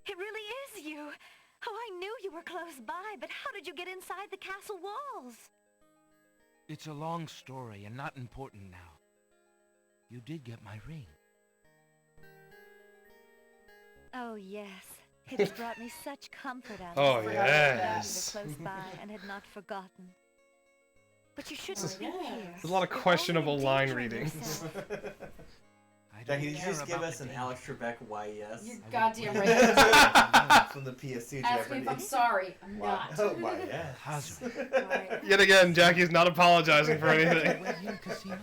It really is you. Oh, I knew you were close by, but how did you get inside the castle walls? It's a long story and not important now. You did get my ring. Oh, yes. It's brought me such comfort out Oh, of it. yes. You were close by and had not forgotten. But you shouldn't This is- be here. There's a lot of You're only questionable line endangering readings. yourself. I don't Jackie, did you care just give about us the an danger. Alex Trebek why yes? You're I goddamn would- right. From the PS2 Ask me if I'm Jeopardy. sorry. I'm Why? not. Oh, why yes. Hazard. Alright. Yet again, Jackie's not apologizing for anything. Wait here, Casima?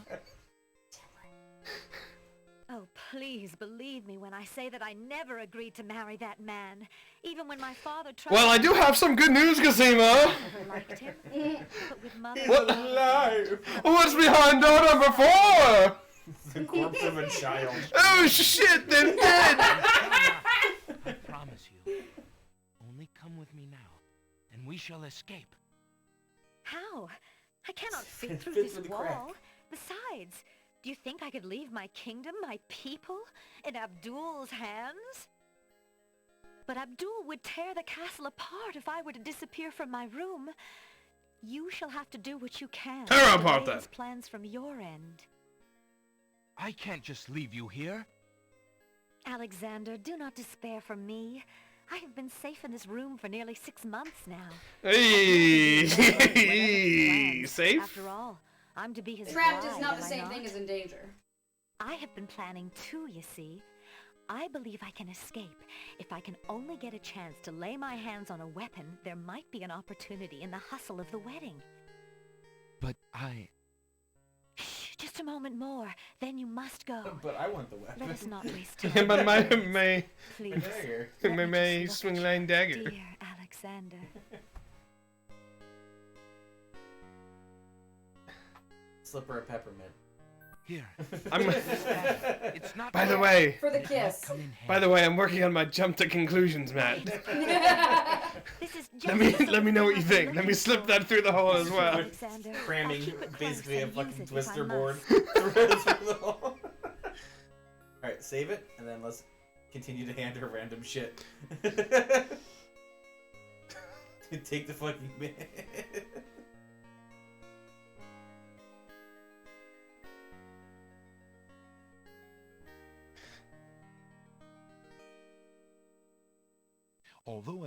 Oh, please believe me when I say that I never agreed to marry that man. Even when my father tried Well, I do have some good news, Casima. never liked him. But with mother He's alive! What's behind door number 4? The corpse of a child. Oh shit, they're dead. I promise you. Only come with me now, and we shall escape. How? I cannot fit Fit through through this the wall. crack. Besides, do you think I could leave my kingdom, my people, in Abdul's hands? But Abdul would tear the castle apart if I were to disappear from my room. You shall have to do what you can. Tear to apart, delay then. his plans from your end. I can't just leave you here. Alexander, do not despair for me. I have been safe in this room for nearly 6 months now. Hey, Whatever his plans. safe? After all, I'm to be his Trapped bride, is not am the I same not? thing as in danger. I have been planning too, you see. I believe I can escape. If I can only get a chance to lay my hands on a weapon, there might be an opportunity in the hustle of the wedding. But I... Shh, just a moment more, then you must go. But I want the weapon. Let us not waste time. But may Please, Dagger. let me may just swing look line at dagger. you, dear Alexander. Slipper of peppermint. Here. I'm. It's not... By the way, For the It might kiss. come in by the handy. way, I'm working on my jump to conclusions, Matt. This is just Let me know what you something think. I'm Let me looking slip for. that through the hole as well. Alexander, I'll Cramming keep it close basically a and use fucking it if twister I board must. through the hole. Alright, save it, and then let's continue to hand her random shit. Take the fucking minute. Although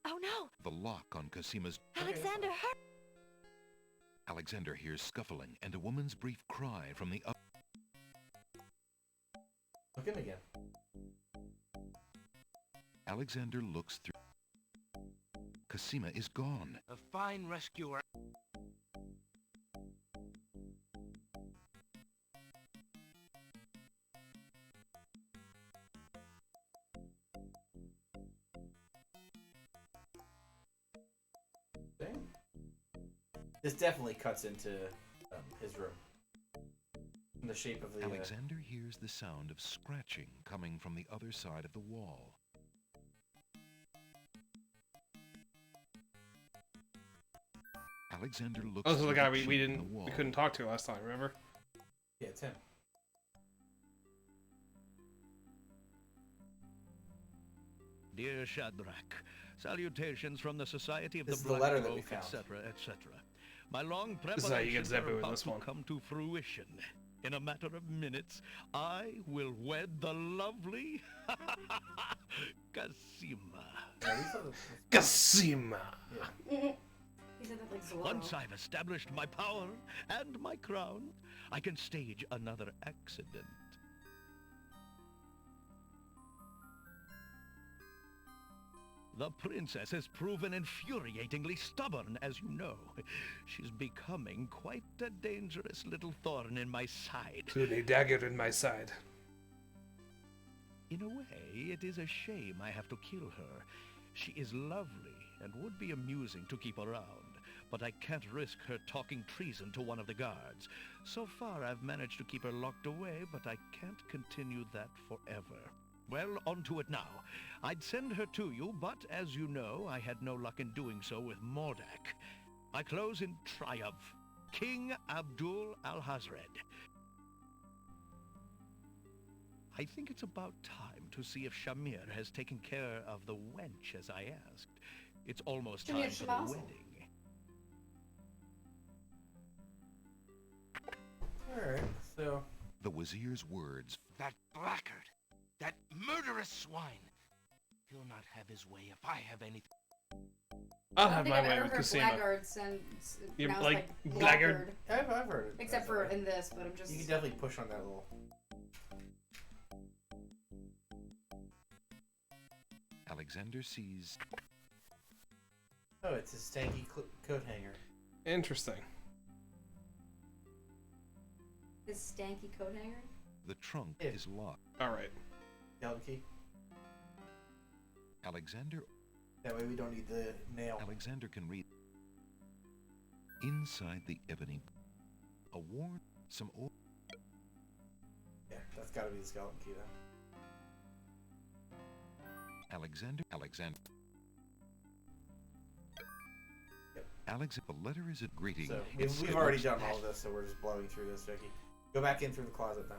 Oh no! the lock on Cosima's... Alexander, hurry! Alexander hears scuffling and a woman's brief cry from the up. Look in again. Alexander looks through. Cosima is gone. A fine rescuer. Dang. This definitely cuts into his room. In the shape of the... Alexander hears the sound of scratching coming from the other side of the wall. Alexander looks. Oh, this is the through guy we chink in the we wall. couldn't talk to last time. Remember? Yeah, it's him. Dear Shadrach, salutations from the Society of This is the the Black letter that we Cloak, found. etc., etc. My long This is how you get preparations Zebu are in about this to one. come to fruition. In a matter of minutes, I will wed the lovely Cosima. Yeah, we saw the... Cosima. Yeah. He said that like Zorro. Once I've established my power and my crown, I can stage another accident. The princess has proven infuriatingly stubborn, as you know. She's becoming quite a dangerous little thorn in my side. To the dagger in my side. In a way, it is a shame I have to kill her. She is lovely and would be amusing to keep around, but I can't risk her talking treason to one of the guards. So far, I've managed to keep her locked away, but I can't continue that forever. Well, on to it now. I'd send her to you, but as you know, I had no luck in doing so with Mordak. I close in triumph. King Abdul al-Hazred. I think it's about time to see if Shamir has taken care of the wench as I asked. It's almost time for the Shamir. wedding. Alright, so... The Wazir's words. That blackguard. That murderous swine. He'll not have his way if I have anything. I'll I have think my I've way ever with heard Cosima. blackguards and You're pronounced like like blackguard? I've heard it. Except for in this, but I'm just... You can definitely push on that little... Alexander sees. Oh, it's a stanky coat hanger. Interesting. His stanky coat hanger? The trunk Yeah. is locked. Alright. Skeleton key. Alexander. That way we don't need the nail. Alexander can read. Inside the ebony. A worn. Some old. Yeah, that's gotta be the skeleton key then. Alexander. Yep. Alex, the letter is a greeting. So It's- we've it already looks- done all of this, so we're just blowing through this, Jackie. Go back in through the closet then.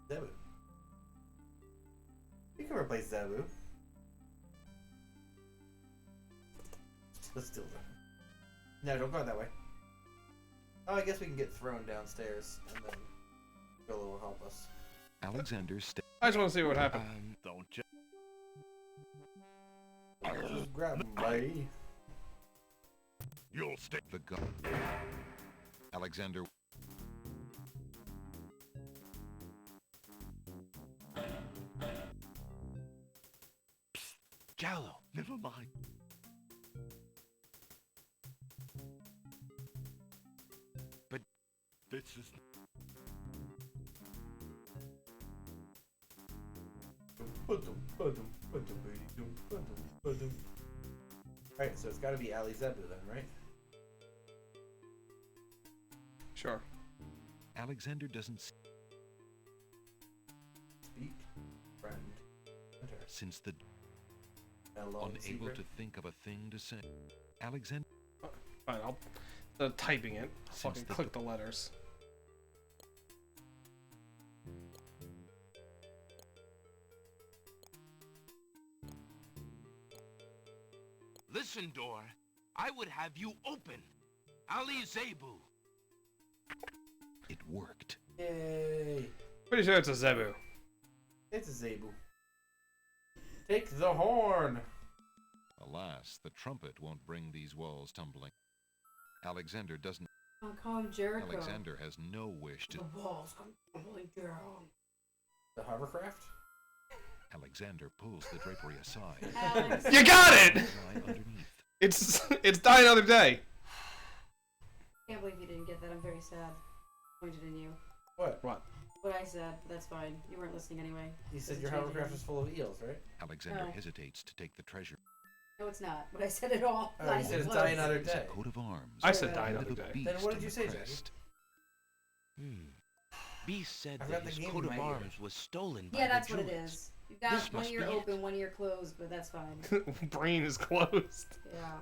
Zebu. You can replace Zebu. Let's do it. No, don't go that way. Oh, I guess we can get thrown downstairs, and then Philo will help us. Alexander. I just want to see what happened. Don't you? Just grab him, buddy. You'll stay. The gun. Alexander. Jallow, never mind. But this is... Alright, so it's gotta be Ali Zebu then, right? Sure. Alexander doesn't. Speak, friend, enter. Since the. Hello, Unable secret. to think of a thing to say. Alexander. Fine, I'll... typing it. I'll Since fucking the- click the letters. Listen, door. I would have you open. Ali Zebu. It worked. Yay! Pretty sure it's a Zebu. It's a Zebu. Take the horn! Alas, the trumpet won't bring these walls tumbling. Alexander doesn't. I'll call him Jericho. Alexander has no wish to. The walls come tumbling down. The hovercraft? Alexander pulls the drapery aside. Alex. You got it! Lie underneath. It's Die Another Day. Can't believe you didn't get that. I'm very sad. Pointed in you. What? What? What I said, but that's fine. You weren't listening anyway. You said Doesn't your change hovercraft anything. is full of eels, right? Alexander Oh. hesitates to take the treasure. No, it's not. What I said at all. Oh, Not you said even it's Die close. Another It's a Day. coat of arms. I said Yeah. Die and Another of a Day. beast Then what did on you the say, Jackie? crest. Beast said I've that got the his game coat in of my ear. arms was stolen by Yeah, that's the what it Druids. is. You've got This one must ear be it. open, one ear closed, but that's fine. Brain is closed. Yeah.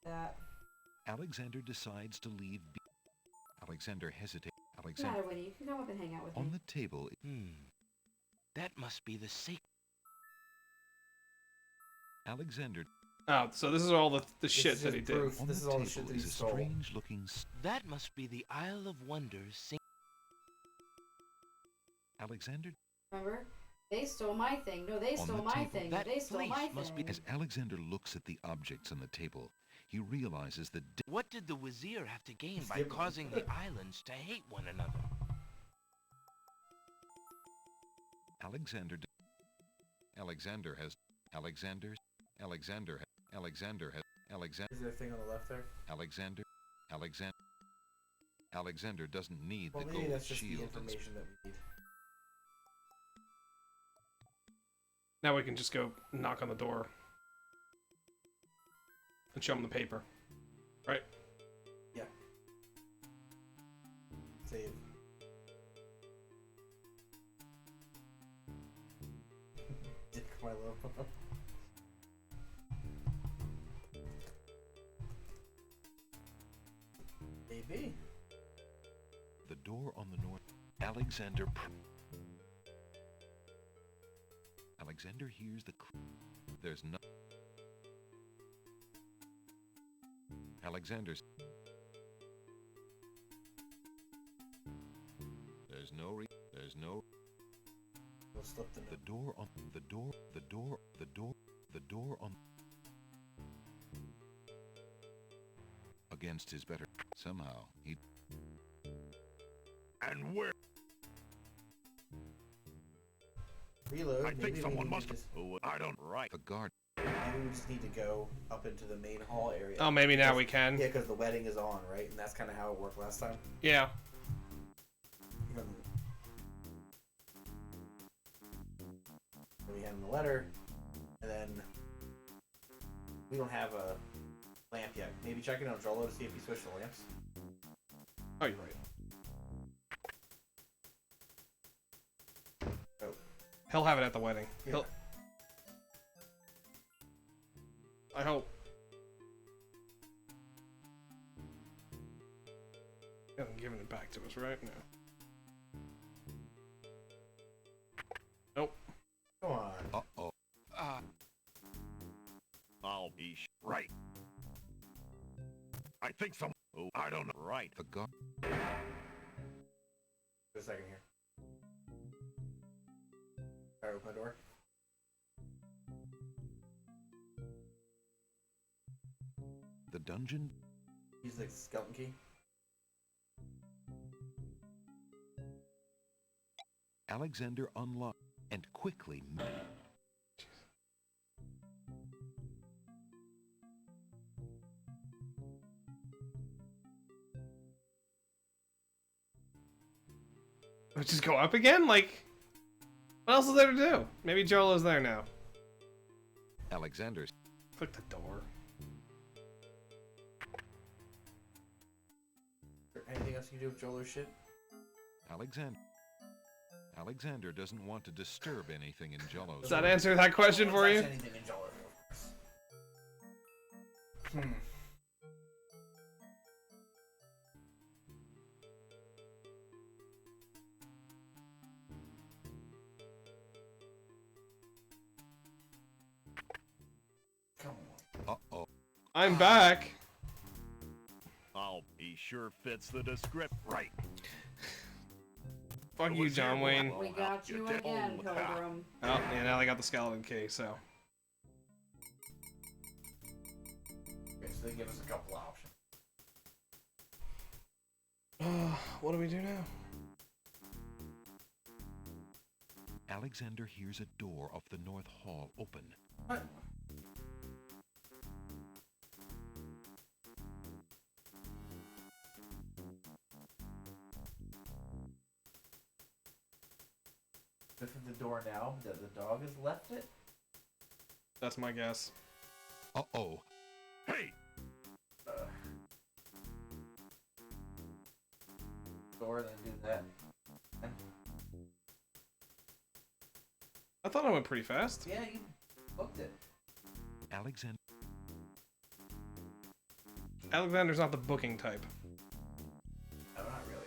That. Alexander decides to leave. Alexander hesitates. No Alexander. matter, Winnie. You can come up and hang out with On me. the table. That must be the sacred. Alexander. Oh, so this is all the This shit is that he just did. proof. On This the is all the table shit that is he a stole. strange-looking. That must be the Isle of Wonders. Alexander. Remember? They stole my thing. No, they On stole the my table. thing. That They stole place my must thing. be- As Alexander looks at the objects on the table, he realizes that. What did the Wazir have to gain by Skip. causing the islands to hate one another? Alexander. Alexander has. Alexander. Alexander has. Alexander has. Alexander. Is there a thing on the left there? Alexander. Alexander. Alexander doesn't need Well, the maybe gold that's just the shield. And information that we need. Now we can just go knock on the door and show him the paper. Right? Yeah. Save. Dick my love. Maybe. the door on the north. Alexander. Alexander hears the. There's no. Alexander's. There's no. There's no. We'll slip the The door on the door. The door. The door. The door on. Against his better. Somehow he. And where? reload. I Maybe think we someone need must to have. just- Oh, I don't. Right. The guard. Maybe we just need to go up into the main hall area. Oh, maybe now we can. Yeah, because the wedding is on, right? And that's kind of how it worked last time. Yeah. Then we hand him the letter, and then we don't have a lamp yet. Maybe check in on Jolo to see if he switched the lamps. Oh, you're right. Oh. He'll have it at the wedding. Yeah. He'll. I hope. He hasn't given it back to us, right? No. Nope. Come on. Uh-oh. I'll be right. I think some. Oh, I don't know. Right. The guard. Just a second here. Alright, open the door. The dungeon. Use the skeleton key. Alexander unlocked and quickly. Let's just go up again? Like, what else is there to do? Maybe Jolo's there now. Alexander's. Click the door. Is there anything else you can do with Jolo's shit? Alexander doesn't want to disturb anything in Jolo's. Does that answer that question for you? Anything in Jolo, of course. Come on. Uh-oh. I'm back. I'll be sure fits the description. Right. Fuck you, John Wayne. We got you again, Pilgrim. Oh, yeah, now they got the skeleton key, so. Okay, so they give us a couple options. What do we do now? Alexander hears a door off the north hall open. What? This is the door now that the dog has left it? That's my guess. Uh-oh. Hey! Door, then do that. And I thought I went pretty fast. yeah, you booked it. Alexander's not the booking type. No, not really.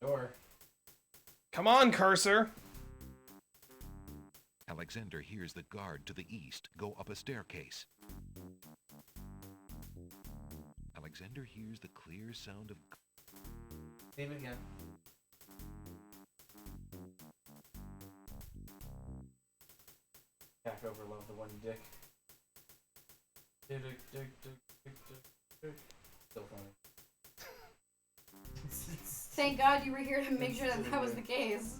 Door. Come on, cursor! Alexander hears the guard to the east go up a staircase. Alexander hears the clear sound of... Save it again. Back over, love the one dick. Dick, dick, dick, dick, dick, dick. Still funny. Thank God you were here to make sure that that was the case.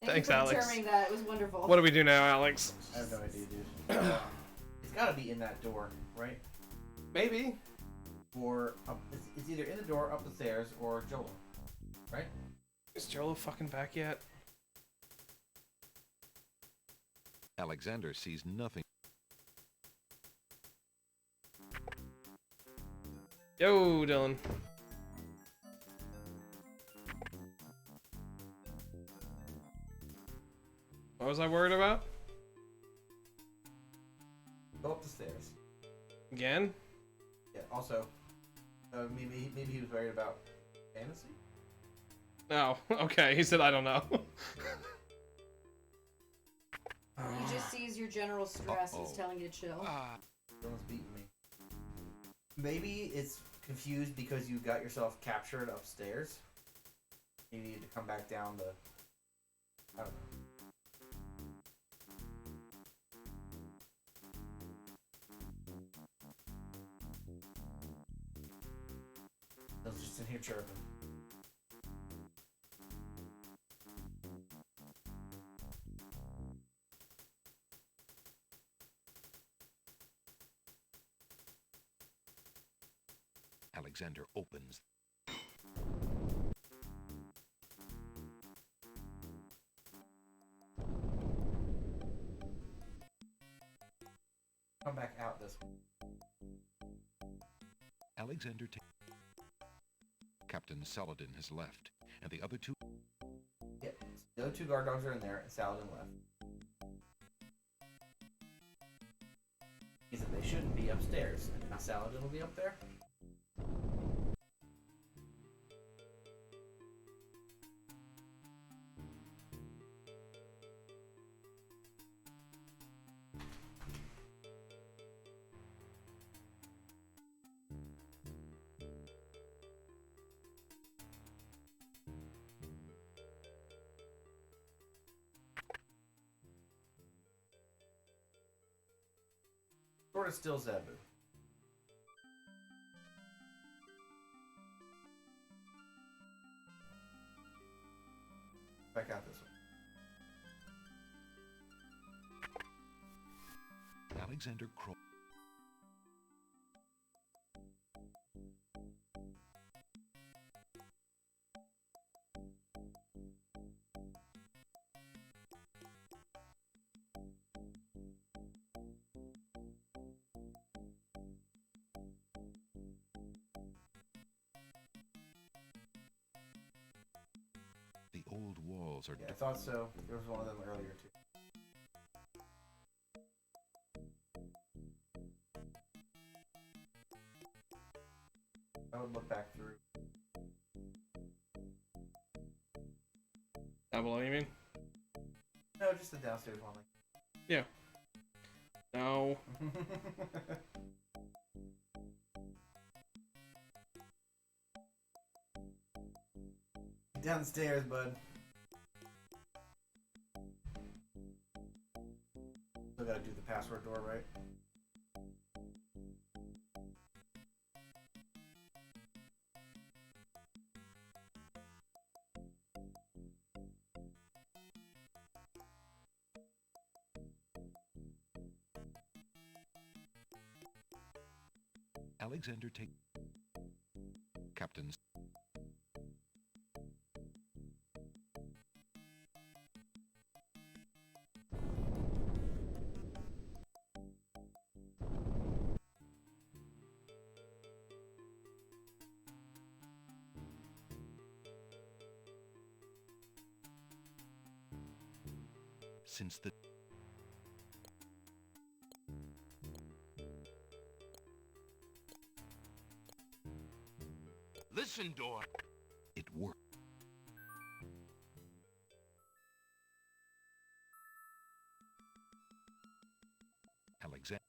Thanks, you for Alex. determining that. It was wonderful. What do we do now, Alex? I have no idea, dude. It's gotta be in that door, right? Maybe. Or up, it's either in the door, up the stairs, or Jolo. Right? Is Jolo fucking back yet? Alexander sees nothing. Yo, Dylan. What was I worried about? Go up the stairs. Again? Yeah, also, maybe he was worried about fantasy? No. Okay, he said I don't know. He just sees your general stress and is telling you to chill. Someone's beating me. Maybe it's confused because you got yourself captured upstairs. You need to come back down the... I don't know. I was just in here chirping. Alexander opens. Come back out this way. Alexander takes... Captain Saladin has left, and the other two... Yep. The other two guard dogs are in there, and Saladin left. He said they shouldn't be upstairs, and now Saladin will be up there. Sort of still Zebu. Back out this way. Alexander crawls. The old walls are... Yeah, I thought so. There was one of them earlier too. I would look back through. Down below, you mean? No, just the downstairs one. Yeah. No. Downstairs, bud. Still gotta do the password door, right? Alexander take Captain's. Since the Listen, door. it worked. Alexander.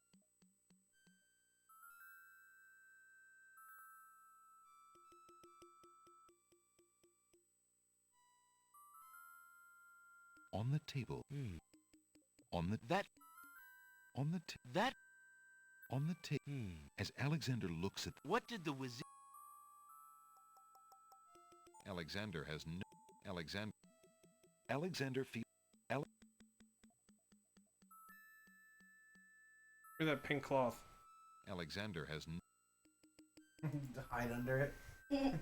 On the table. On the That. on the That. on the table. As Alexander looks at What did the wizard? Alexander has no Alexander feel Look at that pink cloth. Alexander has Hide under it.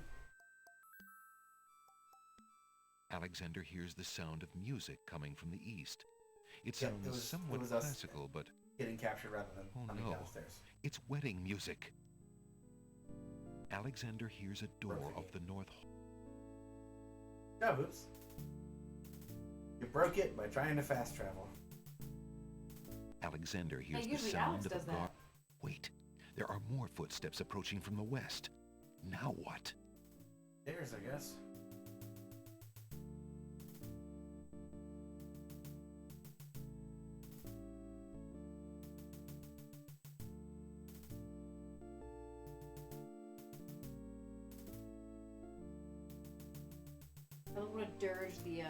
Alexander hears the sound of music coming from the east. It Yep, sounds it was somewhat us classical, but getting captured rather than oh coming no, downstairs. it's wedding music. Alexander hears a door of the north. Oh, oops. You broke it by trying to fast travel. Alexander hears the usually sound Alex of a does that. guard. Wait, there are more footsteps approaching from the west. Now what? There's, I guess. I don't want to dirge the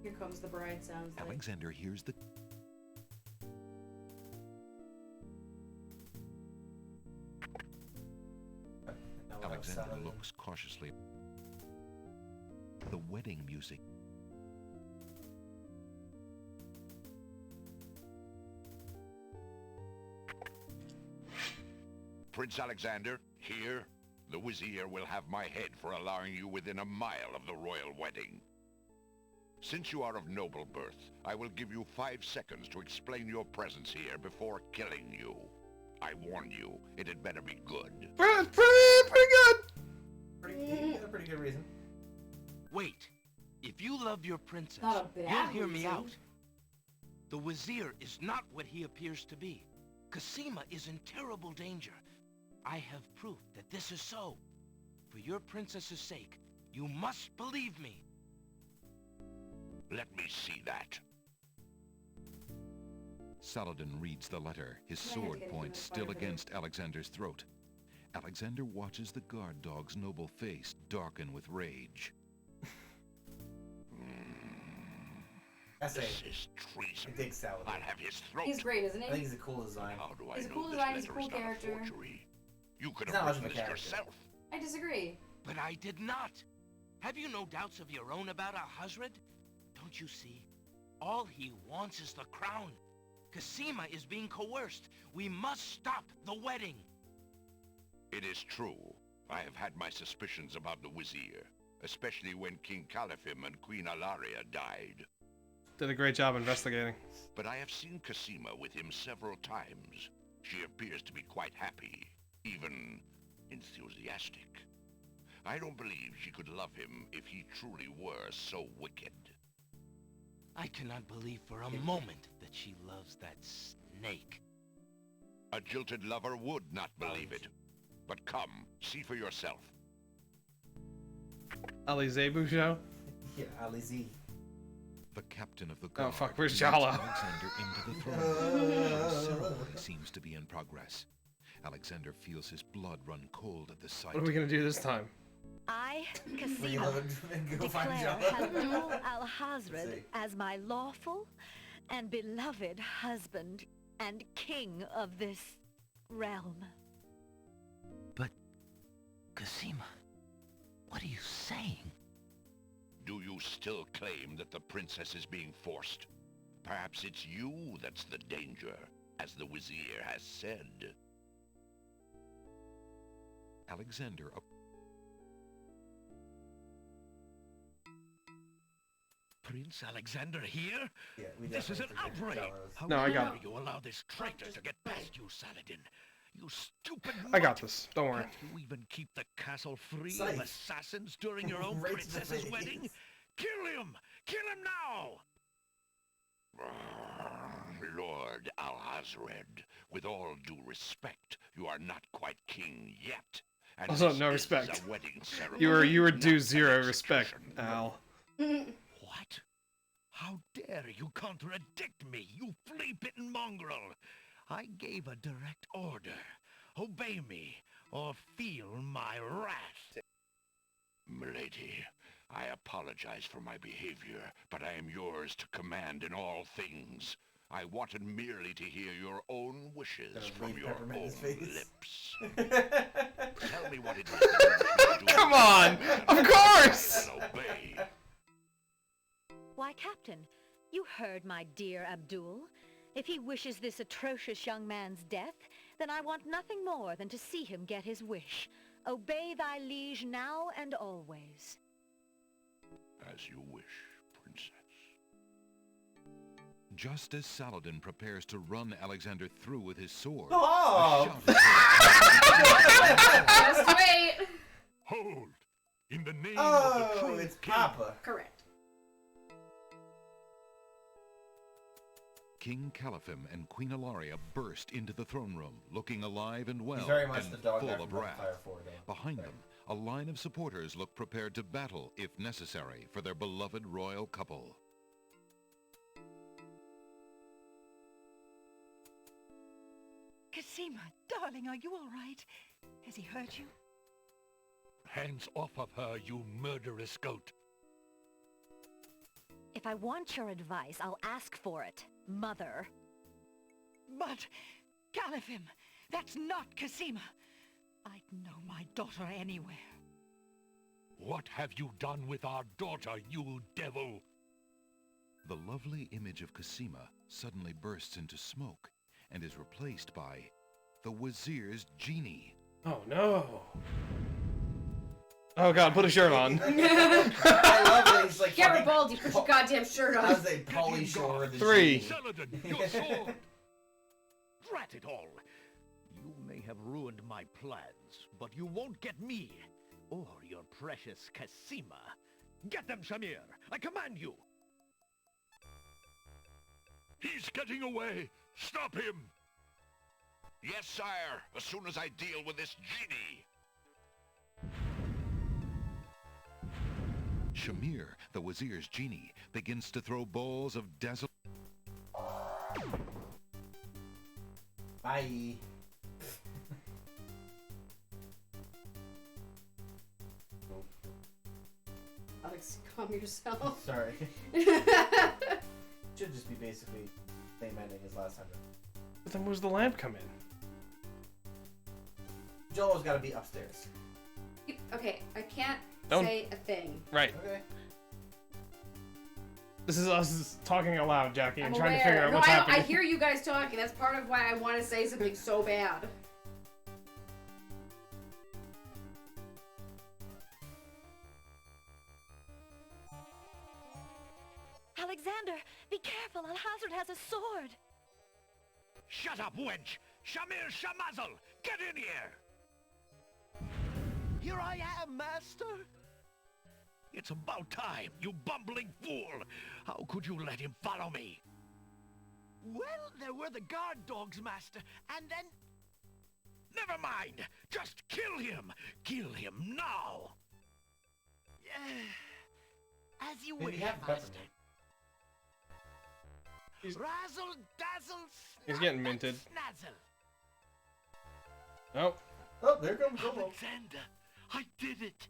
Here Comes the Bride sounds like. Alexander hears the Alexander looks cautiously. The wedding music. Prince Alexander, here, the Vizier will have my head for allowing you within a mile of the royal wedding. Since you are of noble birth, I will give you 5 seconds to explain your presence here before killing you. I warn you, it had better be good. Pretty good. A pretty good reason. Wait. If you love your princess, Not a bad you'll hear me reason. out. The Vizier is not what he appears to be. Cosima is in terrible danger. I have proof that this is so. For your princess's sake, you must believe me. Let me see that. Saladin reads the letter, his Yeah, I had to sword get it point from the still fire against Alexander's throat. Alexander watches the guard dog's noble face darken with rage. I say, This is treason. I dig Saladin. I'll have his throat. He's great, isn't I he? think he's a cool design. How do I He's a know cool this design, he's a letter cool is not character. a forgery? You could He's have not much of written a this character. yourself. I disagree. But I did not. Have you no doubts of your own about our Hazred? Don't you see? All he wants is the crown. Cosima is being coerced. We must stop the wedding. It is true. I have had my suspicions about the Vizier, especially when King Califim and Queen Alaria died. Did a great job investigating. But I have seen Cosima with him several times. She appears to be quite happy, even enthusiastic. I don't believe she could love him if he truly were so wicked. I cannot believe for a moment that she loves that snake. A jilted lover would not believe it. But come, see for yourself. Ali Zebu show? Yeah, Ali Z. The captain of the Oh, guard fuck, where's leads Jala? Alexander into the throne room. A ceremony seems to be in progress. Alexander feels his blood run cold at the sight. What are we gonna do this time? I, Leave Casima, and go find declare Jala. Abdul Let's al-Hazred see. as my lawful and beloved husband and king of this realm. But, Casima, what are you saying? Do you still claim that the princess is being forced? Perhaps it's you that's the danger, as the Wazir has said. Alexander Prince Alexander here? Yeah, we This is an definitely outrage! forget How No, I got dare it. you allow this traitor to get past you, Saladin? You stupid I got mutt. this. Don't worry. Can't you even keep the castle free Safe. of assassins during your own Right to the princess's face. wedding? Kill him! Kill him now! Lord Al-Hazred, with all due respect, you are not quite king yet. And Also, this no is respect. a wedding ceremony, You were due not an 0 respect, execution. Al. What? How dare you contradict me, you flea-bitten mongrel! I gave a direct order. Obey me, or feel my wrath. Milady, I apologize for my behavior, but I am yours to command in all things. I wanted merely to hear your own wishes Gonna from leave your Peppermint in own his face. lips. Tell me what it is that you do. Come on! Of course! And obey. Why, Captain, you heard my dear Abdul. If he wishes this atrocious young man's death, then I want nothing more than to see him get his wish. Obey thy liege now and always. As you wish, princess. Just as Saladin prepares to run Alexander through with his sword, Oh! a shout Just wait. Hold! In the name of the Oh, true it's king. Papa. Correct. King Califim and Queen Ilaria burst into the throne room, looking alive and well, He's very much and the dog full guy of from wrath. Fire 4, though. Behind them, a line of supporters look prepared to battle, if necessary, for their beloved royal couple. Casima, darling, are you all right? Has he hurt you? Hands off of her, you murderous goat. If I want your advice, I'll ask for it, Mother. But, Califim, that's not Casima. I'd know my daughter anywhere. What have you done with our daughter, you devil? The lovely image of Casima suddenly bursts into smoke and is replaced by the Wazir's genie. Oh no. Oh god, put a shirt on. I love that he's like Garibaldi, put your goddamn shirt on. As they Polly Shore the 3. genie. Saladin, your sword! Drat it all! You may have ruined my plans, but you won't get me, or your precious Casima. Get them, Shamir! I command you! He's getting away! Stop him! Yes, sire, as soon as I deal with this genie. Shamir, the Wazir's genie, begins to throw balls of dazzle. Bye. Alex, calm yourself. Sorry. Should just be basically the same ending as last time. But then where's the lamp come in? Joel's got to be upstairs. Okay, I can't Don't- say a thing. Right. Okay. This is us talking aloud, Jackie, and I'm trying aware. to figure out No, what's I happening. hear you guys talking. That's part of why I want to say something so bad. Alexander, be careful. Al-Hazred has a sword. Shut up, wench! Shamir Shamazel! Get in here! Here I am, master! It's about time, you bumbling fool! How could you let him follow me? Well, there were the guard dogs, master, and then... Never mind! Just kill him! Kill him now! As you Maybe wish, have master. peppermint. Razzle dazzle. He's getting minted. Snazzle. Oh. Oh, there comes Gobo. Alexander, I did it.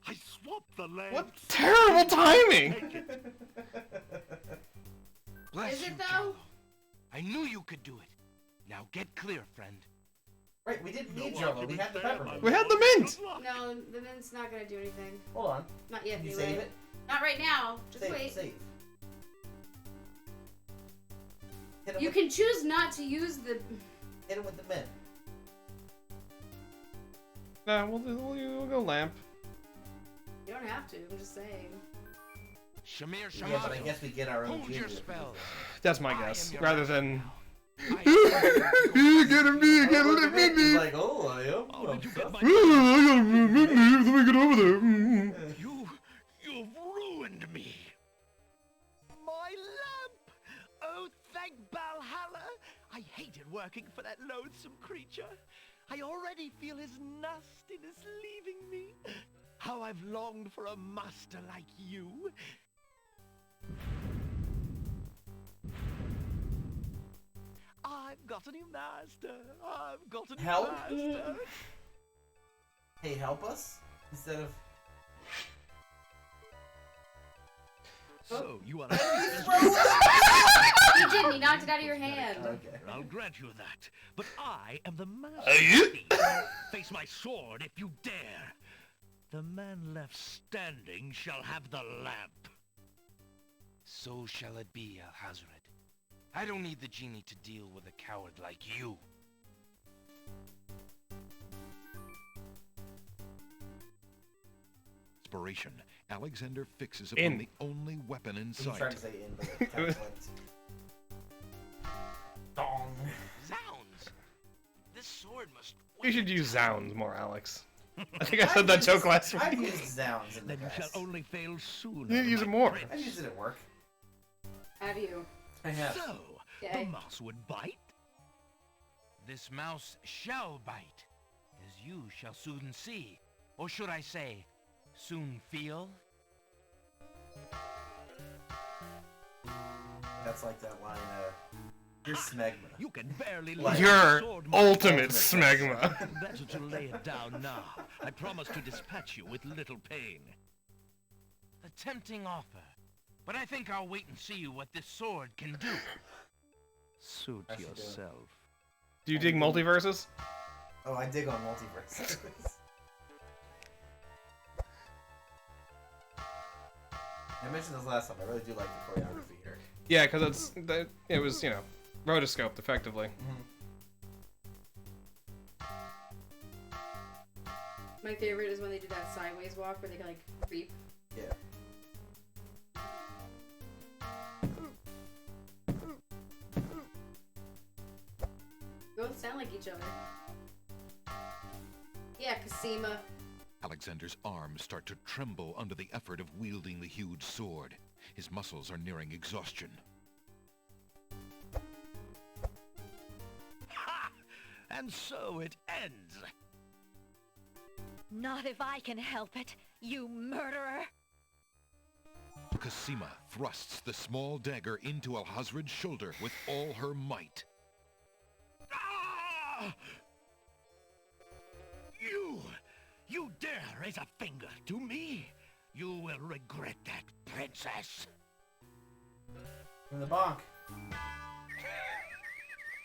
I swapped the land. What terrible timing! Bless Is you, it though? Jello. I knew you could do it. Now get clear, friend. Right, we didn't need Jello. We had the peppermint. We had the mint! No, the mint's not gonna do anything. Hold on. Not yet, Can you anyway. save it? Not right now. Just Save, wait. save. Hit him You with, can choose not to use the. hit him with the mint. Nah, we'll go lamp. You don't have to. I'm just saying. Shamir Yeah, but I Shamato. guess we get our own Hold your genius. spell. That's my I guess. am your Rather master than. now. You gotta be, you gotta let me He's be. like, oh, I am. How did you get my... I gotta let me get over there. You've ruined me. My lamp! Oh, thank Valhalla! I hated working for that loathsome creature. I already feel his nastiness leaving me. How I've longed for a master like you. I've got a new master. I've got a new Help? master. Hey, help us? Instead of... So, you are... He didn't. He knocked it out of your hand. Okay. I'll grant you that, but I am the master. you? Face my sword if you dare. The man left standing shall have the lamp. So shall it be, Al-Hazred. I don't need the genie to deal with a coward like you. Inspiration. Alexander fixes In. upon the only weapon in He was trying to sight. say in, but it kind of went. Dong. Zounds! This sword must... You should use Zounds more, Alex. I think I said that joke last week. I've used Zounds in the Then you past. shall only fail sooner. You need to use it my more. prince. I've used it at work. Have you? I have. So, Okay. the mouse would bite? This mouse shall bite, as you shall soon see. Or should I say, soon feel? That's like that line, you're smegma. You can barely Like- lay Your a sword, my ultimate ultimate smegma. Better to lay it down now. I promise to dispatch you with little pain. A tempting offer. But I think I'll wait and see what this sword can do. Suit I should do it. yourself. Do you dig multiverses? Oh, I dig on multiverse. I mentioned this last time. I really do like the choreography here. Yeah, because it was, you know, rotoscoped effectively. My favorite is when they do that sideways walk where they can like creep. Yeah. They both sound like each other. Yeah, Kasima. Alexander's arms start to tremble under the effort of wielding the huge sword. His muscles are nearing exhaustion. Ha! And so it ends. Not if I can help it, you murderer! Cosima thrusts the small dagger into Alhazred's shoulder with all her might. Ah! You dare raise a finger to me? You will regret that, princess. From the bonk.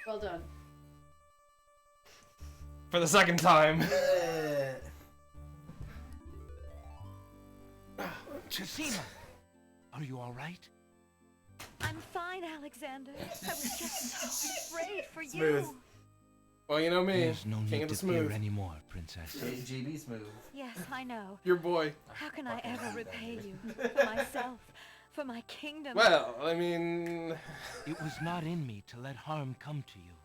Well done. For the second time. Yeah. Cosima, are you all right? I'm fine, Alexander. I was just so afraid for Smooth. you. Well, you know me. There's no King need of the to fear smooth. anymore, princess. JB smooth. Yes, I know. Your boy. How can I ever repay you? For myself, for my kingdom. Well, I mean... It was not in me to let harm come to you.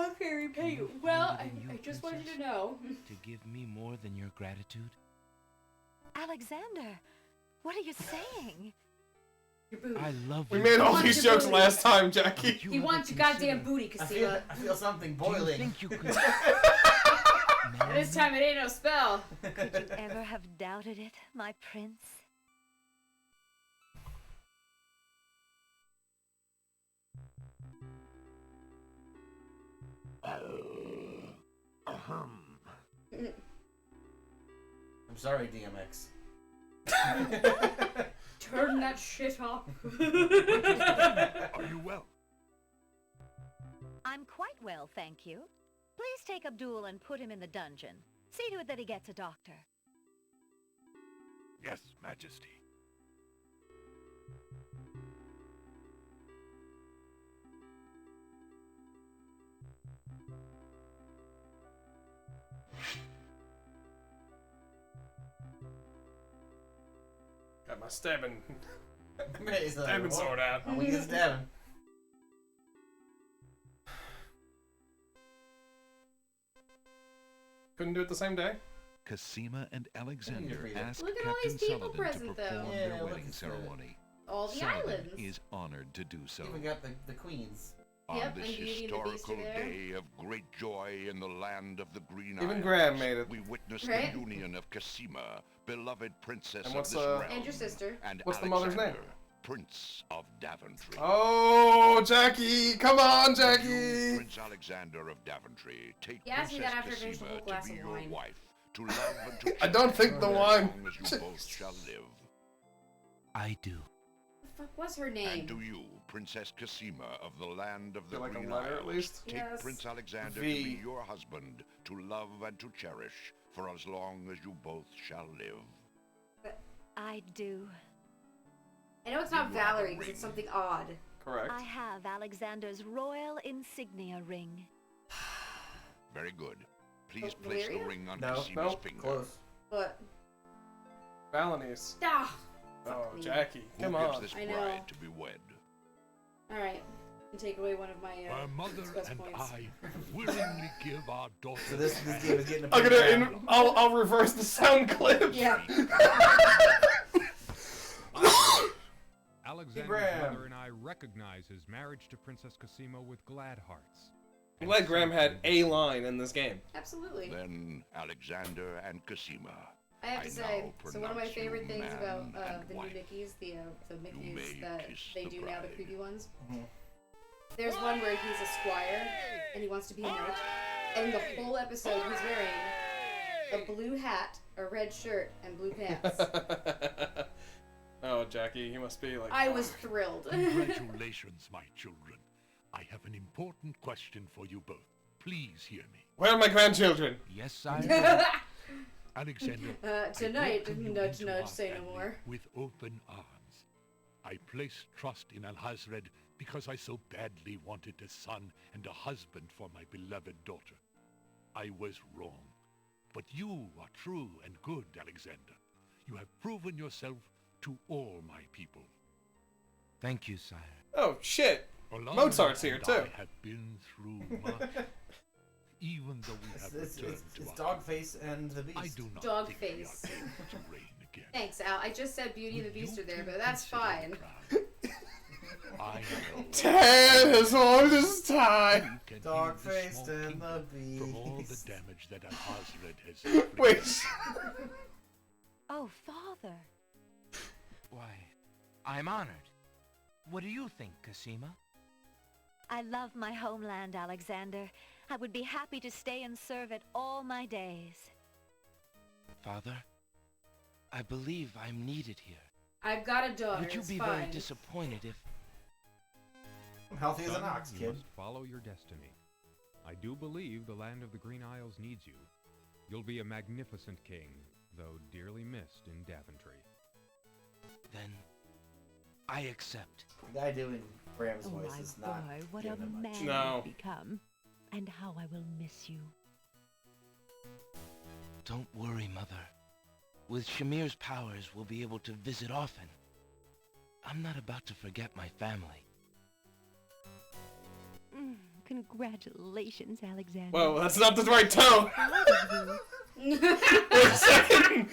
How can I repay you? Well, I just wanted you to know. To give me more than your gratitude? Alexander, what are you saying? Your booty. I love We you. made all want these your jokes booty. last time, Jackie. He wants your goddamn booty, I feel, Kasima. I feel something Do you boiling. think you could... This time it ain't no spell. Could you ever have doubted it, my prince? I'm sorry, DMX. Turn that shit off. Are you well? I'm quite well, thank you. Please take Abdul and put him in the dungeon. See to it that he gets a doctor. Yes, Majesty. Got my stabbing He's like, stabbing "Oh, sword out. I'm gonna get stabbing. Couldn't do it the same day? Cosima and Alexander ask Look at all Captain these people Saladin present, to perform though. Yeah, their look wedding at that. ceremony. All the Saladin islands. is honored to do so. Even got the queens. On Yep, this and Beauty and the Beast are historical there. day of great joy in the land of the Green Even Isles, Graham made it. we witness Right? the union of Cosima, beloved princess And of what's, this realm, And your sister. and What's the mother's name? Alexander, Prince of Daventry. Oh, Jackie! Come on, You, Jackie! Prince Alexander of Daventry, take He asked me Princess that after I finished the Cosima whole glass to be of your wine. wife, to love and to I don't think the cherish wine- as long as you both shall live. I do. The fuck was her name? And do you, Princess Cosima of the land of the Feel like a Green letter, at Isles, least? take Yes. Prince Alexander V. to be your husband, to love and to cherish, for as long as you both shall live. I do. I know it's not You are the Valerie because ring. it's something odd. Correct. I have Alexander's royal insignia ring. Very good. Please Oh, place the Valeria? ring on No, Cosima's no, finger. Close. But Balinese. ah, Oh, me. Jackie, Who come gives on. this I know. bride to be wed? all right. And take away one of my My mother express and points. I willingly give our daughter. So this game is getting a I'm pretty gonna. bad. I'll reverse the sound clip. Yeah. Alexander's Graham. mother and I recognize his marriage to Princess Cosima with glad hearts. I'm glad Graham had a line in this game. Absolutely. Then Alexander and Cosima. I have to I say, now so one of my pronounce you favorite things about man and the new wife. Mickeys, the Mickeys may that kiss they the do now, the bride. creepy ones. Mhm. There's one where he's a squire and he wants to be a knight, and the whole episode he's wearing a blue hat, a red shirt, and blue pants. Oh, Jackie, you must be like. I was thrilled. Congratulations, my children. I have an important question for you both. Please hear me. Where are my grandchildren? Yes, sire. Alexander, Tonight, I welcome you nudge, into nudge, our say no family more. with open arms. I place trust in Alhazred because I so badly wanted a son and a husband for my beloved daughter. I was wrong. But you are true and good, Alexander. You have proven yourself to all my people. Thank you, sire. Oh shit! Alana Mozart's here and too. I have been through much. Even though we have returned to It's our Dogface and the Beast. I do not Dog think we are face. able to reign again. Thanks, Al. I just said Beauty and the Would Beast you are there, two but that's consider fine. the crown? I know. Ten as old as time. You can Dog-faced heal the small and the kingdom from all the Beast. damage that Alhazred has inflicted. Wait. Oh, Father. Why, I'm honored. What do you think, Cosima? I love my homeland, Alexander. I would be happy to stay and serve it all my days. Father, I believe I'm needed here. I've got a daughter. Would you it's be fine. very disappointed if... I'm healthy as an Son, ox, you kid. must follow your destiny. I do believe the land of the Green Isles needs you. You'll be a magnificent king, though dearly missed in Daventry. Then, I accept. The guy doing Graham's Oh, voice my is not boy, what a giving him man much. No. you've become. And how I will miss you. Don't worry, Mother. With Shamir's powers, we'll be able to visit often. I'm not about to forget my family. Congratulations, Alexander. Whoa, that's not the right tone. Wait a second.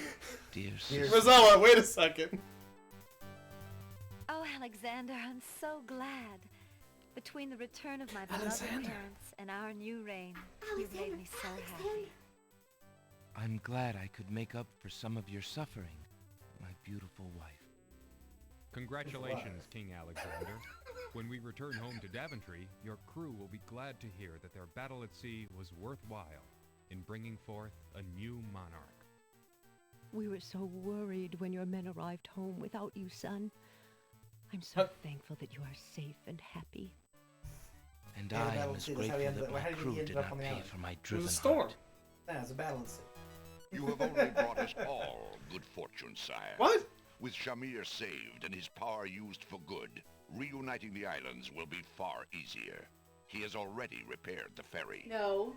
Dear Dear sister. Rosella, wait a second. Oh, Alexander, I'm so glad. Between the return of my beloved Alexander. parents and our new reign, you've made me so happy. I'm glad I could make up for some of your suffering, my beautiful wife. Congratulations, King Alexander. When we return home to Daventry, your crew will be glad to hear that their battle at sea was worthwhile in bringing forth a new monarch. We were so worried when your men arrived home without you, son. I'm so thankful that you are safe and happy. And Yeah, I that am was- as see, that's how grateful he ended that up- my how did he crew end did up not on the pay island? for my It was driven a storm. heart. Nah, it's a battle at sea. You have only brought us all good fortune, sire. What? With Shamir saved and his power used for good, reuniting the islands will be far easier. He has already repaired the ferry. No.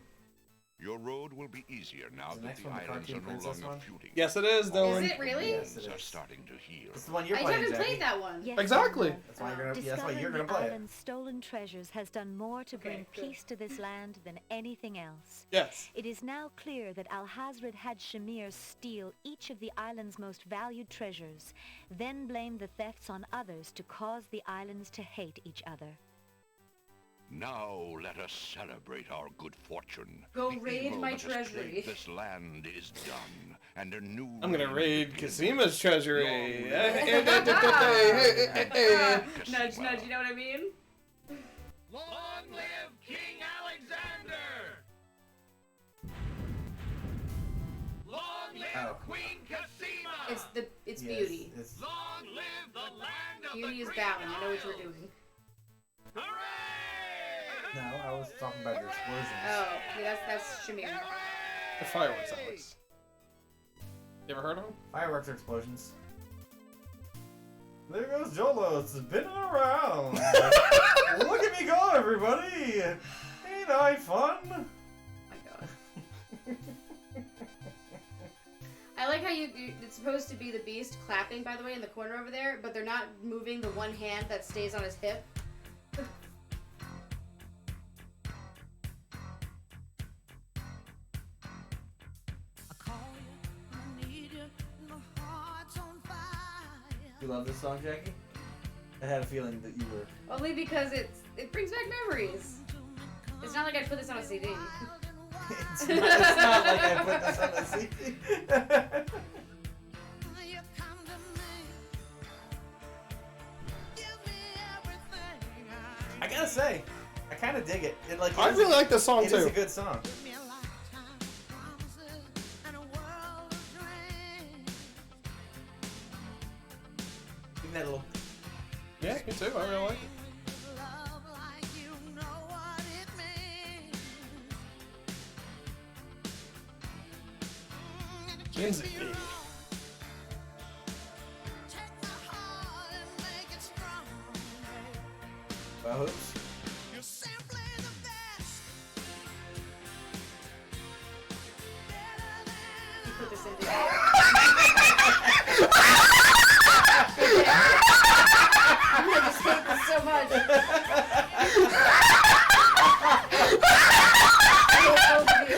Your road will be easier now Is the that next the one the islands are Cartoon no Princess longer one? feuding. Yes, it is, Dylan. Is it really? Yes, it Winds are is. starting to heal. It's the one you're I playing, haven't Jackie. played that one. Yes, Exactly. Admiral. That's why you're gonna. Yeah, that's why Discovering you're gonna the play it. island's stolen treasures has done more to bring good. peace to this land than anything else. Yes. It is now clear that Alhazred had Shamir steal each of the island's most valued treasures, then blame the thefts on others to cause the islands to hate each other. Now let us celebrate our good fortune. Go The raid evil my that has plagued treasury. This land is done, and a new. I'm gonna reign raid begins. Kasima's treasury. Long Nudge, nudge, you know what I mean? Long live King Alexander! Long live Oh. Queen Casima! It's Yes, beauty. it's- Long live the land of Beauty the is Green bowing. I know what you're Isles. doing. Hooray! No, I was talking about your explosions. Oh, yeah, that's Shamir. The fireworks, Alex. You ever heard of them? Fireworks or explosions. There goes Jolo, spinning around. Look at me go, everybody! Ain't I fun? Oh my god. I like how it's supposed to be the beast clapping, by the way, in the corner over there, but they're not moving the one hand that stays on his hip. You love this song, Jackie? I had a feeling that you were. Only because it brings back memories. It's not like I put this on a CD. It's not like I put this on a CD. I gotta say, I kind of dig it. I really like this song It too. is a good song. Give me that little. Yeah, me too. I really like it. Kinsey. Oops. You put this in there. I just hate this so much. I hate both of you.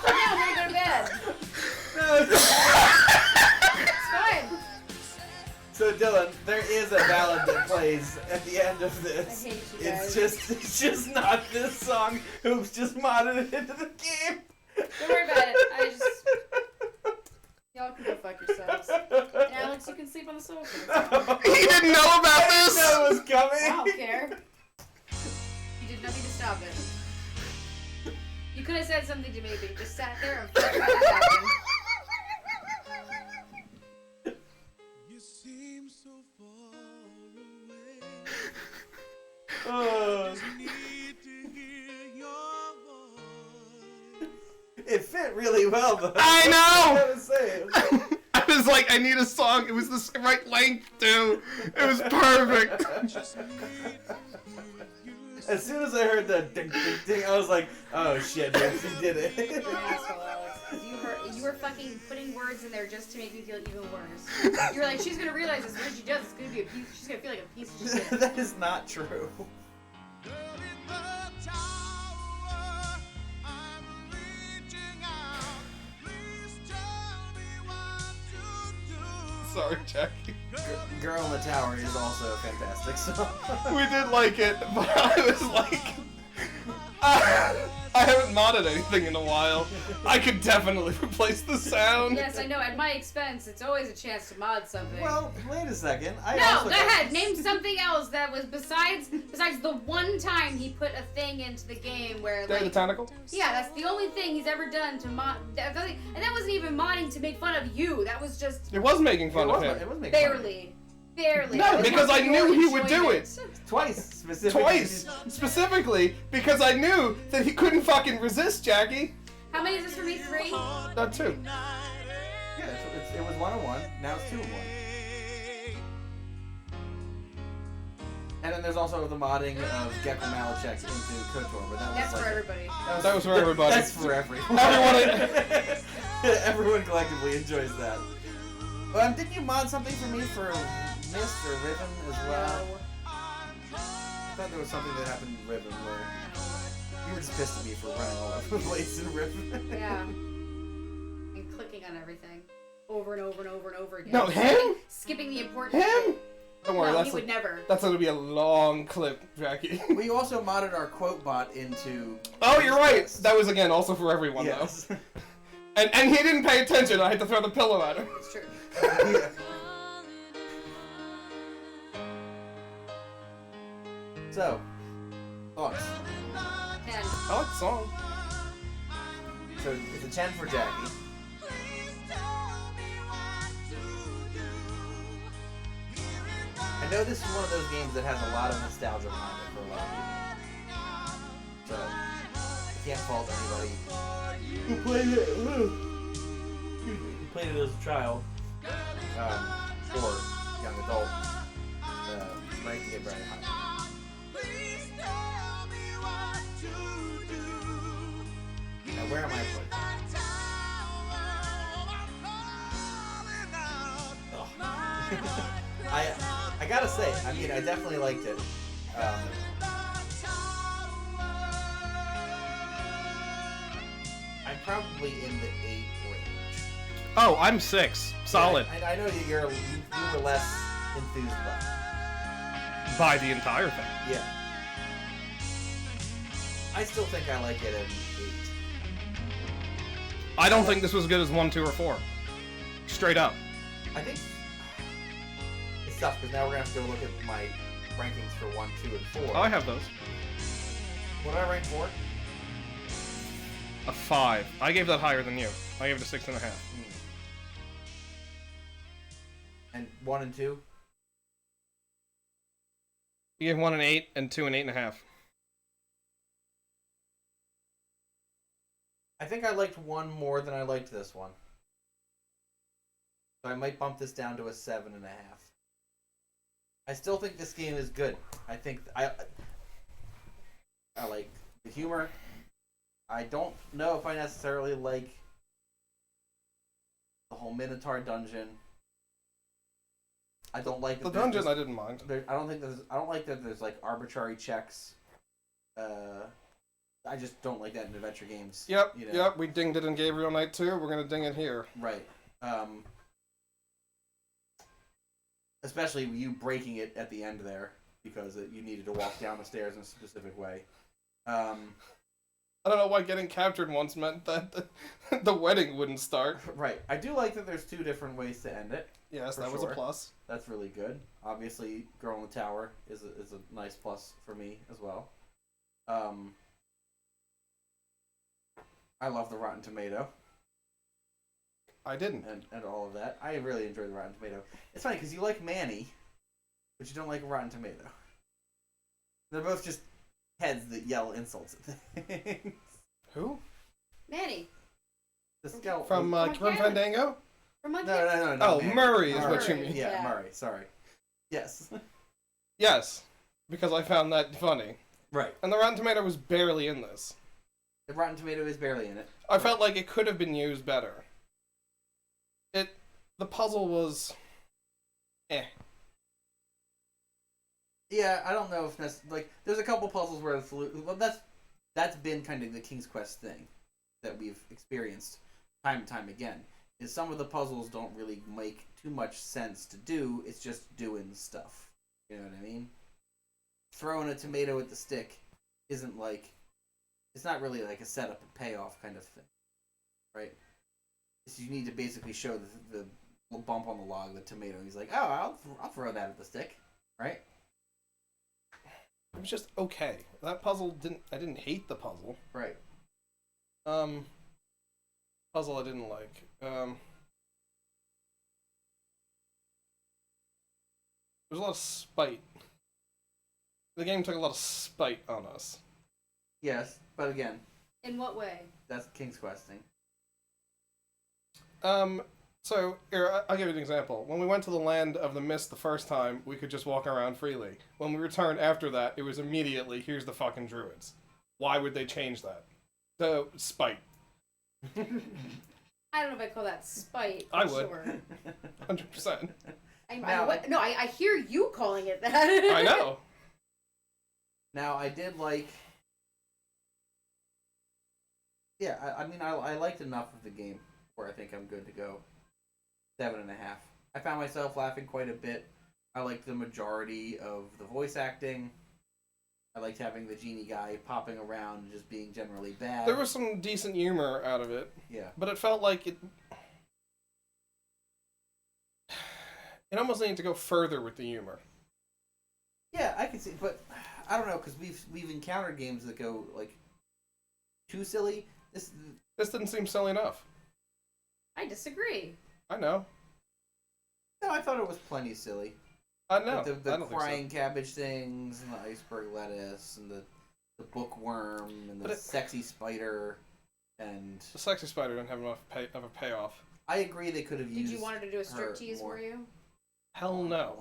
Now I'm gonna go to bed. It's fine. So Dylan, there is a ballad that plays at the end of this. I hate you guys. It's just not this song. Oops, just modded it into the game. Don't worry about it. Y'all can go fuck yourselves. And Alex, you can sleep on the sofa. He didn't know about this. I didn't know it was coming. I don't care. You did nothing to stop it. You could have said something to me, but you just sat there and fucking let it happen. You seem so far away. Oh. Just need to hear your voice. It fit really well, though. I know! I gotta say. I was like, I need a song. It was the right length, too. It was perfect. As soon as I heard the ding, ding, ding, I was like, oh shit, yes, he did it. You're an asshole, Alex. 'Cause you were fucking putting words in there just to make me feel even worse. You were like, she's gonna realize this when she does. It's gonna be a piece. She's gonna feel like a piece of shit. That is not true. Sorry, Jackie. Girl in the Tower is also a fantastic song. We did like it, but I was like... I haven't modded anything in a while. I could definitely replace the sound. Yes, I know. At my expense, it's always a chance to mod something. Well, wait a second. Go ahead. Name something else that was besides the one time he put a thing into the game where Day of the Tentacle? Yeah, that's the only thing he's ever done to mod. And that wasn't even modding to make fun of you. That was just. It was making fun of him. It was making fun of him. Barely. No, because I knew he would do it. Twice, specifically. Twice, specifically, because I knew that he couldn't fucking resist, Jackie. How many is this for me? 3? Not 2. Yeah, it was 1-on-1. Now it's 2-on-1. And then there's also the modding of Gecko Malachek into KOTOR, but That's for everybody. That was for everybody. That's for everyone. Everyone collectively enjoys that. Didn't you mod something for me for Mist or Riven as well? I thought there was something that happened in Riven where you were just pissed at me for running all over the place in Riven. Yeah. And clicking on everything. Over and over and over and over again. No, him? Skipping the important Him? shit. Don't worry, no, he would never. That's going to be a long clip, Jackie. We also modded our quote bot into... Oh, you're right. That was, again, also for everyone, though. And he didn't pay attention. I had to throw the pillow at him. It's true. Yeah. So, thoughts? 10. I like the song. So, it's a 10 for Jackie. I know this is one of those games that has a lot of nostalgia behind it for a lot of people. So, I can't fault anybody who played it as a child, or young adult, ranking it very high. Now, where am I putting it? I gotta say, I mean, I definitely liked it. I'm probably in the 8 range. Oh, I'm 6. Solid. Yeah, I know you were less enthused by the entire thing. Yeah. I still think I like it at 8. I don't think this was as good as 1, 2, or 4. Straight up. I think it's tough because now we're gonna have to go look at my rankings for 1, 2, and 4. Oh, I have those. What did I rank for? A 5. I gave that higher than you. I gave it a 6.5. And 1 and 2? You gave 1 an 8 and 2 an 8.5. I think I liked 1 more than I liked this one. So I might bump this down to a 7.5. I still think this game is good. I think I like the humor. I don't know if I necessarily like the whole Minotaur dungeon. I don't like the dungeon. I didn't mind. I don't like that there's like arbitrary checks. I just don't like that in adventure games. Yep. You know? Yep. We dinged it in Gabriel Knight too. We're gonna ding it here. Right. Especially you breaking it at the end there because you needed to walk down the stairs in a specific way. I don't know why getting captured once meant that the wedding wouldn't start. Right. I do like that there's 2 different ways to end it. Yes, that was a plus. That's really good. Obviously, Girl in the Tower is a nice plus for me as well. I love the Rotten Tomato. I didn't. And all of that. I really enjoy the Rotten Tomato. It's funny because you like Manny, but you don't like Rotten Tomato. They're both just heads that yell insults at things. Who? Manny. The scout from Fandango? From No. Oh, Manny. Murray is what you mean. Yeah, Murray. Sorry. Yes. Yes, because I found that funny. Right. And the Rotten Tomato was barely in this. The Rotten Tomato is barely in it. I felt like it could have been used better. The puzzle was... eh. Yeah, I don't know if that's... Like, there's a couple puzzles where the solution... Well, that's been kind of the King's Quest thing that we've experienced time and time again. Is some of the puzzles don't really make too much sense to do. It's just doing stuff. You know what I mean? Throwing a tomato at the stick isn't like it's not really like a setup and payoff kind of thing, right? So you need to basically show the little bump on the log, the tomato. He's like, oh, I'll throw that at the stick, right? It was just okay. That puzzle I didn't hate the puzzle. Right. Puzzle I didn't like. There's a lot of spite. The game took a lot of spite on us. Yes, but again, In what way? that's King's Questing. So, here, I'll give you an example. When we went to the Land of the Mist the first time, we could just walk around freely. When we returned after that, it was immediately, here's the fucking druids. Why would they change that? The spite. I don't know if I call that spite. I would. Sure. 100%. I hear you calling it that. I know. Now, I did like... Yeah, I mean, I liked enough of the game where I think I'm good to go. 7.5. I found myself laughing quite a bit. I liked the majority of the voice acting. I liked having the genie guy popping around and just being generally bad. There was some decent humor out of it. Yeah. But it felt like it almost needed to go further with the humor. Yeah, I can see, but I don't know, because we've encountered games that go, like, too silly. This didn't seem silly enough. I disagree. I know. No, I thought it was plenty silly. I know. Like the I don't think crying so. cabbage things, and the iceberg lettuce, and the bookworm, and the sexy spider, and... The sexy spider didn't have enough of a payoff. I agree they could have Did used you want her to do a strip her tease more. for you? Hell no.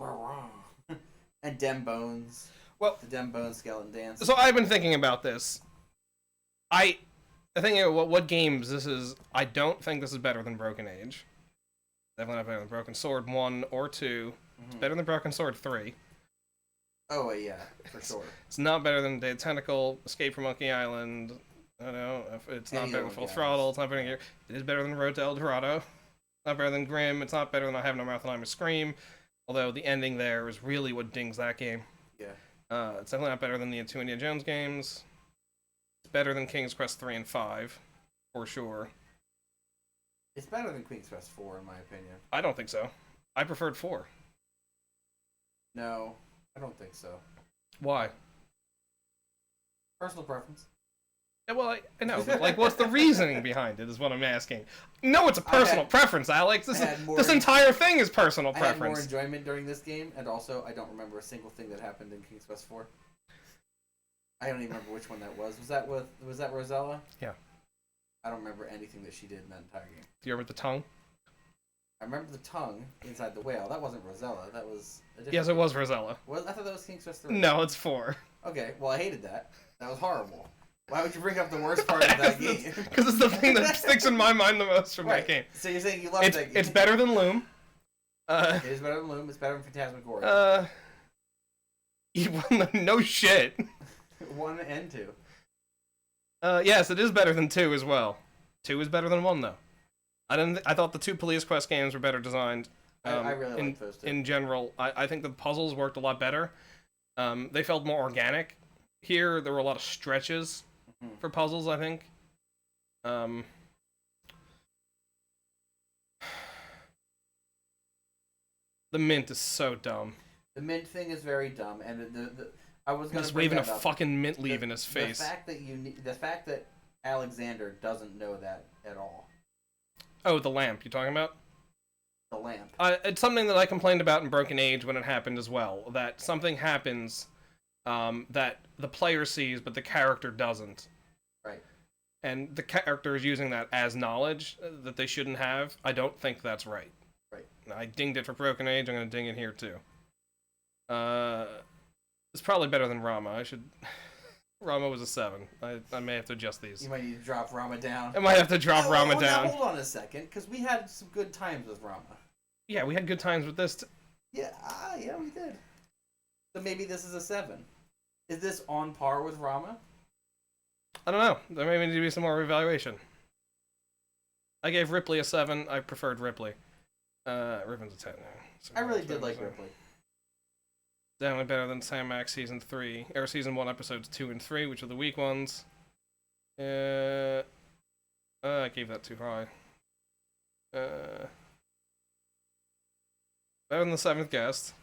And Dem Bones. Well, the Dem Bones skeleton dance. So I've been thinking about this. I think what games this is. I don't think this is better than Broken Age. Definitely not better than Broken Sword 1 or 2. It's better than Broken Sword 3. Oh, yeah, for sure. It's not better than Dead Tentacle, Escape from Monkey Island. I don't know. It's not better than Full Throttle. It's not better than... It is better than Road to El Dorado. It's not better than Grimm. It's not better than I Have No Mouth and I'm a Scream. Although the ending there is really what dings that game. Yeah. It's definitely not better than the two Indiana Jones games. It's better than King's Quest 3 and 5, for sure. It's better than Queen's Quest 4, in my opinion. I don't think so. I preferred 4. No, I don't think so. Why? Personal preference. Yeah, well, I know, but like, what's the reasoning behind it is what I'm asking. No, it's a personal preference, Alex. This entire thing is personal preference. I had more enjoyment during this game, and also, I don't remember a single thing that happened in King's Quest 4. I don't even remember which one that was. Was that Rosella? Yeah. I don't remember anything that she did in that entire game. Do you remember the tongue? I remember the tongue inside the whale. That wasn't Rosella. That was a different... Yes, it was Rosella. I thought that was King's Quest 3. No, it's 4. Okay, well, I hated that. That was horrible. Why would you bring up the worst part of that game? Because it's the thing that sticks in my mind the most from that game. So you're saying you love that game? It's better than Loom. It is better than Loom. It's better than Phantasmagoria. No shit. 1 and 2. Yes, it is better than 2 as well. 2 is better than 1 though. I thought the 2 Police Quest games were better designed. I really like those two. In general, I think the puzzles worked a lot better. They felt more organic. Here, there were a lot of stretches for puzzles, I think. The mint is so dumb. The mint thing is very dumb, and I was going to just waving a fucking mint leaf in his face. The fact that Alexander doesn't know that at all. Oh, the lamp you talking about? The lamp. It's something that I complained about in Broken Age when it happened as well. That something happens that the player sees, but the character doesn't. Right. And the character is using that as knowledge that they shouldn't have. I don't think that's right. Right. I dinged it for Broken Age. I'm going to ding it here too. It's probably better than Rama. Rama was a 7. I may have to adjust these. You might need to drop Rama down. I might have to drop Rama down. Now, hold on a second, because we had some good times with Rama. Yeah, we had good times with this. Yeah, we did. So maybe this is a 7. Is this on par with Rama? I don't know. There may need to be some more evaluation. I gave Ripley a 7. I preferred Ripley. Ribbon's a 10. So I really did like Ripley. Definitely better than Sam Max Season 3, or Season 1 Episodes 2 and 3, which are the weak ones. I gave that too high. Better than the seventh guest.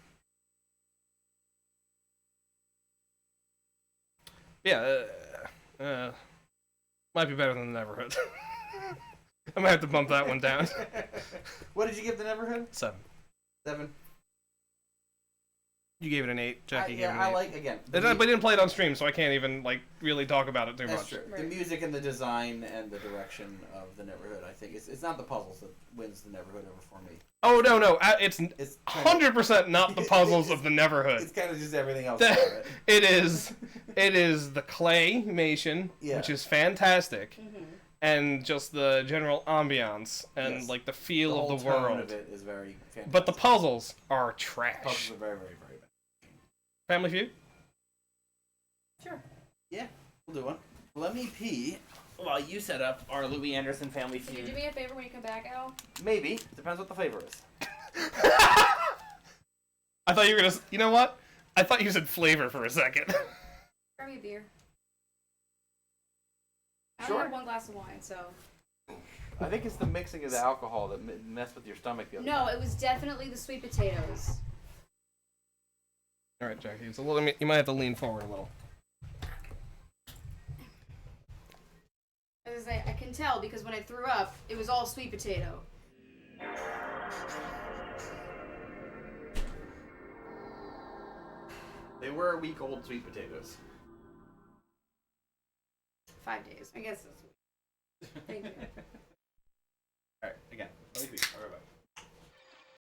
Yeah, might be better than the Neverhood. I might have to bump that one down. What did you give the Neverhood? 7. 7. You gave it an 8. Jackie gave it an 8. I like, again. But I didn't play it on stream, so I can't even like really talk about it too That's much. true. Right. The music and the design and the direction of the Neverhood, I think it's not the puzzles that wins the Neverhood over for me. Oh no, it's 100% not the puzzles of the Neverhood. It's kind of just everything else about it. It is the claymation, which is fantastic, and just the general ambiance and like the feel of the world. Of it is very fantastic. But the puzzles are trash. Puzzles are very, very, very bad. Family Feud? Sure. Yeah, we'll do one. Let me pee while you set up our Louis Anderson Family Can Feud. you do me a favor when you come back, Al? Maybe. Depends what the flavor is. I thought you were gonna. You know what? I thought you said flavor for a second. Grab me a beer. I Sure. only had one glass of wine, so. I think it's the mixing of the alcohol that messed with your stomach the other No, time. it was definitely the sweet potatoes. All right, Jackie. It's a little. You might have to lean forward a little. As I say, I can tell because when I threw up, it was all sweet potato. They were week-old sweet potatoes. 5 days. I guess that's sweet. Thank you.